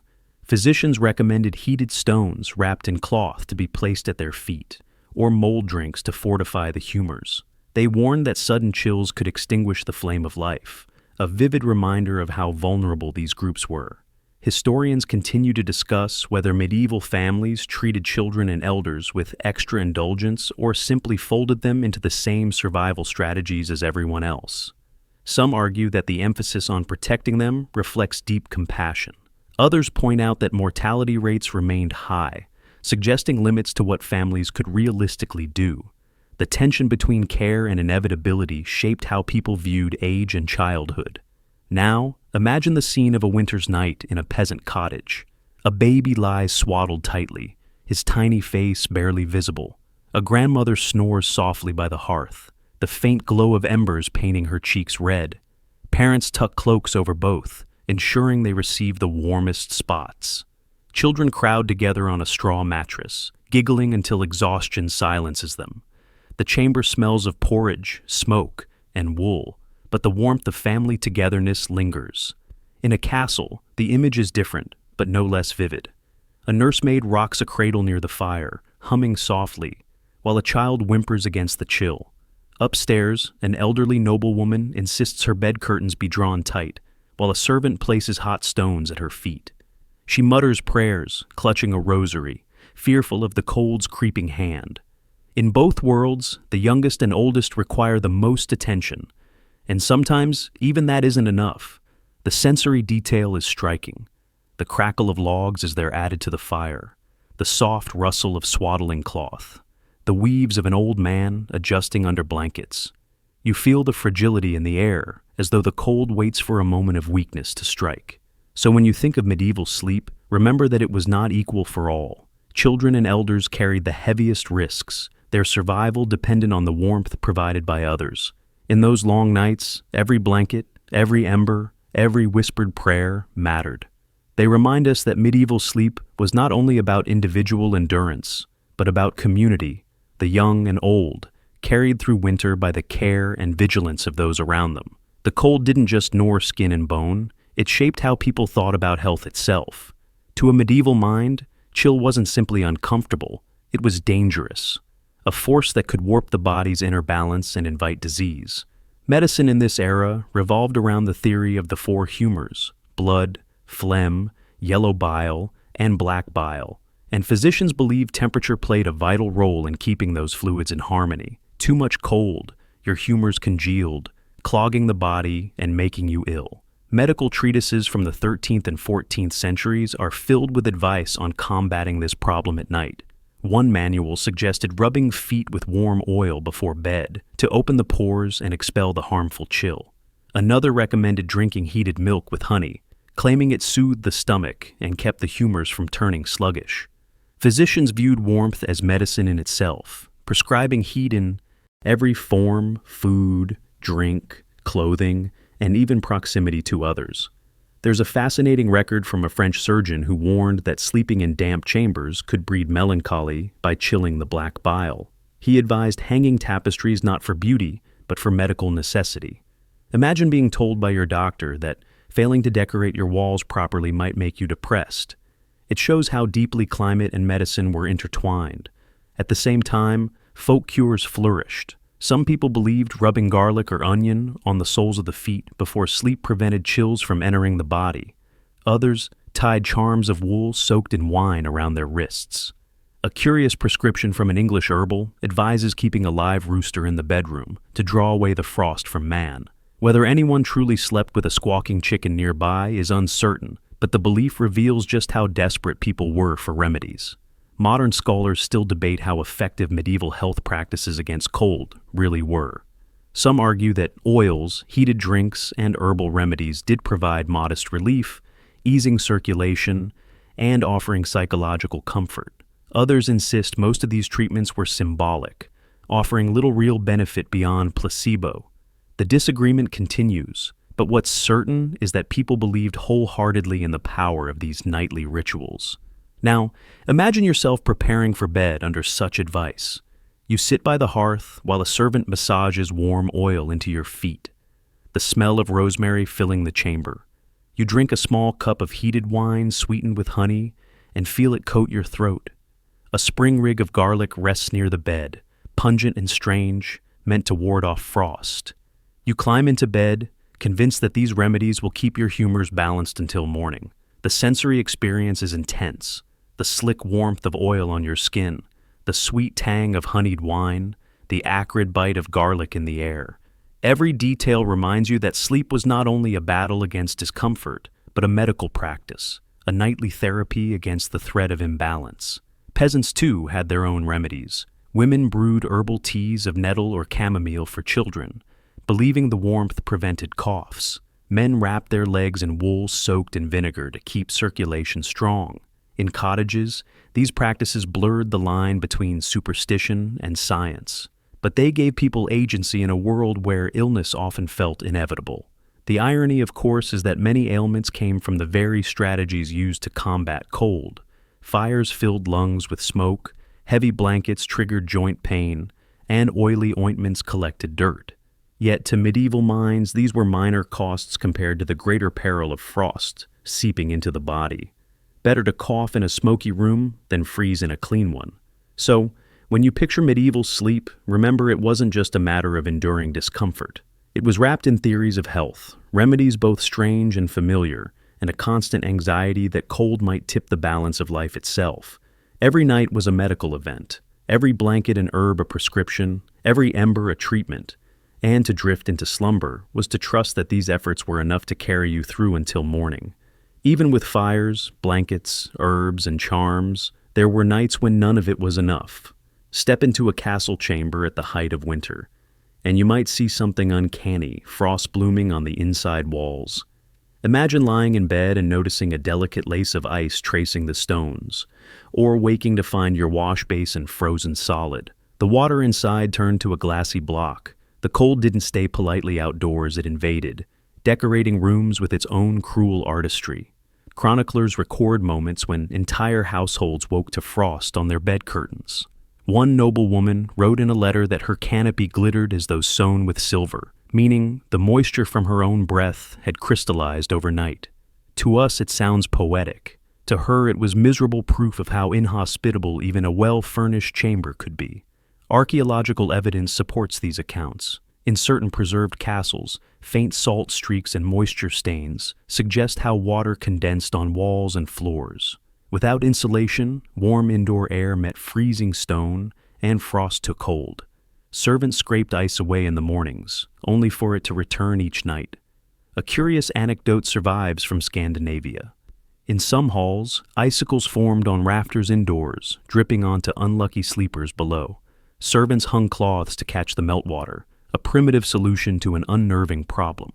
Physicians recommended heated stones wrapped in cloth to be placed at their feet, or mold drinks to fortify the humors. They warned that sudden chills could extinguish the flame of life, a vivid reminder of how vulnerable these groups were. Historians continue to discuss whether medieval families treated children and elders with extra indulgence or simply folded them into the same survival strategies as everyone else. Some argue that the emphasis on protecting them reflects deep compassion. Others point out that mortality rates remained high, suggesting limits to what families could realistically do. The tension between care and inevitability shaped how people viewed age and childhood. Now, imagine the scene of a winter's night in a peasant cottage. A baby lies swaddled tightly, his tiny face barely visible. A grandmother snores softly by the hearth, the faint glow of embers painting her cheeks red. Parents tuck cloaks over both, ensuring they receive the warmest spots. Children crowd together on a straw mattress, giggling until exhaustion silences them. The chamber smells of porridge, smoke, and wool, but the warmth of family togetherness lingers. In a castle, the image is different, but no less vivid. A nursemaid rocks a cradle near the fire, humming softly, while a child whimpers against the chill. Upstairs, an elderly noblewoman insists her bed curtains be drawn tight, while a servant places hot stones at her feet. She mutters prayers, clutching a rosary, fearful of the cold's creeping hand. In both worlds, the youngest and oldest require the most attention, and sometimes even that isn't enough. The sensory detail is striking. The crackle of logs as they're added to the fire, the soft rustle of swaddling cloth, the weaves of an old man adjusting under blankets. You feel the fragility in the air, as though the cold waits for a moment of weakness to strike. So when you think of medieval sleep, remember that it was not equal for all. Children and elders carried the heaviest risks, their survival dependent on the warmth provided by others. In those long nights, every blanket, every ember, every whispered prayer mattered. They remind us that medieval sleep was not only about individual endurance, but about community, the young and old, carried through winter by the care and vigilance of those around them. The cold didn't just gnaw skin and bone, it shaped how people thought about health itself. To a medieval mind, chill wasn't simply uncomfortable, it was dangerous, a force that could warp the body's inner balance and invite disease. Medicine in this era revolved around the theory of the four humors: blood, phlegm, yellow bile, and black bile, and physicians believed temperature played a vital role in keeping those fluids in harmony. Too much cold, your humors congealed, clogging the body and making you ill. Medical treatises from the 13th and 14th centuries are filled with advice on combating this problem at night. One manual suggested rubbing feet with warm oil before bed to open the pores and expel the harmful chill. Another recommended drinking heated milk with honey, claiming it soothed the stomach and kept the humors from turning sluggish. Physicians viewed warmth as medicine in itself, prescribing heat in every form: food, drink, clothing, and even proximity to others. There's a fascinating record from a French surgeon who warned that sleeping in damp chambers could breed melancholy by chilling the black bile. He advised hanging tapestries not for beauty, but for medical necessity. Imagine being told by your doctor that failing to decorate your walls properly might make you depressed. It shows how deeply climate and medicine were intertwined. At the same time, folk cures flourished. Some people believed rubbing garlic or onion on the soles of the feet before sleep prevented chills from entering the body. Others tied charms of wool soaked in wine around their wrists. A curious prescription from an English herbal advises keeping a live rooster in the bedroom to draw away the frost from man. Whether anyone truly slept with a squawking chicken nearby is uncertain, but the belief reveals just how desperate people were for remedies. Modern scholars still debate how effective medieval health practices against cold really were. Some argue that oils, heated drinks, and herbal remedies did provide modest relief, easing circulation, and offering psychological comfort. Others insist most of these treatments were symbolic, offering little real benefit beyond placebo. The disagreement continues, but what's certain is that people believed wholeheartedly in the power of these nightly rituals. Now, imagine yourself preparing for bed under such advice. You sit by the hearth while a servant massages warm oil into your feet, the smell of rosemary filling the chamber. You drink a small cup of heated wine sweetened with honey and feel it coat your throat. A spring rig of garlic rests near the bed, pungent and strange, meant to ward off frost. You climb into bed, convinced that these remedies will keep your humors balanced until morning. The sensory experience is intense. The slick warmth of oil on your skin, the sweet tang of honeyed wine, the acrid bite of garlic in the air. Every detail reminds you that sleep was not only a battle against discomfort, but a medical practice, a nightly therapy against the threat of imbalance. Peasants, too, had their own remedies. Women brewed herbal teas of nettle or chamomile for children, believing the warmth prevented coughs. Men wrapped their legs in wool soaked in vinegar to keep circulation strong. In cottages, these practices blurred the line between superstition and science, but they gave people agency in a world where illness often felt inevitable. The irony, of course, is that many ailments came from the very strategies used to combat cold. Fires filled lungs with smoke, Heavy blankets triggered joint pain, and oily ointments collected dirt. Yet to medieval minds, these were minor costs compared to the greater peril of frost seeping into the body. Better to cough in a smoky room than freeze in a clean one. So, when you picture medieval sleep, remember it wasn't just a matter of enduring discomfort. It was wrapped in theories of health, remedies both strange and familiar, and a constant anxiety that cold might tip the balance of life itself. Every night was a medical event, every blanket and herb a prescription, every ember a treatment. And to drift into slumber was to trust that these efforts were enough to carry you through until morning. Even with fires, blankets, herbs, and charms, there were nights when none of it was enough. Step into a castle chamber at the height of winter, and you might see something uncanny, frost blooming on the inside walls. Imagine lying in bed and noticing a delicate lace of ice tracing the stones, or waking to find your wash basin frozen solid. The water inside turned to a glassy block. The cold didn't stay politely outdoors, it invaded, decorating rooms with its own cruel artistry. Chroniclers record moments when entire households woke to frost on their bed curtains. One noble woman wrote in a letter that her canopy glittered as though sewn with silver, meaning the moisture from her own breath had crystallized overnight. To us it sounds poetic. To her it was miserable proof of how inhospitable even a well-furnished chamber could be. Archaeological evidence supports these accounts. In certain preserved castles, faint salt streaks and moisture stains suggest how water condensed on walls and floors. Without insulation, warm indoor air met freezing stone, and frost took hold. Servants scraped ice away in the mornings, only for it to return each night. A curious anecdote survives from Scandinavia. In some halls, icicles formed on rafters indoors, dripping onto unlucky sleepers below. Servants hung cloths to catch the meltwater, a primitive solution to an unnerving problem.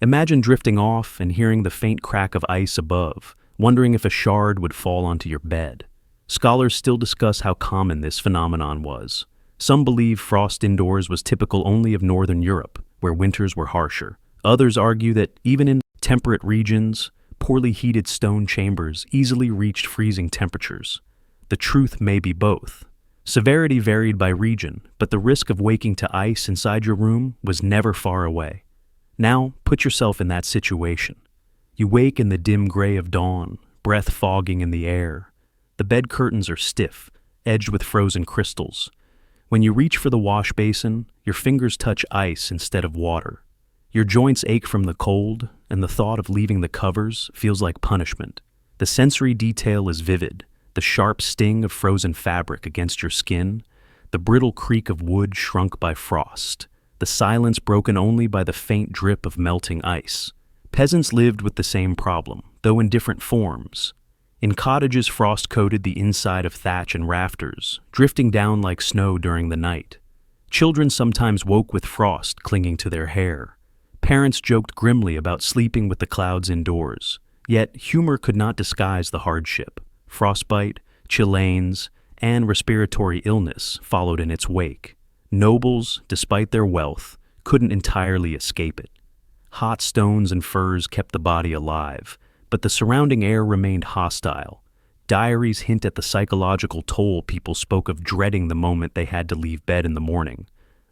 Imagine drifting off and hearing the faint crack of ice above, wondering if a shard would fall onto your bed. Scholars still discuss how common this phenomenon was. Some believe frost indoors was typical only of northern Europe, where winters were harsher. Others argue that even in temperate regions, poorly heated stone chambers easily reached freezing temperatures. The truth may be both. Severity varied by region, but the risk of waking to ice inside your room was never far away. Now, put yourself in that situation. You wake in the dim gray of dawn, breath fogging in the air. The bed curtains are stiff, edged with frozen crystals. When you reach for the wash basin, your fingers touch ice instead of water. Your joints ache from the cold, and the thought of leaving the covers feels like punishment. The sensory detail is vivid. The sharp sting of frozen fabric against your skin, the brittle creak of wood shrunk by frost, the silence broken only by the faint drip of melting ice. Peasants lived with the same problem, though in different forms. In cottages, frost coated the inside of thatch and rafters, drifting down like snow during the night. Children sometimes woke with frost clinging to their hair. Parents joked grimly about sleeping with the clouds indoors, yet humor could not disguise the hardship. Frostbite, chilblains, and respiratory illness followed in its wake. Nobles, despite their wealth, couldn't entirely escape it. Hot stones and furs kept the body alive, but the surrounding air remained hostile. Diaries hint at the psychological toll people spoke of dreading the moment they had to leave bed in the morning,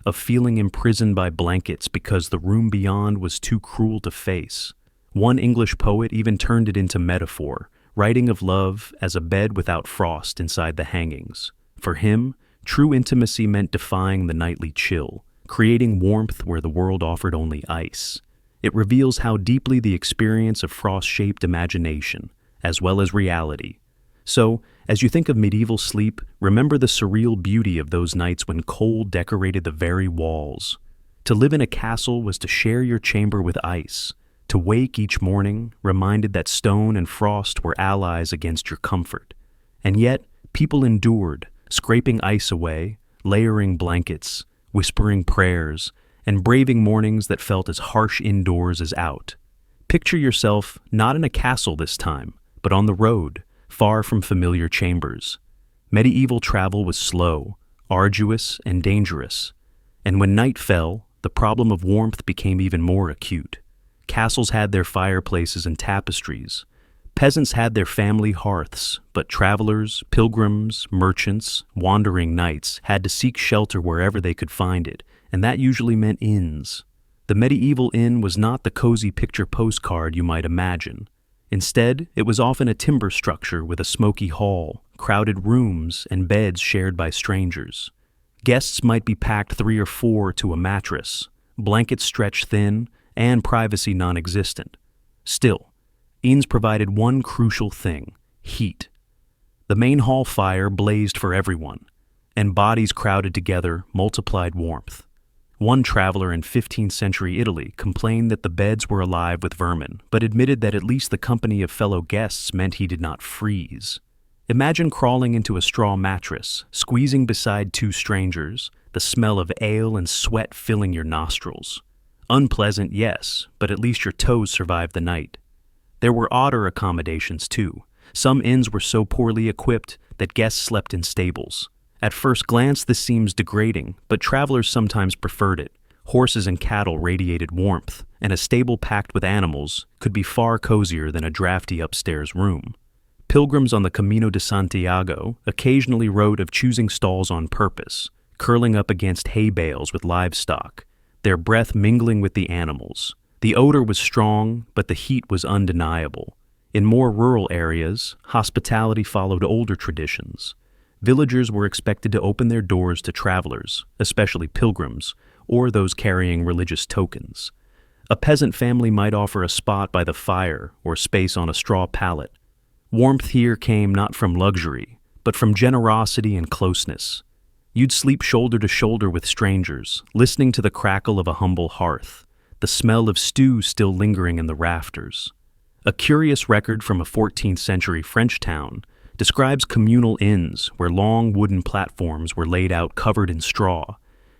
of feeling imprisoned by blankets because the room beyond was too cruel to face. One English poet even turned it into metaphor, writing of love as a bed without frost inside the hangings. For him, true intimacy meant defying the nightly chill, creating warmth where the world offered only ice. It reveals how deeply the experience of frost shaped imagination, as well as reality. So, as you think of medieval sleep, remember the surreal beauty of those nights when cold decorated the very walls. To live in a castle was to share your chamber with ice, to wake each morning reminded that stone and frost were allies against your comfort. And yet, people endured, scraping ice away, layering blankets, whispering prayers, and braving mornings that felt as harsh indoors as out. Picture yourself not in a castle this time, but on the road, far from familiar chambers. Medieval travel was slow, arduous, and dangerous. And when night fell, the problem of warmth became even more acute. Castles had their fireplaces and tapestries, Peasants had their family hearths, but travelers, pilgrims, merchants, wandering knights had to seek shelter wherever they could find it, and that usually meant inns. The medieval inn was not the cozy picture postcard you might imagine. Instead, it was often a timber structure with a smoky hall, crowded rooms, and beds shared by strangers. Guests might be packed 3 or 4 to a mattress, blankets stretched thin, and privacy non-existent. Still, inns provided one crucial thing: heat. The main hall fire blazed for everyone, and bodies crowded together multiplied warmth. One traveler in 15th century Italy complained that the beds were alive with vermin, but admitted that at least the company of fellow guests meant he did not freeze. Imagine crawling into a straw mattress, squeezing beside 2 strangers, the smell of ale and sweat filling your nostrils. Unpleasant, yes, but at least your toes survived the night. There were odder accommodations, too. Some inns were so poorly equipped that guests slept in stables. At first glance, this seems degrading, but travelers sometimes preferred it. Horses and cattle radiated warmth, and a stable packed with animals could be far cozier than a drafty upstairs room. Pilgrims on the Camino de Santiago occasionally wrote of choosing stalls on purpose, curling up against hay bales with livestock, their breath mingling with the animals. The odor was strong, but the heat was undeniable. In more rural areas, hospitality followed older traditions. Villagers were expected to open their doors to travelers, especially pilgrims, or those carrying religious tokens. A peasant family might offer a spot by the fire or space on a straw pallet. Warmth here came not from luxury, but from generosity and closeness. You'd sleep shoulder to shoulder with strangers, listening to the crackle of a humble hearth, the smell of stew still lingering in the rafters. A curious record from a 14th century French town describes communal inns where long wooden platforms were laid out covered in straw,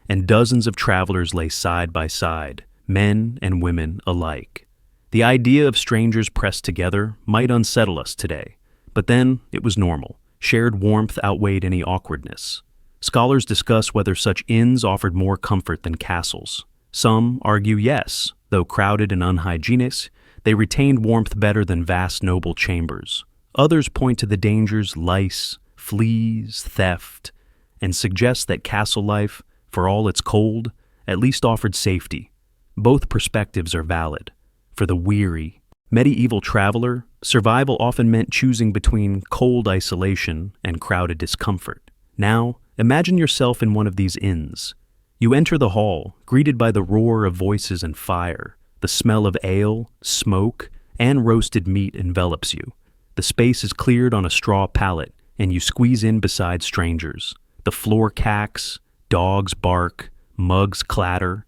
and dozens of travelers lay side by side, men and women alike. The idea of strangers pressed together might unsettle us today, but then it was normal. Shared warmth outweighed any awkwardness. Scholars discuss whether such inns offered more comfort than castles. Some argue yes, though crowded and unhygienic, they retained warmth better than vast noble chambers. Others point to the dangers: lice, fleas, theft, and suggest that castle life, for all its cold, at least offered safety. Both perspectives are valid. For the weary, medieval traveler, survival often meant choosing between cold isolation and crowded discomfort. Now, imagine yourself in one of these inns. You enter the hall, greeted by the roar of voices and fire. The smell of ale, smoke, and roasted meat envelops you. The space is cleared on a straw pallet, and you squeeze in beside strangers. The floor cacks, dogs bark, mugs clatter,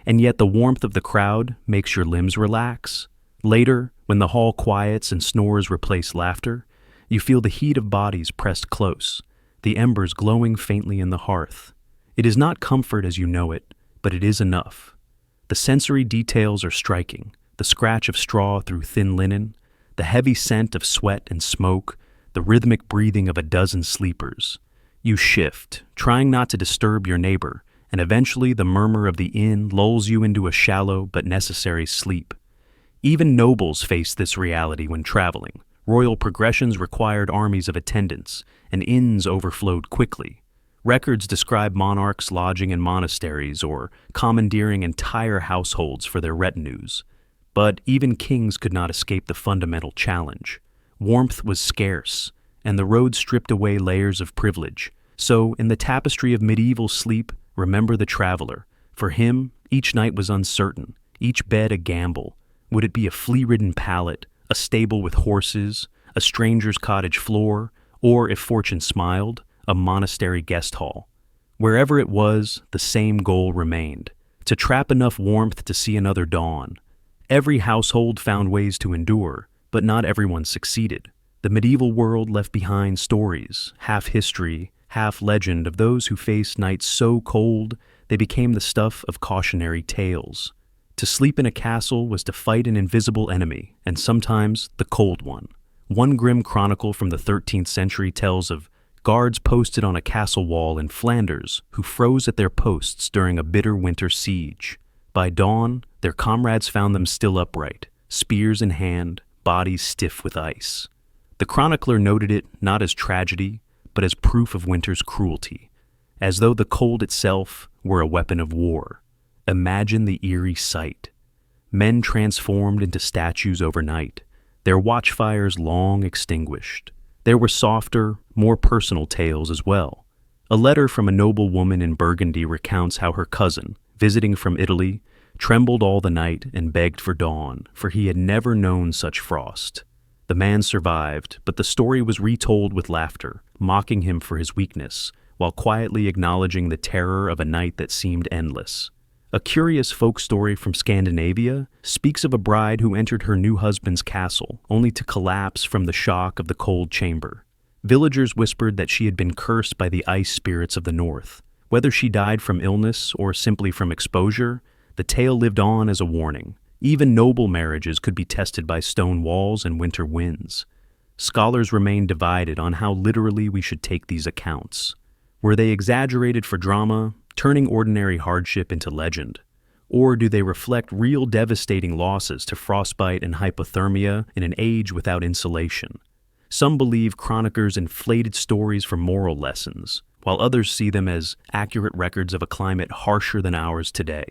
and yet the warmth of the crowd makes your limbs relax. Later, when the hall quiets and snores replace laughter, you feel the heat of bodies pressed close, the embers glowing faintly in the hearth. It is not comfort as you know it, but it is enough. The sensory details are striking: the scratch of straw through thin linen, the heavy scent of sweat and smoke, the rhythmic breathing of a dozen sleepers. You shift, trying not to disturb your neighbor, and eventually the murmur of the inn lulls you into a shallow but necessary sleep. Even nobles faced this reality when traveling. Royal progressions required armies of attendants, and inns overflowed quickly. Records describe monarchs lodging in monasteries or commandeering entire households for their retinues. But even kings could not escape the fundamental challenge. Warmth was scarce, and the road stripped away layers of privilege. So, in the tapestry of medieval sleep, remember the traveler. For him, each night was uncertain, each bed a gamble. Would it be a flea-ridden pallet, a stable with horses, a stranger's cottage floor, or, if fortune smiled, a monastery guest hall? Wherever it was, the same goal remained: to trap enough warmth to see another dawn. Every household found ways to endure, but not everyone succeeded. The medieval world left behind stories, half history, half legend, of those who faced nights so cold they became the stuff of cautionary tales. To sleep in a castle was to fight an invisible enemy, and sometimes the cold one. One grim chronicle from the 13th century tells of guards posted on a castle wall in Flanders who froze at their posts during a bitter winter siege. By dawn, their comrades found them still upright, spears in hand, bodies stiff with ice. The chronicler noted it not as tragedy, but as proof of winter's cruelty, as though the cold itself were a weapon of war. Imagine the eerie sight. Men transformed into statues overnight, their watchfires long extinguished. There were softer, more personal tales as well. A letter from a noble woman in Burgundy recounts how her cousin, visiting from Italy, trembled all the night and begged for dawn, for he had never known such frost. The man survived, but the story was retold with laughter, mocking him for his weakness, while quietly acknowledging the terror of a night that seemed endless. A curious folk story from Scandinavia speaks of a bride who entered her new husband's castle, only to collapse from the shock of the cold chamber. Villagers whispered that she had been cursed by the ice spirits of the north. Whether she died from illness or simply from exposure, the tale lived on as a warning. Even noble marriages could be tested by stone walls and winter winds. Scholars remain divided on how literally we should take these accounts. Were they exaggerated for drama, turning ordinary hardship into legend? Or do they reflect real devastating losses to frostbite and hypothermia in an age without insulation? Some believe chroniclers inflated stories for moral lessons, while others see them as accurate records of a climate harsher than ours today.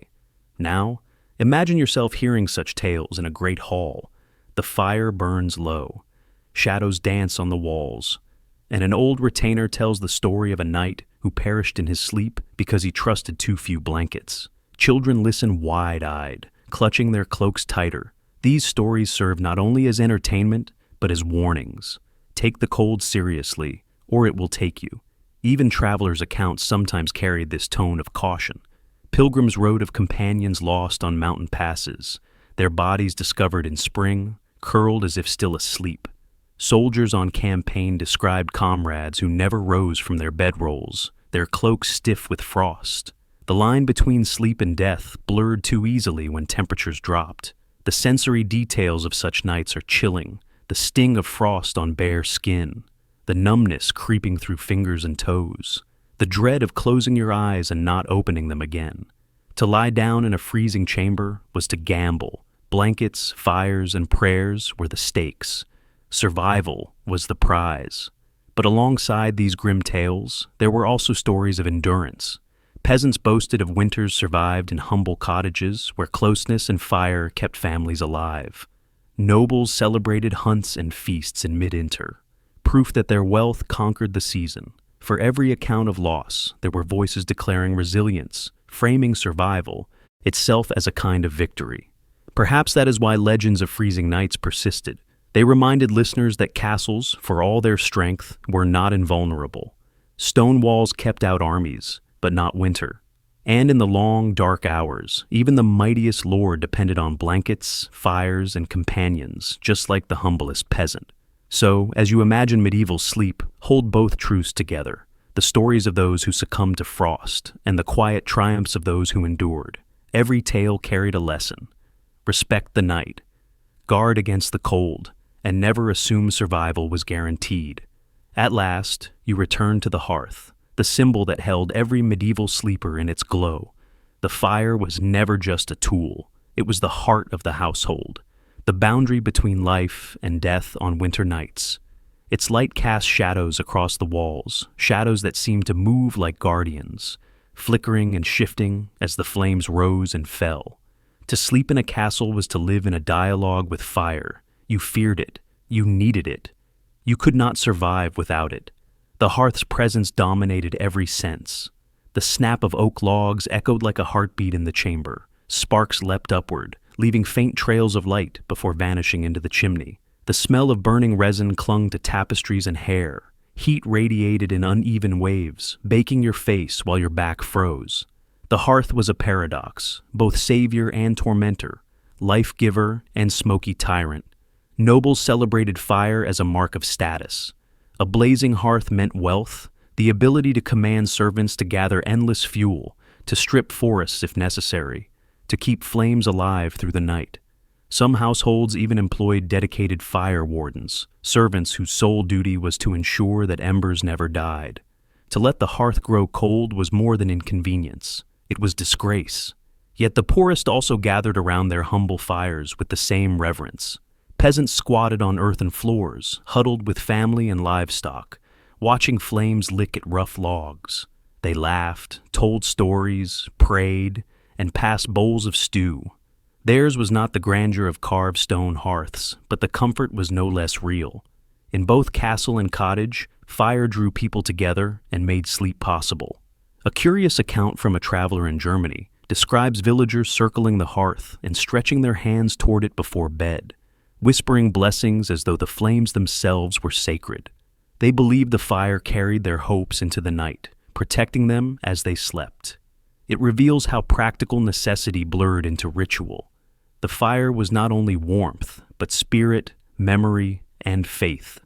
Now, imagine yourself hearing such tales in a great hall. The fire burns low, shadows dance on the walls, and an old retainer tells the story of a knight who perished in his sleep because he trusted too few blankets. Children listen wide-eyed, clutching their cloaks tighter. These stories serve not only as entertainment, but as warnings. Take the cold seriously, or it will take you. Even travelers' accounts sometimes carried this tone of caution. Pilgrims wrote of companions lost on mountain passes, their bodies discovered in spring, curled as if still asleep. Soldiers on campaign described comrades who never rose from their bedrolls, their cloaks stiff with frost. The line between sleep and death blurred too easily when temperatures dropped. The sensory details of such nights are chilling, the sting of frost on bare skin, the numbness creeping through fingers and toes, the dread of closing your eyes and not opening them again. To lie down in a freezing chamber was to gamble. Blankets, fires, and prayers were the stakes. Survival was the prize. But alongside these grim tales, there were also stories of endurance. Peasants boasted of winters survived in humble cottages where closeness and fire kept families alive. Nobles celebrated hunts and feasts in mid-winter, proof that their wealth conquered the season. For every account of loss, there were voices declaring resilience, framing survival itself as a kind of victory. Perhaps that is why legends of freezing nights persisted. They reminded listeners that castles, for all their strength, were not invulnerable. Stone walls kept out armies, but not winter. And in the long, dark hours, even the mightiest lord depended on blankets, fires, and companions, just like the humblest peasant. So, as you imagine medieval sleep, hold both truths together, the stories of those who succumbed to frost, and the quiet triumphs of those who endured. Every tale carried a lesson. Respect the night, guard against the cold, and never assume survival was guaranteed. At last, you return to the hearth, the symbol that held every medieval sleeper in its glow. The fire was never just a tool, it was the heart of the household, the boundary between life and death on winter nights. Its light cast shadows across the walls, shadows that seemed to move like guardians, flickering and shifting as the flames rose and fell. To sleep in a castle was to live in a dialogue with fire. You feared it, you needed it. You could not survive without it. The hearth's presence dominated every sense. The snap of oak logs echoed like a heartbeat in the chamber. Sparks leapt upward, leaving faint trails of light before vanishing into the chimney. The smell of burning resin clung to tapestries and hair. Heat radiated in uneven waves, baking your face while your back froze. The hearth was a paradox, both savior and tormentor, life-giver and smoky tyrant. Nobles celebrated fire as a mark of status. A blazing hearth meant wealth, the ability to command servants to gather endless fuel, to strip forests if necessary, to keep flames alive through the night. Some households even employed dedicated fire wardens, servants whose sole duty was to ensure that embers never died. To let the hearth grow cold was more than inconvenience. It was disgrace. Yet the poorest also gathered around their humble fires with the same reverence. Peasants squatted on earthen floors, huddled with family and livestock, watching flames lick at rough logs. They laughed, told stories, prayed, and passed bowls of stew. Theirs was not the grandeur of carved stone hearths, but the comfort was no less real. In both castle and cottage, fire drew people together and made sleep possible. A curious account from a traveler in Germany describes villagers circling the hearth and stretching their hands toward it before bed, whispering blessings as though the flames themselves were sacred. They believed the fire carried their hopes into the night, protecting them as they slept. It reveals how practical necessity blurred into ritual. The fire was not only warmth, but spirit, memory, and faith.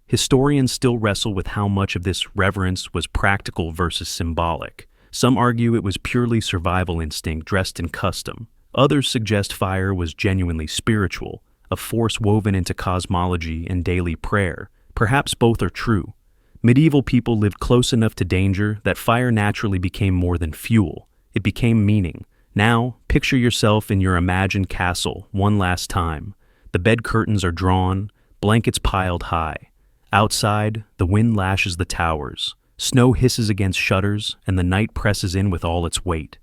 Historians still wrestle with how much of this reverence was practical versus symbolic. Some argue it was purely survival instinct dressed in custom. Others suggest fire was genuinely spiritual, a force woven into cosmology and daily prayer. Perhaps both are true. Medieval people lived close enough to danger that fire naturally became more than fuel. It became meaning. Now, picture yourself in your imagined castle one last time. The bed curtains are drawn, blankets piled high. Outside, the wind lashes the towers. Snow hisses against shutters, and the night presses in with all its weight.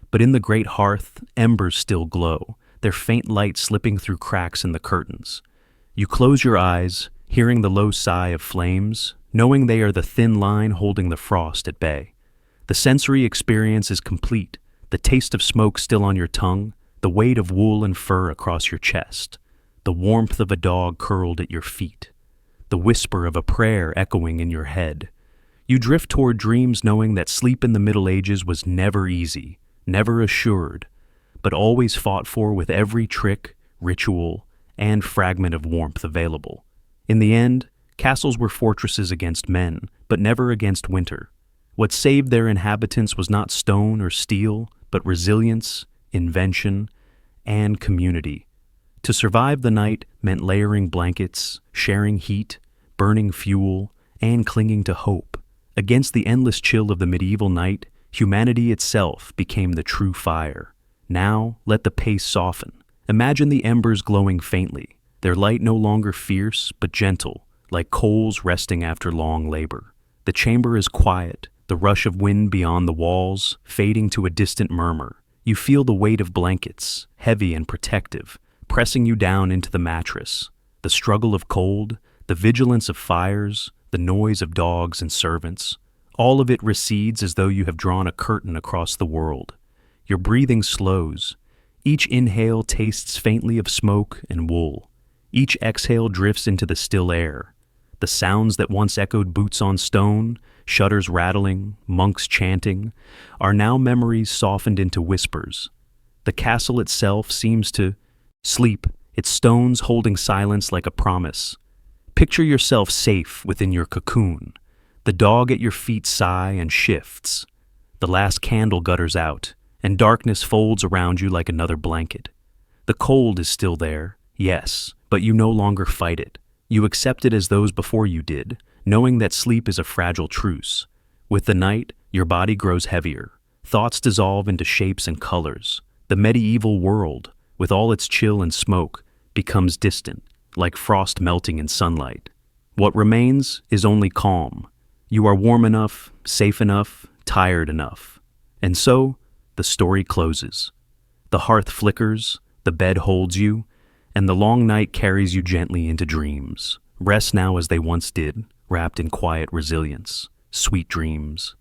But in the great hearth, embers still glow, their faint light slipping through cracks in the curtains. You close your eyes, hearing the low sigh of flames, knowing they are the thin line holding the frost at bay. The sensory experience is complete, the taste of smoke still on your tongue, the weight of wool and fur across your chest, the warmth of a dog curled at your feet, the whisper of a prayer echoing in your head. You drift toward dreams knowing that sleep in the Middle Ages was never easy, never assured, but always fought for with every trick, ritual, and fragment of warmth available. In the end, castles were fortresses against men, but never against winter. What saved their inhabitants was not stone or steel, but resilience, invention, and community. To survive the night meant layering blankets, sharing heat, burning fuel, and clinging to hope. Against the endless chill of the medieval night, humanity itself became the true fire. Now, let the pace soften. Imagine the embers glowing faintly, their light no longer fierce, but gentle, like coals resting after long labor. The chamber is quiet, the rush of wind beyond the walls fading to a distant murmur. You feel the weight of blankets, heavy and protective, pressing you down into the mattress. The struggle of cold, the vigilance of fires, the noise of dogs and servants, all of it recedes as though you have drawn a curtain across the world. Your breathing slows. Each inhale tastes faintly of smoke and wool. Each exhale drifts into the still air. The sounds that once echoed boots on stone, shutters rattling, monks chanting, are now memories softened into whispers. The castle itself seems to sleep, its stones holding silence like a promise. Picture yourself safe within your cocoon. The dog at your feet sigh and shifts. The last candle gutters out, and darkness folds around you like another blanket. The cold is still there, yes, but you no longer fight it. You accept it as those before you did, knowing that sleep is a fragile truce. With the night, your body grows heavier. Thoughts dissolve into shapes and colors. The medieval world, with all its chill and smoke, becomes distant, like frost melting in sunlight. What remains is only calm. You are warm enough, safe enough, tired enough. And so, the story closes. The hearth flickers, the bed holds you, and the long night carries you gently into dreams. Rest now as they once did, wrapped in quiet resilience. Sweet dreams.